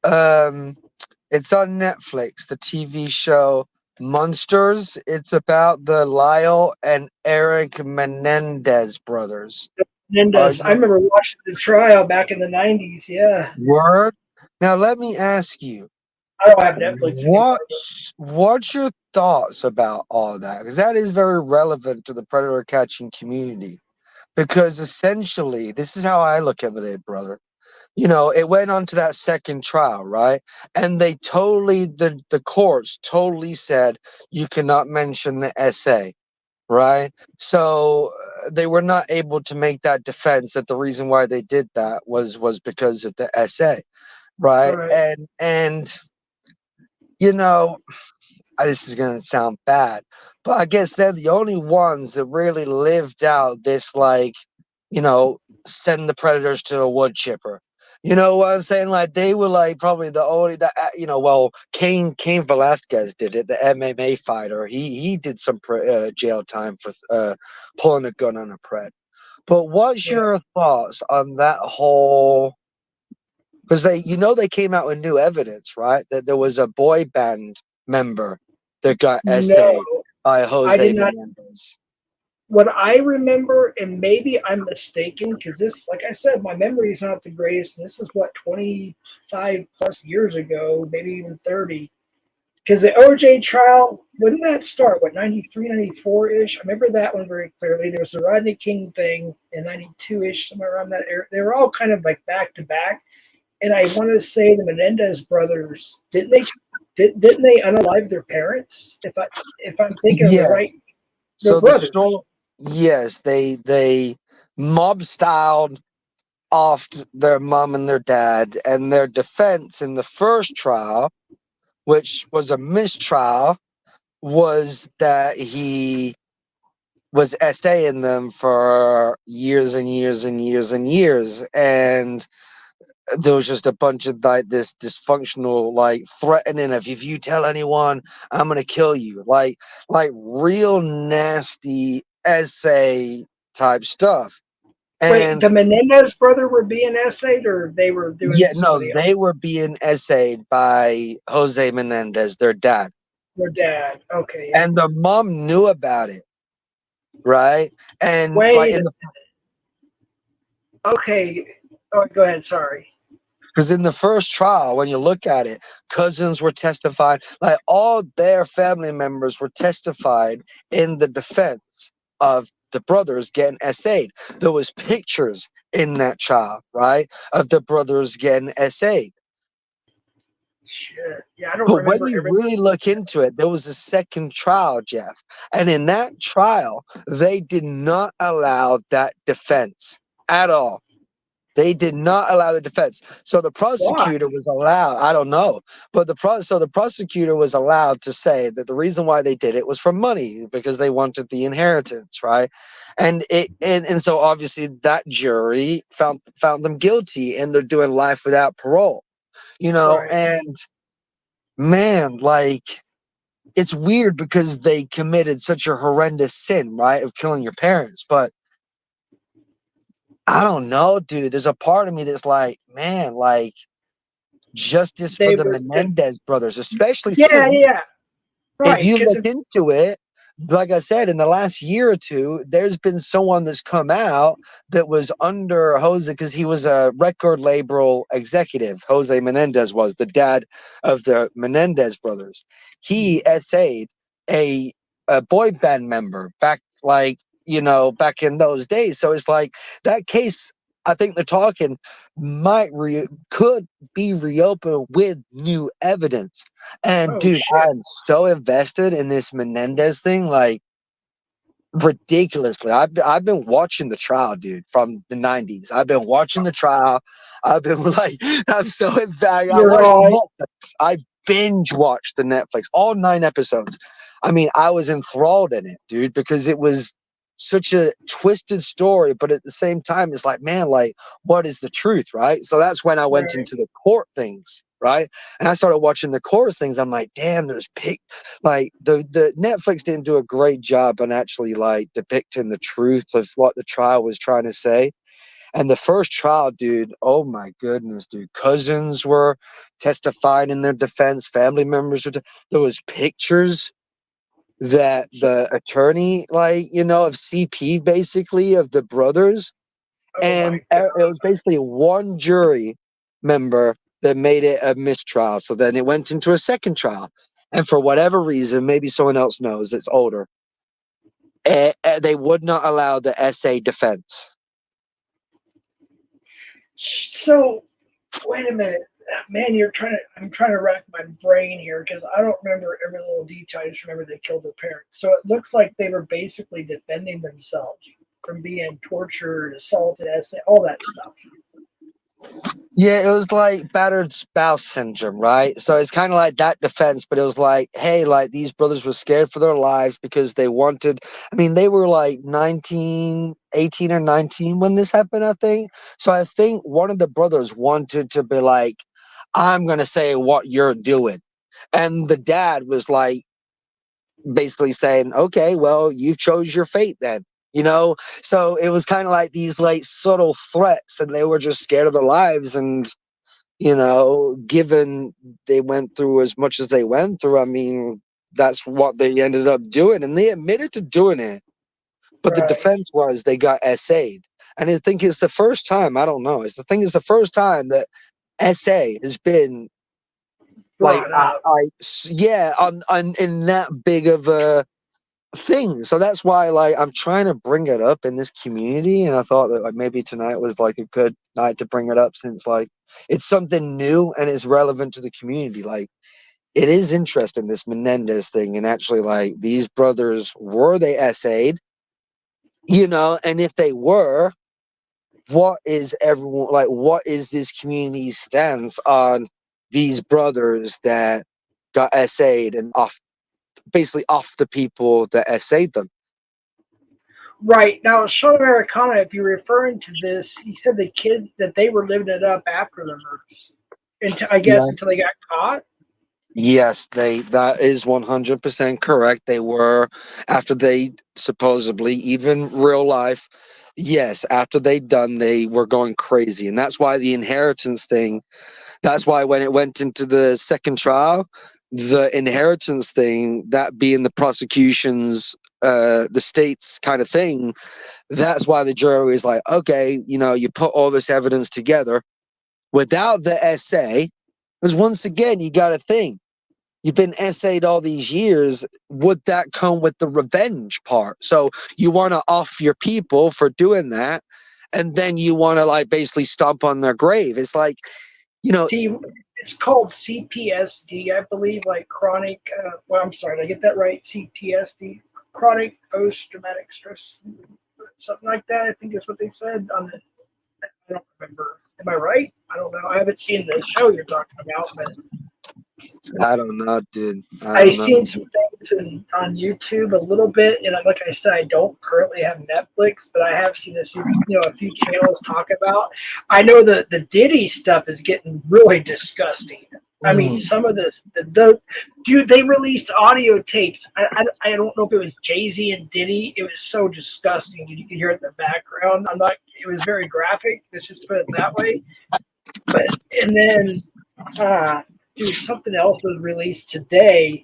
It's on Netflix, the TV show Monsters. It's about the Lyle and Eric Menendez brothers. Menendez. I remember watching the trial back in the 90s. Yeah. Word. Now let me ask you. I don't have Netflix anymore. What's your thoughts about all that? Because that is very relevant to the predator catching community. Because essentially, this is how I look at it, brother. You know, it went on to that second trial, right? And they totally, the courts totally said you cannot mention the SA, right? So they were not able to make that defense that the reason why they did that was because of the SA, right? And you know, this is going to sound bad, but I guess they're the only ones that really lived out this, like, you know, send the predators to a wood chipper. You know what I'm saying? Like, they were like probably the only that, you know, well, Cain Velasquez did it, the MMA fighter. He did some jail time for pulling a gun on a pred. But what's your thoughts on that whole? Because they came out with new evidence, right? That there was a boy band member that got essayed by Jose Menendez. What I remember, and maybe I'm mistaken, because this, like I said, my memory is not the greatest, and this is what, 25 plus years ago, maybe even 30. Because the OJ trial, when did that start? What, 93, 94-ish? I remember that one very clearly. There was the Rodney King thing in 92-ish, somewhere around that area. They were all kind of like back to back. And I want to say the Menendez brothers, didn't they unalive their parents? If I'm thinking of the right, so yes, they mob styled off their mom and their dad, and their defense in the first trial, which was a mistrial, was that he was SAing them for years and years and years and years, and there was just a bunch of like this dysfunctional, like threatening of, if you tell anyone, I'm gonna kill you, like real nasty essay type stuff. And wait, the Menendez brother were being essayed, or they were doing? Yeah, no, they were being essayed by Jose Menendez, their dad. Their dad, okay. And the mom knew about it, right? And okay. Oh, go ahead. Sorry. Because in the first trial, when you look at it, cousins were testifying, like all their family members were testified in the defense of the brothers getting essayed. There was pictures in that trial, right, of the brothers getting essayed. Shit. Yeah, I don't But remember. when you really look into it, there was a second trial, Jeff. And in that trial, they did not allow that defense at all. They did not allow the defense. So the prosecutor was allowed, I don't know, but the prosecutor was allowed to say that the reason why they did it was for money, because they wanted the inheritance, right? And so obviously that jury found them guilty, and they're doing life without parole. You know, and man, like, it's weird because they committed such a horrendous sin, right, of killing your parents, but I don't know, dude. There's a part of me that's like, man, like, justice for the Menendez brothers, especially. Yeah. Right, if you look into it, like I said, in the last year or two, there's been someone that's come out that was under Jose, because he was a record label executive. Jose Menendez was the dad of the Menendez brothers. He essayed a boy band member back, like, you know, back in those days. So it's like that case, I think they're talking could be reopened with new evidence. And dude, I'm so invested in this Menendez thing, like, ridiculously. I've been watching the trial, dude, from the 90s. I've been watching the trial. I've been like, I'm so invested. I binge watched the Netflix, all 9 episodes. I mean, I was enthralled in it, dude, because it was such a twisted story, but at the same time, it's like, man, like, what is the truth, right? So that's when I went into the court things, right? And I started watching the court things. I'm like, damn, there's like the Netflix didn't do a great job on actually like depicting the truth of what the trial was trying to say. And the first trial, dude, oh my goodness, dude, cousins were testifying in their defense, family members were. There was pictures that the attorney, like, you know, of CP, basically, of the brothers, and it was basically one jury member that made it a mistrial. So then it went into a second trial, and for whatever reason, maybe someone else knows that's older, they would not allow the essay defense. So, wait a minute, man. I'm trying to rack my brain here because I don't remember every little detail. I just remember they killed their parents. So it looks like they were basically defending themselves from being tortured, assaulted, all that stuff. Yeah, it was like battered spouse syndrome, right? So it's kind of like that defense, but it was like, hey, like these brothers were scared for their lives because they wanted, I mean, they were like 18 or 19 when this happened, I think. So I think one of the brothers wanted to be like, I'm going to say what you're doing. And the dad was like, basically saying, okay, well, you've chose your fate then. You know, so it was kind of like these like subtle threats, and they were just scared of their lives. And, you know, given they went through as much as they went through, I mean, that's what they ended up doing. And they admitted to doing it. But the defense was they got essayed. And I think it's the first time, I don't know, it's the first time that essay has been like, in that big of a thing. So that's why, like, I'm trying to bring it up in this community, and I thought that like maybe tonight was like a good night to bring it up, since like it's something new and it's relevant to the community. Like, it is interesting, this Menendez thing, and actually like these brothers, were they essayed, you know? And if they were, what is everyone like, what is this community's stance on these brothers that got essayed and basically off the people that essayed them? Right. Now, Sean Americana, if you're referring to this, he said the kid that they were living it up after the murders. Until they got caught. Yes, that is 100% correct. They were, after they supposedly, even real life, yes, after they were going crazy. And that's why the inheritance thing, that's why when it went into the second trial, the inheritance thing, that being the prosecution's, the state's kind of thing, that's why the jury is like, okay, you know, you put all this evidence together without the essay, because once again, you got to think, you've been essayed all these years. Would that come with the revenge part? So you want to off your people for doing that, and then you want to like basically stomp on their grave. It's like, you know, it's called CPSD, I believe, like chronic. Well, I'm sorry, did I get that right? CPSD, chronic post-traumatic stress, something like that. I think is what they said on the. I don't remember. Am I right? I don't know. I haven't seen the show you're talking about, but I don't know, dude. I've seen some things on YouTube a little bit, and like I said, I don't currently have Netflix, but I have seen a few channels talk about. I know the Diddy stuff is getting really disgusting. I mean, some of this, dude, they released audio tapes. I don't know if it was Jay-Z and Diddy. It was so disgusting. You could hear it in the background. It was very graphic. Let's just put it that way. And then, dude, something else was released today.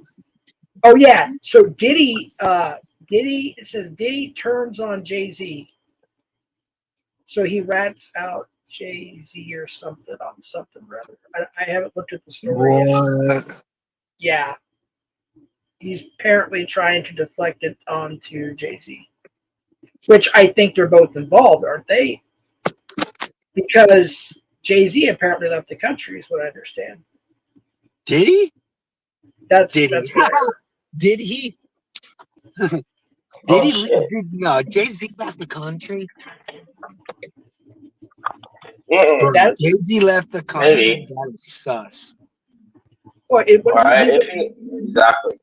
Oh yeah, so Diddy, it says Diddy turns on Jay-Z. So he rats out Jay-Z or something on something rather. I haven't looked at the story yet. Yeah. He's apparently trying to deflect it onto Jay-Z. Which I think they're both involved, aren't they? Because Jay-Z apparently left the country, is what I understand. Did he? That's what Did he? Did he leave? No, Jay-Z left the country. Jay-Z left the country. That is sus. Well, it All wasn't right, he exactly.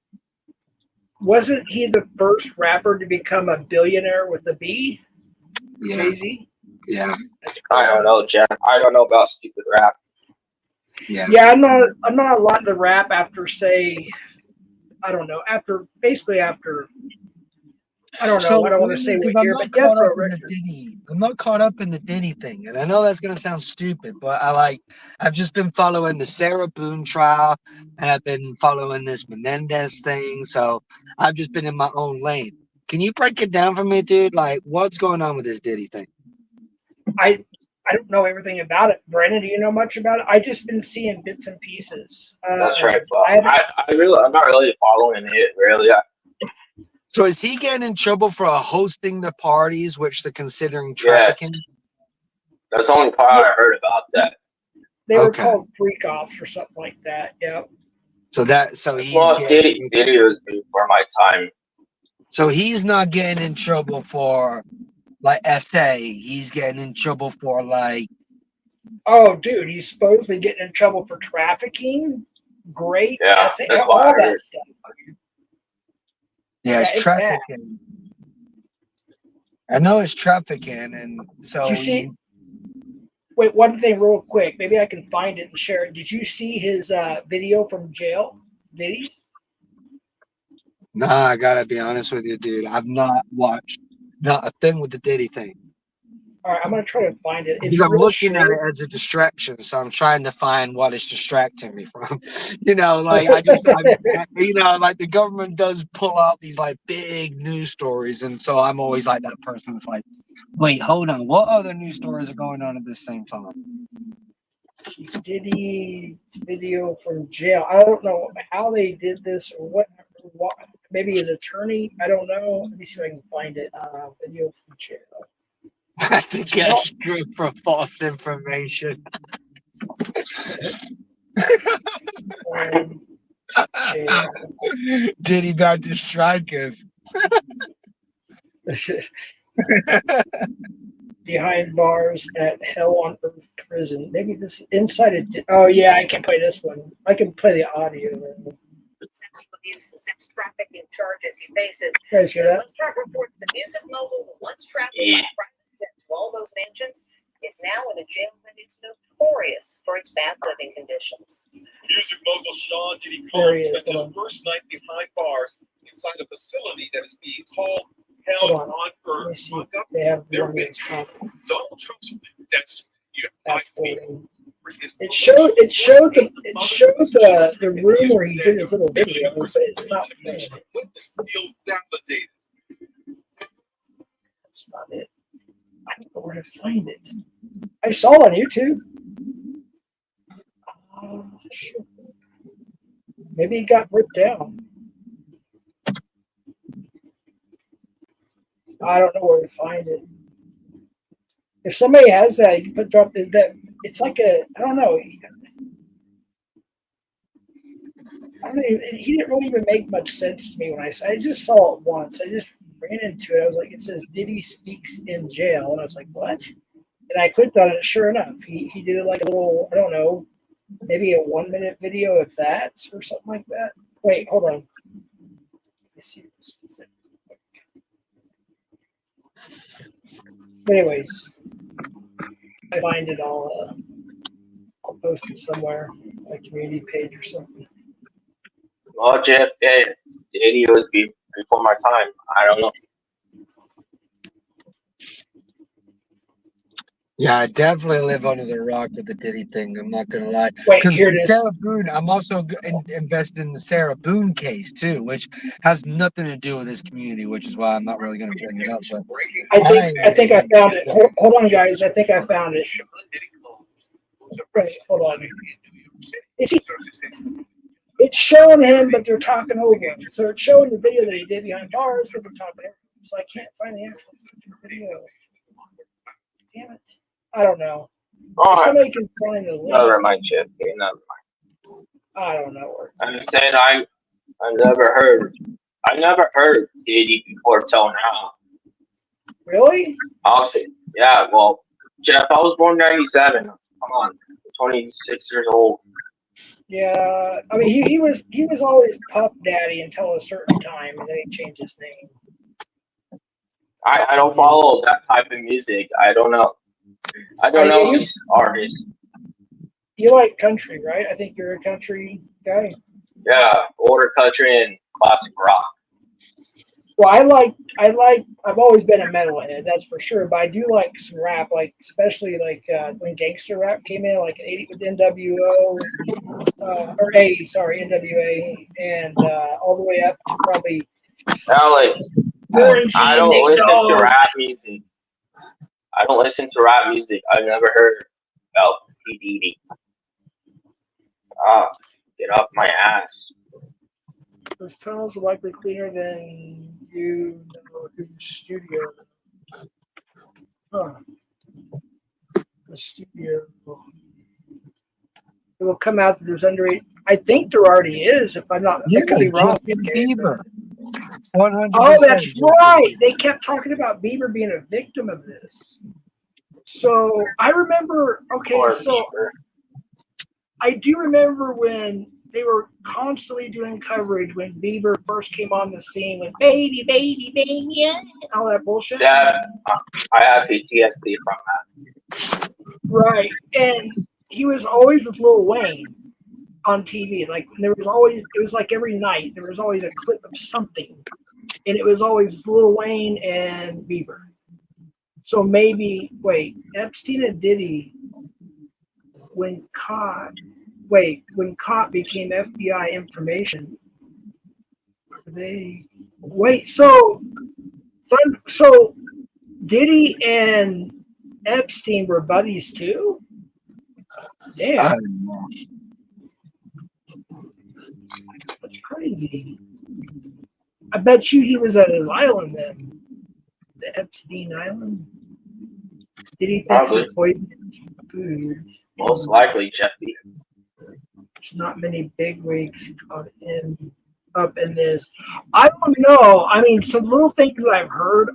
wasn't he the first rapper to become a billionaire with a B? Yeah, Jay-Z? yeah, I don't know, Jeff. I don't know about stupid rap. yeah. Yeah, I'm not a lot of the rap after say I don't know, after I don't know, I don't want to say because what I'm year, not but Death caught up Row in the Records. Diddy. I'm not caught up in the Diddy thing, and I know that's gonna sound stupid, but I've just been following the Sarah Boone trial, and I've been following this Menendez thing. So I've just been in my own lane. Can you break it down for me, dude? Like, what's going on with this Diddy thing? I don't know everything about it. Brandon, do you know much about it? I just been seeing bits and pieces. That's right, but I haven't I'm not really following it, really. So is he getting in trouble for hosting the parties, which they're considering Yes. trafficking? That's the only part I heard about that. They were Okay. called freak offs or something like that. Yeah. So he's Well, getting, Diddy was before my time. so he's not getting in trouble for like SA. He's getting in trouble for like, Oh, dude, he's supposedly getting in trouble for trafficking. Great. Yeah, SA, that's all what I that heard. stuff. yeah, it's it's bad. trafficking. I know it's trafficking, and so Did you see? Wait, one thing, real quick. Maybe I can find it and share it. Did you see his video from jail? Diddy's? nah, I gotta be honest with you, dude. I've not watched not a thing with the Diddy thing. All right, I'm gonna try to find it. It's Because I'm real looking at short. it as a distraction, so I'm trying to find what it's distracting me from. Like like the government does pull out these like big news stories, and so I'm always like that person that's like, wait, hold on, what other news stories are going on at the same time? Diddy's video from jail. I don't know how they did this or what. Maybe his attorney. I don't know. Let me see if I can find it. Video from jail. To get stripped for false information. Jail. Diddy about to strike us. Behind bars at Hell on Earth prison. Maybe this inside it. Oh yeah, I can play this one. I can play the audio. Sexual abuse and sex trafficking charges he faces. You guys hear that? Let's Talk reports the music mogul who once traveled by private jet to all those mansions is now in a jail that is notorious for its bad living conditions. Music mogul Sean Diddy There he Combs is. spent his first night behind bars inside a facility that is being called Hell Hold on. on Let me Earth. see. They have the one that's talking. Donald Trump's that's you have 5 That's feet. the. It showed the room where he did his little video, but it's not playing it. Witness feel validated. That's not it. I don't know where to find it. I saw it on YouTube. Shit. Maybe it got ripped down. I don't know where to find it. If somebody has that, you can drop that. It's like a, I don't know. He didn't really even make much sense to me when I just saw it once. I just ran into it. I was like, it says Diddy speaks in jail, and I was like, what? And I clicked on it. Sure enough, he did it like a little, I don't know, maybe a 1 minute video, if that, or something like that. Wait, hold on. Let's see. Anyways, I find it. I'll post it somewhere, my community page or something. Well, Jeff, Diddy was before my time. I don't know. Yeah, I definitely live under the rock with the Diddy thing. I'm not gonna lie. Wait, Because here it is. Sarah Boone, I'm also invested in the Sarah Boone case too, which has nothing to do with this community, which is why I'm not really gonna bring it up. But I think I found it. Hold on, guys. I think I found it. Right, hold on. It's showing him, but they're talking over him. So it's showing the video that he did behind bars, but they're talking over him. So I can't find the actual video. Damn it. I don't know. All right. Somebody can find the link. Never mind, Jeff. Okay, never mind. I don't know where. I'm saying I never heard Diddy before till now. Really? I'll say, yeah. Well, Jeff, I was born '97. Come on, 26 years old. Yeah, I mean he was always Puff Daddy until a certain time, and then he changed his name. I don't follow that type of music. I don't know. I don't know these artists. You like country, right? I think you're a country guy. Yeah, older country and classic rock. Well, I've always been a metalhead, that's for sure. But I do like some rap, like especially like when gangster rap came in, like in '80 with NWO, NWA, and all the way up to probably Like, I don't listen to rap music. I don't listen to rap music. I've never heard about P. Diddy. Get off my ass. Those tunnels are likely cleaner than you know through the studio. Huh. The studio. It will come out that there's underage. I think there already is. If I'm not, I could be wrong. Justin Bieber. 100%. Oh, that's right. They kept talking about Bieber being a victim of this. So I remember. Okay, so I do remember when they were constantly doing coverage when Bieber first came on the scene with baby, baby, baby, yeah, all that bullshit. Yeah, I have PTSD from that. Right. And he was always with Lil Wayne on TV. Like there was always, it was like every night, there was always a clip of something. And it was always Lil Wayne and Bieber. So maybe, wait, Epstein and Diddy, when caught became FBI information, so Diddy and Epstein were buddies too? Damn. That's crazy. I bet you he was at his island then. The Epstein Island. Did he think he poisoned food? Most likely, Jeffy. There's not many bigwigs caught up in this. I don't know. I mean, some little things that I've heard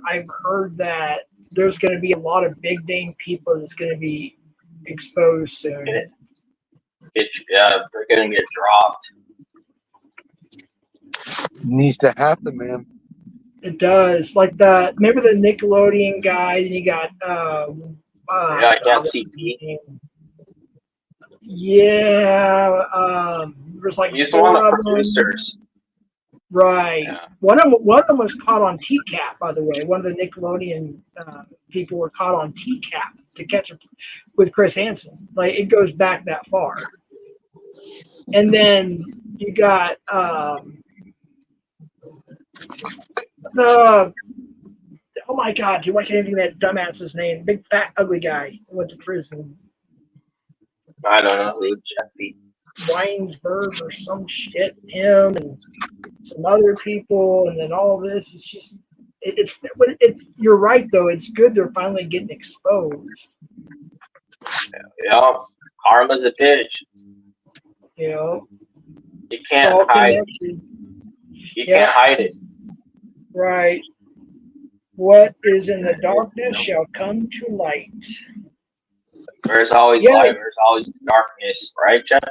that there's going to be a lot of big name people that's going to be exposed soon. Yeah, they're going to get dropped. Needs to happen, man. It does. Like remember the Nickelodeon guy, and you got CP. Yeah, there's like he's one of the producers. Right. Yeah. One of them was caught on TCAP, by the way. One of the Nickelodeon people were caught on TCAP to catch up with Chris Hansen. Like it goes back that far. And then you got oh my God, dude, why can't I think of that dumbass's name? Big fat ugly guy who went to prison. I don't know who Jeffy Weinsberg or some shit, him and some other people, and then all this. It's just, it's you're right though. It's good they're finally getting exposed. Yeah, karma's a bitch. You know, you can't hide it. You can't hide it. Right. What is in the darkness shall come to light. There's always light. There's always darkness, right, Jeff?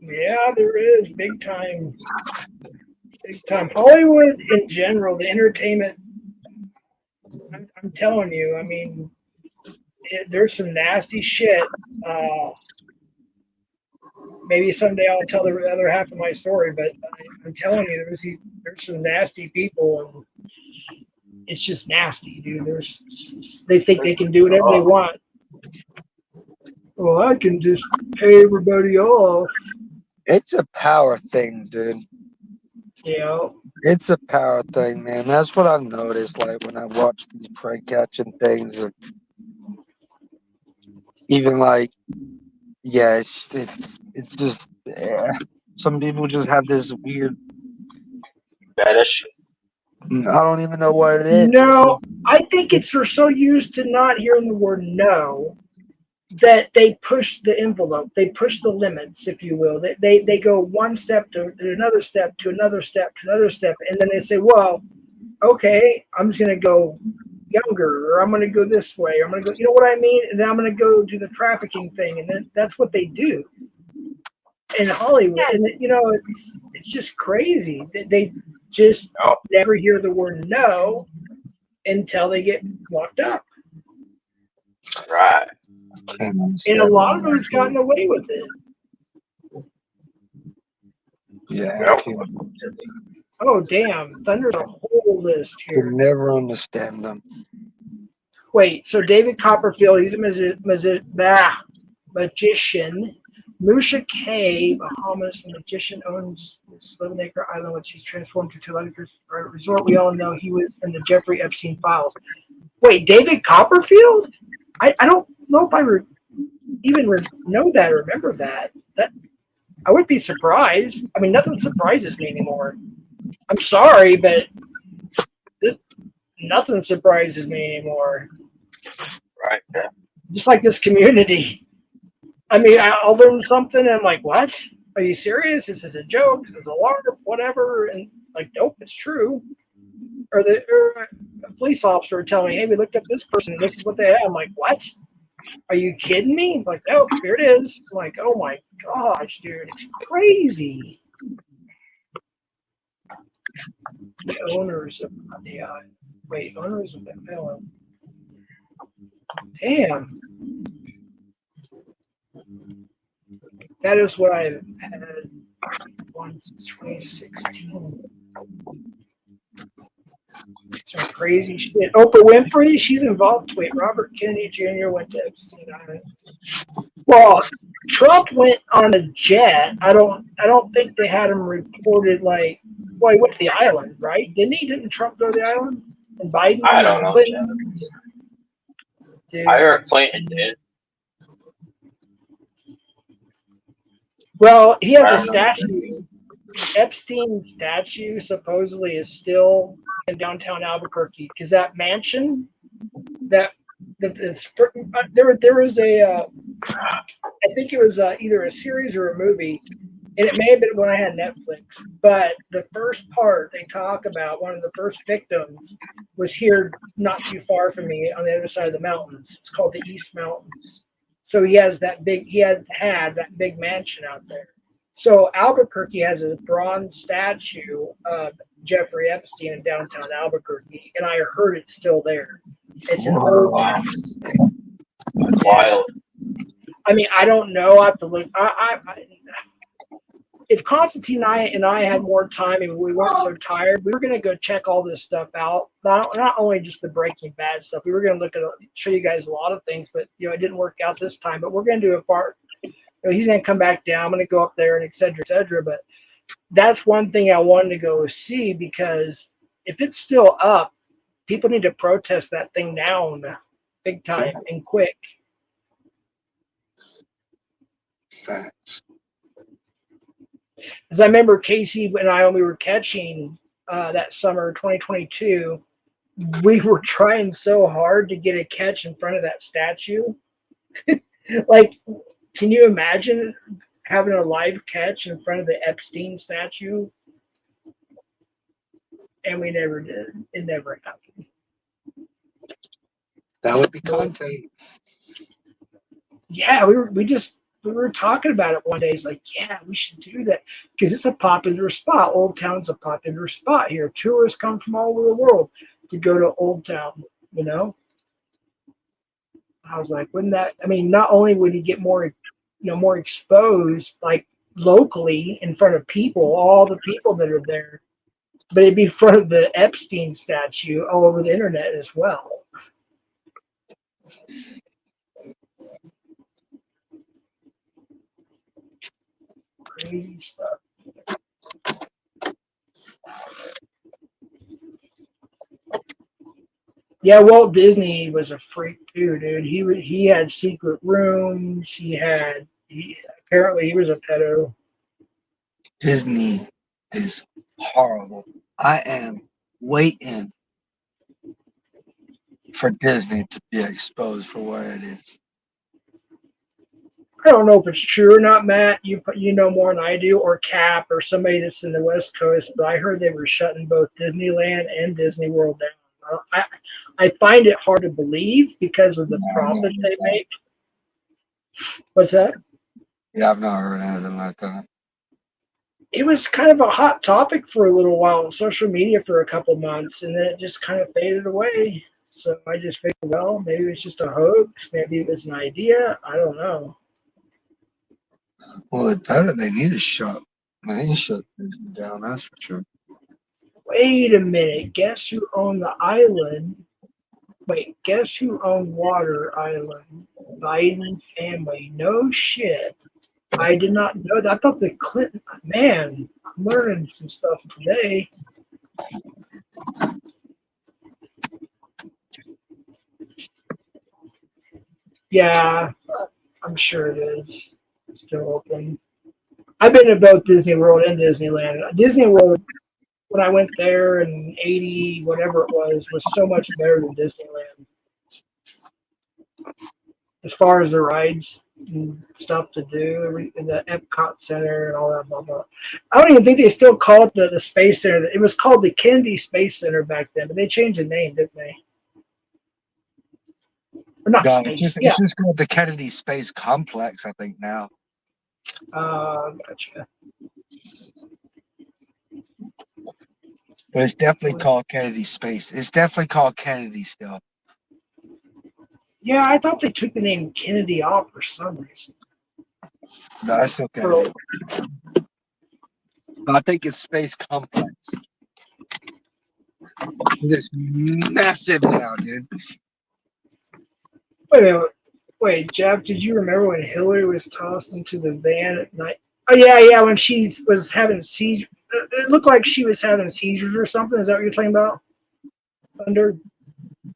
Yeah, there is. Big time. Big time. Hollywood in general, the entertainment, I'm telling you, I mean, there's some nasty shit. Maybe someday I'll tell the other half of my story, but I'm telling you, there's some nasty people, and it's just nasty, dude. They think they can do whatever they want. Well, I can just pay everybody off. It's a power thing, dude. Yeah. It's a power thing, man. That's what I've noticed. Like when I watch these prey catching things, and even like, yeah, it's just some people just have this weird fetish. I don't even know what it is. No, I think it's they're so used to not hearing the word no that they push the envelope. They push the limits, if you will. They go one step to another step to another step to another step, and then they say, well, okay, I'm just going to go younger, or I'm going to go this way, or I'm going to go, you know what I mean? And then I'm going to go do the trafficking thing, and then that's what they do. in Hollywood, and it's just crazy. They just never hear the word no until they get locked up. Right. And a lot of them have gotten away with it. Yeah. Oh damn! Thunder's a whole list here. Could never understand them. Wait, so David Copperfield, he's a magician. Musha K, Bahamas, the magician, owns this 11-acre island, which he's transformed into a resort. We all know he was in the Jeffrey Epstein files. Wait, David Copperfield? I don't know if I even know that or remember that. I would be surprised. I mean, nothing surprises me anymore. I'm sorry, but nothing surprises me anymore. Right. Yeah. Just like this community. I mean, I'll learn something and I'm like, what? Are you serious? This is a joke. This is a lark, whatever. And like, nope, it's true. Or a police officer would tell me, hey, we looked up this person and this is what they have. I'm like, what? Are you kidding me? Like, oh, here it is. I'm like, oh my gosh, dude, it's crazy. The owners of the owners of that film. Damn. That is what I've had once since 2016. Some crazy shit. Oprah Winfrey, she's involved. Wait, Robert Kennedy Jr. went to Epstein Island. Well, Trump went on a jet. I don't think they had him reported like. Well, he went to the island, right? Didn't he? Didn't Trump go to the island? And Biden? I don't know. Dude. I heard Clinton did. Well, he has a statue. Epstein's statue supposedly is still in downtown Albuquerque because that mansion, there was a, I think it was either a series or a movie, and it may have been when I had Netflix. But the first part they talk about, one of the first victims was here not too far from me on the other side of the mountains. It's called the East Mountains. So he had that big mansion out there. So Albuquerque has a bronze statue of Jeffrey Epstein in downtown Albuquerque, and I heard it's still there. It's an old mansion. That's wild. I mean, I don't know. I have to look. If Constantine and I had more time and we weren't so tired, we were going to go check all this stuff out. Not only just the Breaking Bad stuff. We were going to show you guys a lot of things, but it didn't work out this time. But we're going to do a part. He's going to come back down. I'm going to go up there and et cetera, et cetera. But that's one thing I wanted to go see, because if it's still up, people need to protest that thing down big time and quick. Facts. Because I remember Casey and I, when we were catching that summer 2022, we were trying so hard to get a catch in front of that statue. Like, can you imagine having a live catch in front of the Epstein statue? And we never did. It never happened. That would be content. Yeah, we were talking about it one day. It's like, yeah, we should do that because it's a popular spot. Old Town's a popular spot here. Tourists come from all over the world to go to Old Town, I was like, wouldn't that, I mean, not only would he get more exposed, like locally in front of people, all the people that are there, but it'd be in front of the Epstein statue all over the internet as well. Crazy stuff. Yeah, Walt Disney was a freak too, dude. He had secret rooms. Apparently he was a pedo. Disney is horrible. I am waiting for Disney to be exposed for what it is. I don't know if it's true or not, Matt. You know more than I do, or Cap, or somebody that's in the West Coast. But I heard they were shutting both Disneyland and Disney World down. I find it hard to believe because of the profit they make. What's that? Yeah, I've not heard anything like that. It was kind of a hot topic for a little while on social media for a couple months, and then it just kind of faded away. So I just figured, well, maybe it was just a hoax. Maybe it was an idea. I don't know. Well, it's better. They need to shut. They need to shut things down. That's for sure. Wait a minute. Guess who owned the island? Wait, guess who owned Water Island? Biden family. No shit. I did not know that. I thought the Clinton. Man, I'm learning some stuff today. Yeah, I'm sure it is. Still open. I've been to both Disney World and Disneyland. Disney World, when I went there in 80, whatever it was so much better than Disneyland. As far as the rides and stuff to do, the Epcot Center and all that, blah, blah. I don't even think they still call it the Space Center. It was called the Kennedy Space Center back then, but they changed the name, didn't they? Or not No, Space, it's just called the Kennedy Space Complex, I think, now. Gotcha. But it's definitely called Kennedy Space. It's definitely called Kennedy still. Yeah, I thought they took the name Kennedy off for some reason. No, that's still Kennedy. But I think it's Space Complex. It's massive now, dude. Wait a minute. Wait, Jeff, did you remember when Hillary was tossed into the van at night? Oh, yeah, when she was having seizures. It looked like she was having seizures or something. Is that what you're talking about? Thunder?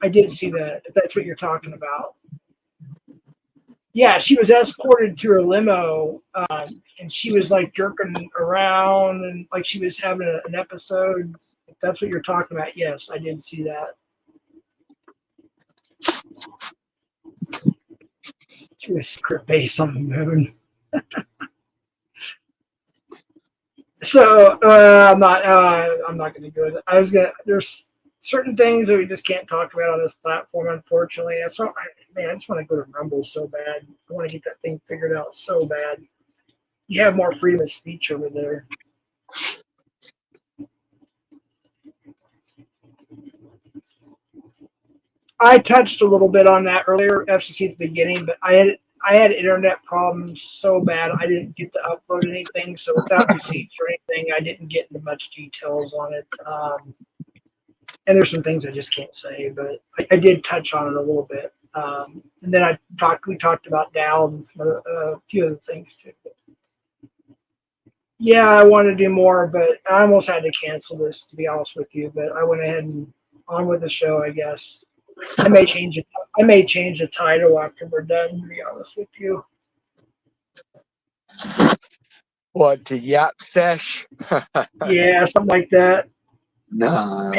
I did see that, if that's what you're talking about. Yeah, she was escorted to her limo, and she was like jerking around and like she was having an episode. If that's what you're talking about, yes, I did see that. She was secret base on the moon. So I'm not going to go with it. There's certain things that we just can't talk about on this platform, unfortunately. I just want to go to Rumble so bad. I want to get that thing figured out so bad. You have more freedom of speech over there. I touched a little bit on that earlier, FCC at the beginning, but I had internet problems so bad I didn't get to upload anything. So without receipts or anything, I didn't get into much details on it. And there's some things I just can't say, but I did touch on it a little bit. And then we talked about Dow and a few other things too. Yeah, I want to do more, but I almost had to cancel this, to be honest with you. But I went ahead and on with the show, I guess. I may change it. I may change the title after we're done, to be honest with you. What, to Yap Sesh? Yeah, something like that. No.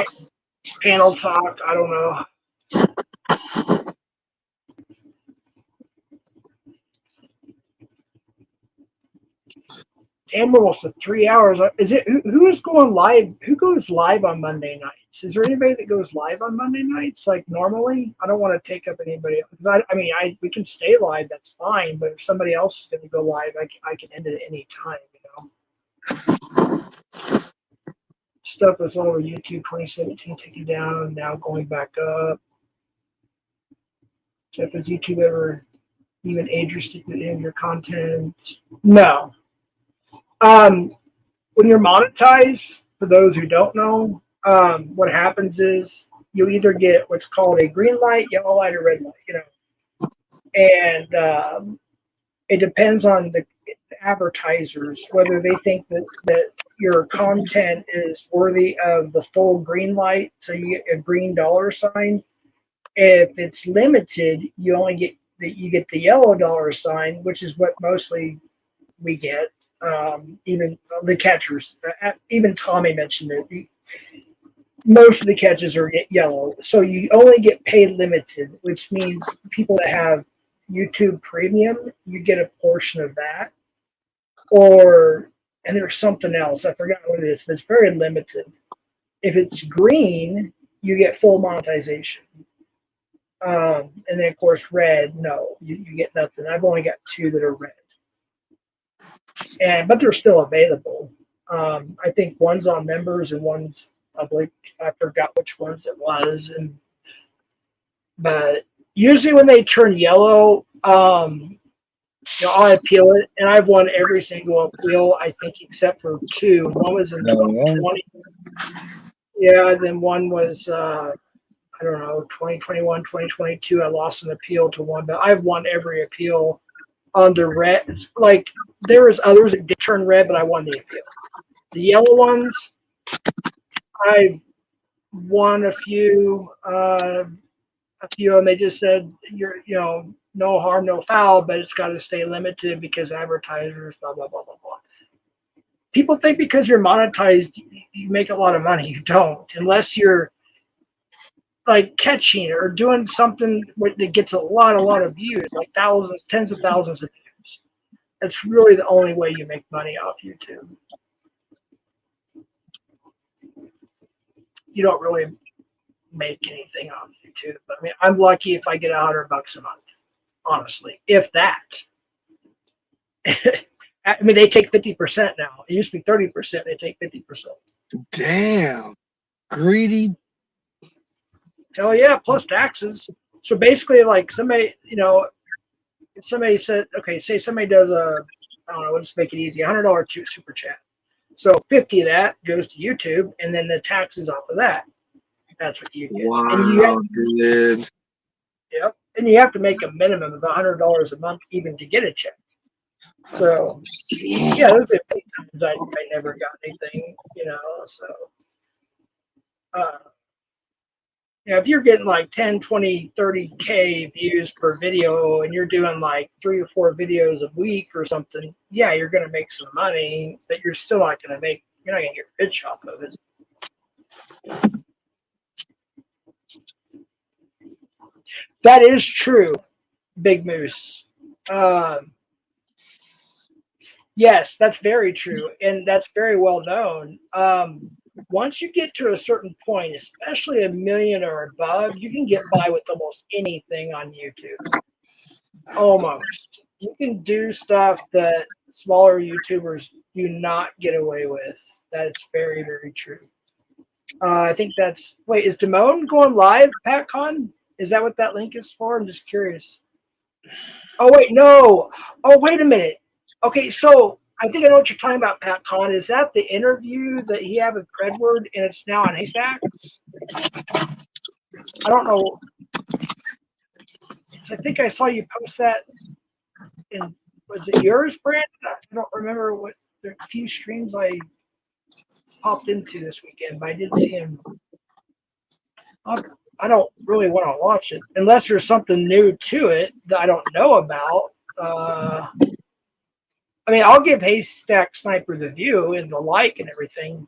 Panel talk. I don't know. Damn, we're almost at 3 hours. Is it who is going live? Who goes live on Monday nights? Is there anybody that goes live on Monday nights like normally? I don't want to take up anybody else. We can stay live. That's fine. But if somebody else is going to go live, I can end it at any time. Stuff was all over YouTube 2017 taken down. Now going back up. Jeff, has YouTube ever even age restricted any of your content? No. When you're monetized, for those who don't know, what happens is you either get what's called a green light, yellow light, or red light, and it depends on the advertisers whether they think that your content is worthy of the full green light, so you get a green dollar sign. If it's limited, you only get the yellow dollar sign, which is what mostly we get. Even the catchers, even Tommy mentioned it. Most of the catches are yellow, so you only get paid limited, which means people that have YouTube Premium, you get a portion of that. And there's something else, I forgot what it is, but it's very limited. If it's green, you get full monetization. And then of course red, no, you get nothing. I've only got 2 that are red. but they're still available. I think one's on members and one's public. I forgot which ones it was, but usually when they turn yellow, I appeal it, and I've won every single appeal, I think, except for 2. One was in 2020. Yeah, then one was, 2021, 2022. I lost an appeal to one, but I've won every appeal on the red. It's like there was others that did turn red, but I won the appeal. The yellow ones, I won a few. A few of them, they just said, no harm, no foul, but it's got to stay limited because advertisers, blah, blah, blah, blah, blah. People think because you're monetized, you make a lot of money. You don't, unless you're like catching or doing something that gets a lot of views, like thousands, tens of thousands of views. That's really the only way you make money off YouTube. You don't really make anything off YouTube. I mean, I'm lucky if I get $100 a month, honestly, if that. I mean, they take 50% now. It used to be 30%. They take 50%. Damn, greedy. Hell yeah, plus taxes. So basically, like somebody, if somebody said, okay, say somebody does let's make it easy, $100 super chat. So 50 of that goes to YouTube, and then the taxes off of that. That's what you get. Wow, dude. Yep. And you have to make a minimum of $100 a month even to get a check. So, yeah, there's been many times I never got anything, so. If you're getting like 10, 20, 30K views per video and you're doing like 3 or 4 videos a week or something, yeah, you're going to make some money, but you're still not going to you're not going to get rich off of it. That is true, Big Moose. Yes, that's very true, and that's very well known. Once you get to a certain point, especially 1 million or above, you can get by with almost anything on YouTube. Almost. You can do stuff that smaller YouTubers do not get away with. That's very, very true. I think is Damone going live, PatCon? Is that what that link is for? I'm just curious. Oh, wait, no. Oh, wait a minute. Okay, so I think I know what you're talking about, PatCon. Is that the interview that he had with Credward and it's now on Haystacks? I don't know. I think I saw you post that was it yours, Brandon? I don't remember what the few streams I popped into this weekend, but I did see him. I don't really want to watch it unless there's something new to it that I don't know about. I mean, I'll give Haystack Sniper the view and the like and everything,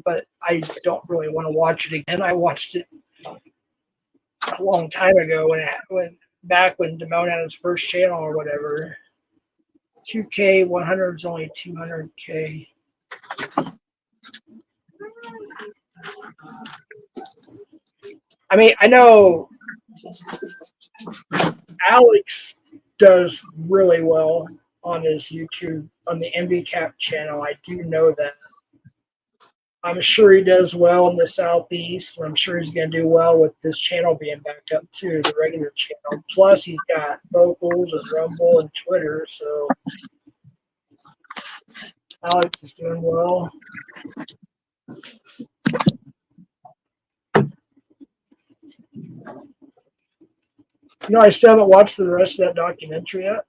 but I don't really want to watch it again. I watched it a long time ago when Damone had his first channel or whatever. 2K 100 is only 200K. I mean, I know Alex does really well on his YouTube, on the MVCap channel. I do know that. I'm sure he does well in the Southeast, and I'm sure he's going to do well with this channel being backed up too, the regular channel. Plus, he's got Vocals and Rumble and Twitter, so Alex is doing well. I still haven't watched the rest of that documentary yet.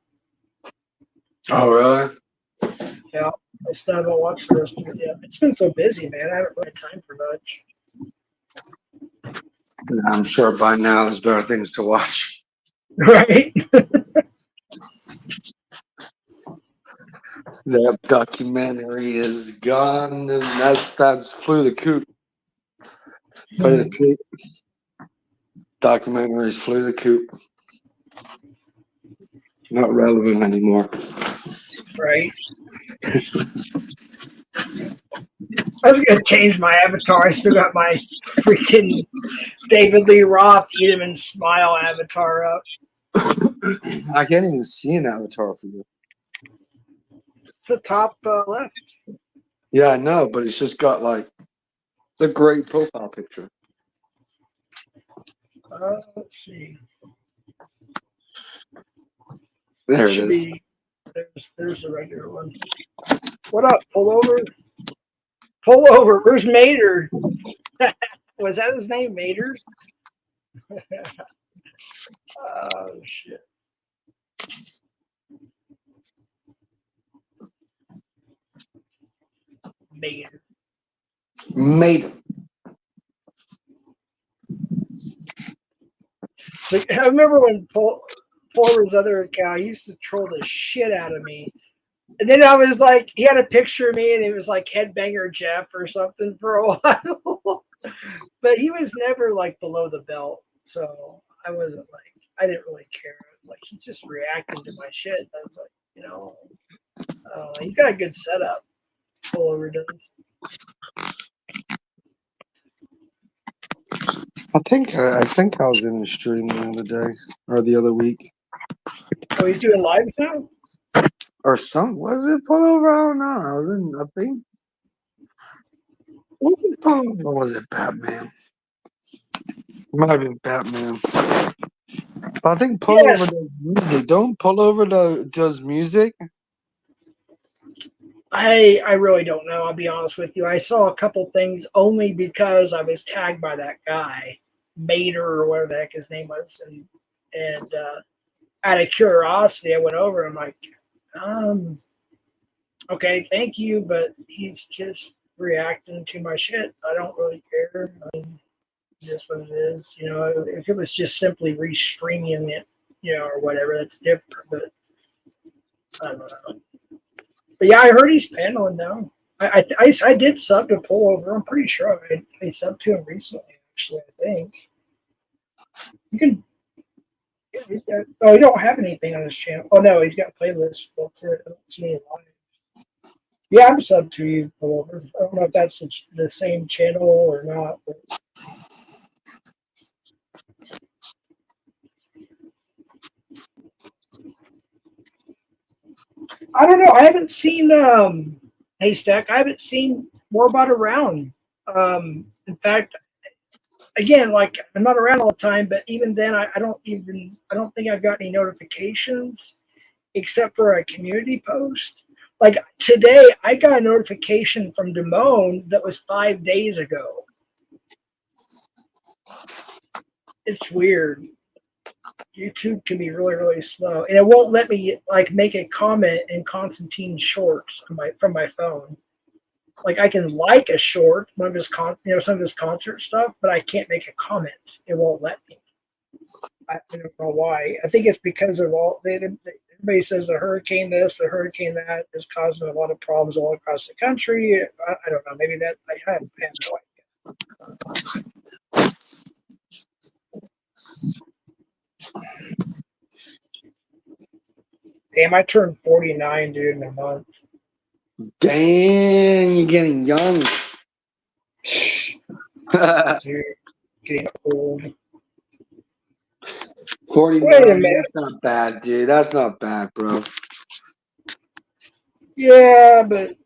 Oh, really? Yeah, I still haven't watched the rest of it yet. It's been so busy, man. I haven't really had time for much. I'm sure by now there's better things to watch. Right? That documentary is gone, and that's Flew the Coop. Flew the Coop. Documentaries Flew the Coop. Not relevant anymore. Right. I was gonna change my avatar. I still got my freaking David Lee Roth Eat 'em and Smile avatar up. I can't even see an avatar for you. It's the top left. Yeah, I know, but it's just got like the great profile picture. Let's see. There it Should is. be. There's the regular one. What up? Pull over. Pull over. Where's Mater? Was that his name, Mater? Oh shit. Mater. Made So I remember when Pull Over's other account, he used to troll the shit out of me. And then I was like, he had a picture of me and it was like Headbanger Jeff or something for a while. But he was never like below the belt. So I wasn't like, I didn't really care. I was like, he's just reacting to my shit. I was like, you know, he's got a good setup. Pull Over does. I think I was in the stream the other day or the other week Oh, he's doing lives now? or some. Was it pull over? I don't know. I was in. I think. What was Pull Over? Or was it Batman? It might have been Batman. But I think Pull Yes. Over does music. Don't Pull Over does music? I really don't know. I'll be honest with you. I saw a couple things only because I was tagged by that guy, Mater or whatever the heck his name was, and out of curiosity, I went over. I'm like, okay, thank you, but he's just reacting to my shit. I don't really care. I mean, just what it is. You know, if it was just simply restreaming it, you know, or whatever, that's different. But I don't know. But yeah, I heard he's paneling now. I did sub to Pull Over. I'm pretty sure I subbed to him recently. Actually, I think you can. Yeah, he's got, oh, he don't have anything on his channel. Oh no, he's got playlists. That's it. I don't see any live. Yeah, I'm subbed to you, Pull Over. I don't know if that's the same channel or not. But. I don't know. I haven't seen Haystack. I haven't seen more about around. In fact, again, like I'm not around all the time, but even then, I don't think I've got any notifications except for a community post. Like today, I got a notification from Damone that was 5 days ago. It's weird. YouTube can be really, really slow, and it won't let me like make a comment in Constantine Shorts from my phone. Like I can like a short, one of his some of his concert stuff, but I can't make a comment. It won't let me. I don't know why. I think it's because of everybody says the hurricane this, the hurricane that is causing a lot of problems all across the country. I don't know. Maybe that I have no idea. Damn, I turned 49, dude, in a month. Dang, you're getting young. Dude, getting old. 49. Wait a minute. That's not bad, dude. That's not bad, bro. Yeah, but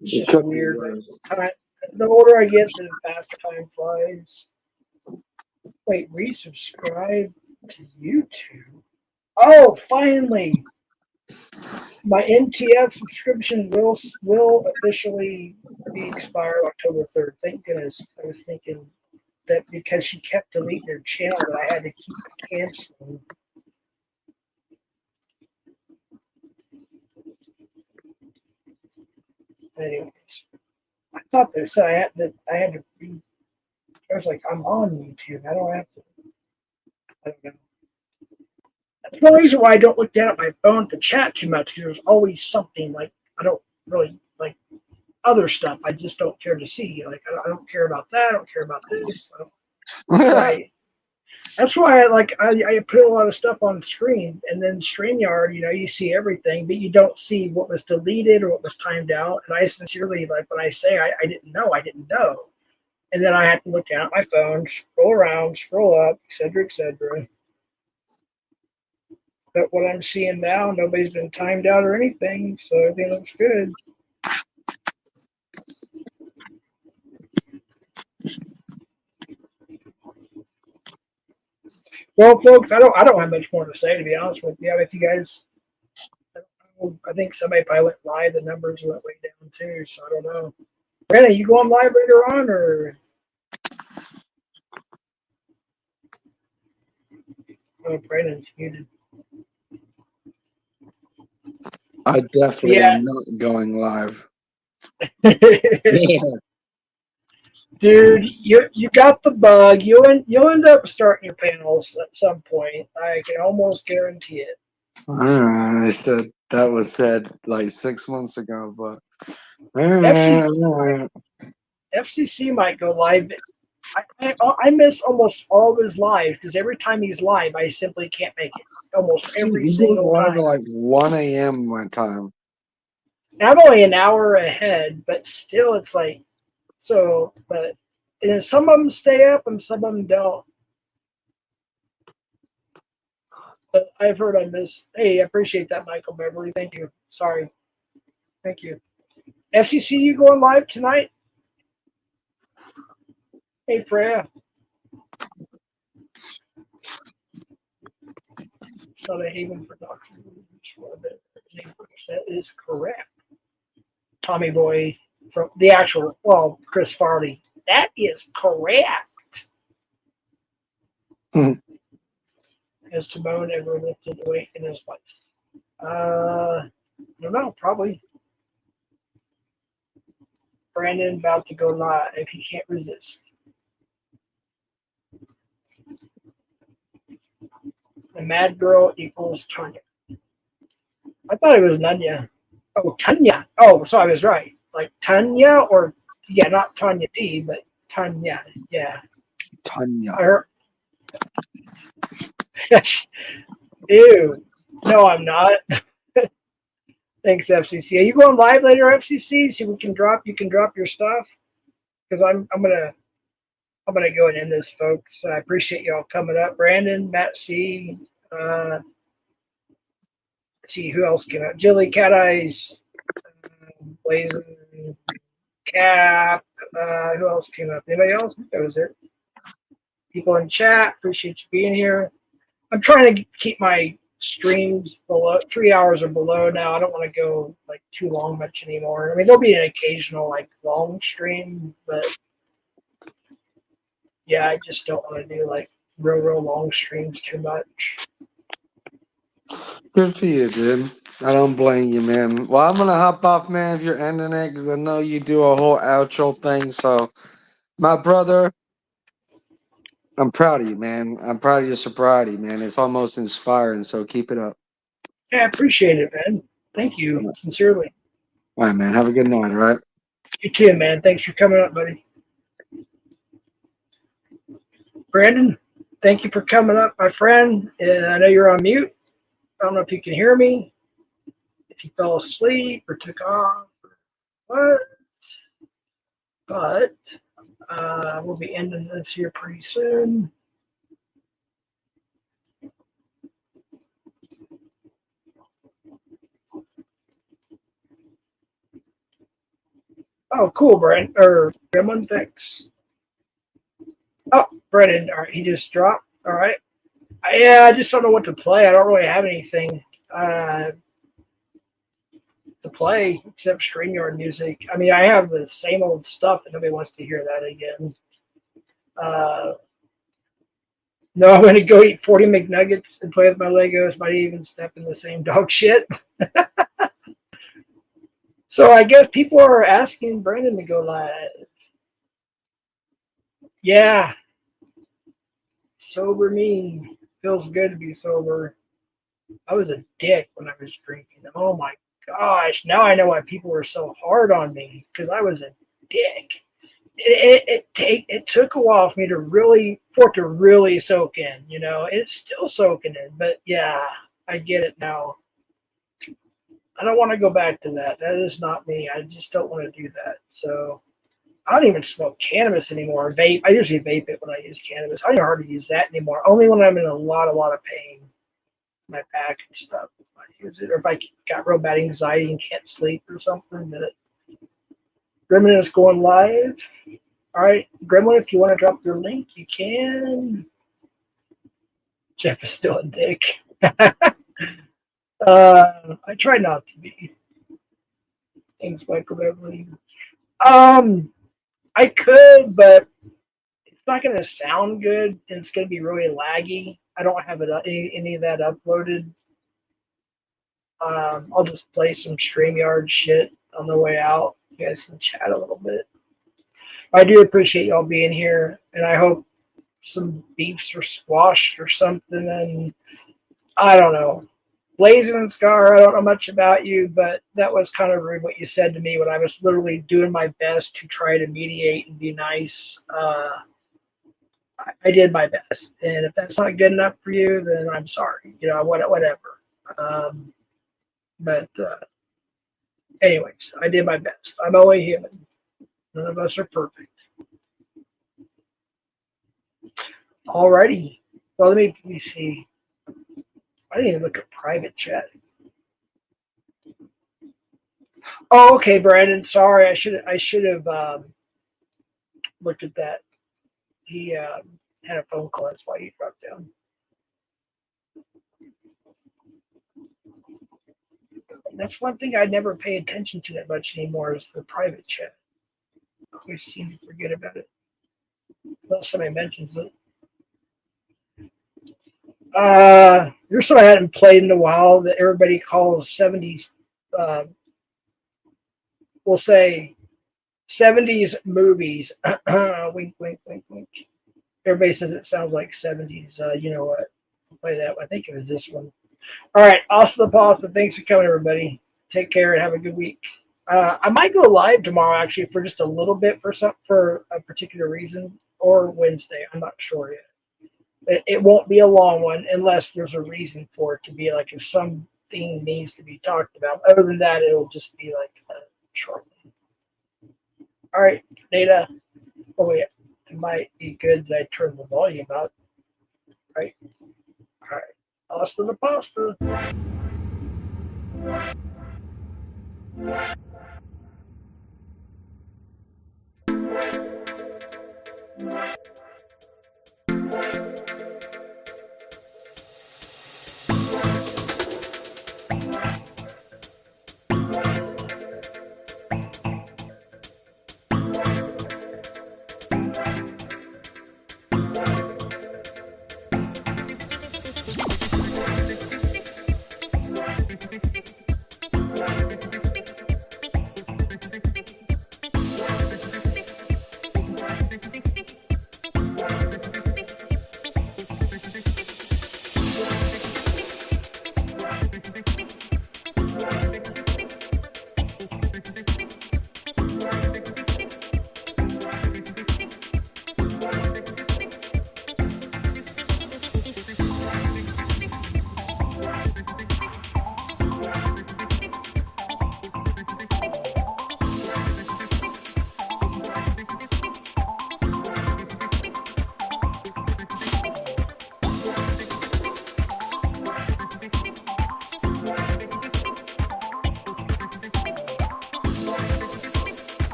it's just weird. The older I get, the faster time flies. Wait, resubscribe to YouTube? Oh, finally! My NTF subscription will officially be expired October 3rd. Thank goodness. I was thinking that because she kept deleting her channel that I had to keep canceling. Anyways, I thought they said I had to be. I was like, I'm on YouTube. I don't have to. I don't know. That's one reason why I don't look down at my phone to chat too much, because there's always something like I don't really like other stuff. I just don't care to see. Like I don't care about that. I don't care about this. That's why I put a lot of stuff on screen, and then StreamYard, you see everything, but you don't see what was deleted or what was timed out. And I sincerely, like when I say I didn't know, and then I have to look down at my phone, scroll around, scroll up, etc., etc. But what I'm seeing now, nobody's been timed out or anything, so everything looks good. Well, folks, I don't have much more to say, to be honest with you. If you guys, I think somebody probably went live. The numbers went way down too, so I don't know. Brandon, you going live later on, or? Oh, Brandon's muted. I definitely Yeah. am not going live. Dude, you got the bug. You'll end up starting your panels at some point. I can almost guarantee it. I said that was said like 6 months ago, but FCC might go live. I miss almost all of his lives because every time he's live, I simply can't make it. Almost every he goes single live time. at like 1 a.m. my time. I'm only an hour ahead, but still, it's like so. But and some of them stay up and some of them don't. But I've heard I miss. Hey, I appreciate that, Michael Beverly. Thank you. Sorry. Thank you. FCC, you going live tonight? Hey, Freya. Southern Haven for Dr. That is correct. Tommy Boy from the actual, well, Chris Farley. That is correct. Has Timon ever lifted a weight in his life? I don't know, probably. Brandon about to go live if he can't resist. The Mad Girl equals Tanya. I thought it was Nanya. Oh, Tanya. Oh, so I was right. Like Tanya or, yeah, not Tanya D, but Tanya. Yeah. Tanya. I heard. Ew. No, I'm not. Thanks, FCC. Are you going live later, FCC? So we can drop. You can drop your stuff because I'm gonna go and end this, folks. I appreciate y'all coming up. Brandon, Matt C. Let's see who else came out. Jilly, Cat Eyes, Blazing, Cap. Who else came up? Anybody else? That was it. People in chat. Appreciate you being here. I'm trying to keep my streams below 3 hours or below now. I don't want to go like too long much anymore. I mean, there'll be an occasional like long stream, but yeah, I just don't want to do like real long streams too much. Good for you, dude. I don't blame you, man. Well, I'm gonna hop off, man, if you're ending it, because I know you do a whole outro thing. So, my brother, I'm proud of you, man. I'm proud of your sobriety, man. It's almost inspiring, so keep it up. Yeah, I appreciate it, man. Thank you, sincerely. All right, man. Have a good night, all right? You too, man. Thanks for coming up, buddy. Brandon, thank you for coming up, my friend. I know you're on mute. I don't know if you can hear me. If you fell asleep or took off or what. But we'll be ending this here pretty soon. Oh, cool, Brandon. Or Gremlin, thanks. Oh, Brennan, all right, he just dropped. All right. Yeah, I just don't know what to play. I don't really have anything to play except StreamYard music. I mean, I have the same old stuff, and nobody wants to hear that again. No, I'm going to go eat 40 McNuggets and play with my Legos. Might even step in the same dog shit. So I guess people are asking Brandon to go live. Yeah. Sober me. Feels good to be sober. I was a dick when I was drinking. Oh my gosh. Now I know why people were so hard on me, because I was a dick. It took a while for me to really soak in, you know. It's still soaking in, but yeah, I get it now. I don't want to go back to that. That is not me. I just don't want to do that. So I don't even smoke cannabis anymore. Vape. I usually vape it when I use cannabis. I don't hardly use that anymore. Only when I'm in a lot of pain. my back and stuff. If I use it, or if I got real bad anxiety and can't sleep or something. But Gremlin is going live. All right, Gremlin, if you want to drop your link, you can. Jeff is still a dick. I try not to be. Thanks, Michael Beverly. I could, but it's not going to sound good, and it's going to be really laggy. I don't have it any of that uploaded. I'll just play some StreamYard shit on the way out. You guys can chat a little bit. I do appreciate y'all being here, and I hope some beefs are squashed or something. And I don't know. Blazing and Scar, I don't know much about you, but that was kind of rude what you said to me when I was literally doing my best to try to mediate and be nice. I did my best, and if that's not good enough for you, then I'm sorry. You know, whatever. But anyways, I did my best. I'm only human. None of us are perfect. Alrighty. Well, let me see. I didn't even look at private chat. Oh, okay, Brandon. Sorry, I should have looked at that. He had a phone call. That's why he dropped down. And that's one thing I never pay attention to that much anymore is the private chat. I always seem to forget about it unless somebody mentions it. Here's what I hadn't played in a while that everybody calls 70s. We'll say 70s movies. Wink, wink, wink, wink. Everybody says it sounds like 70s. You know what? I'll play that one. I think it was this one. All right. Hasta la pasta. Thanks for coming, everybody. Take care and have a good week. I might go live tomorrow, actually, for just a little bit for a particular reason, or Wednesday. I'm not sure yet. It won't be a long one unless there's a reason for it to be, like if something needs to be talked about. Other than that, it'll just be like a short one. All right, Data. Oh, wait. It might be good that I turn the volume up. Right? All right. Hasta la pasta.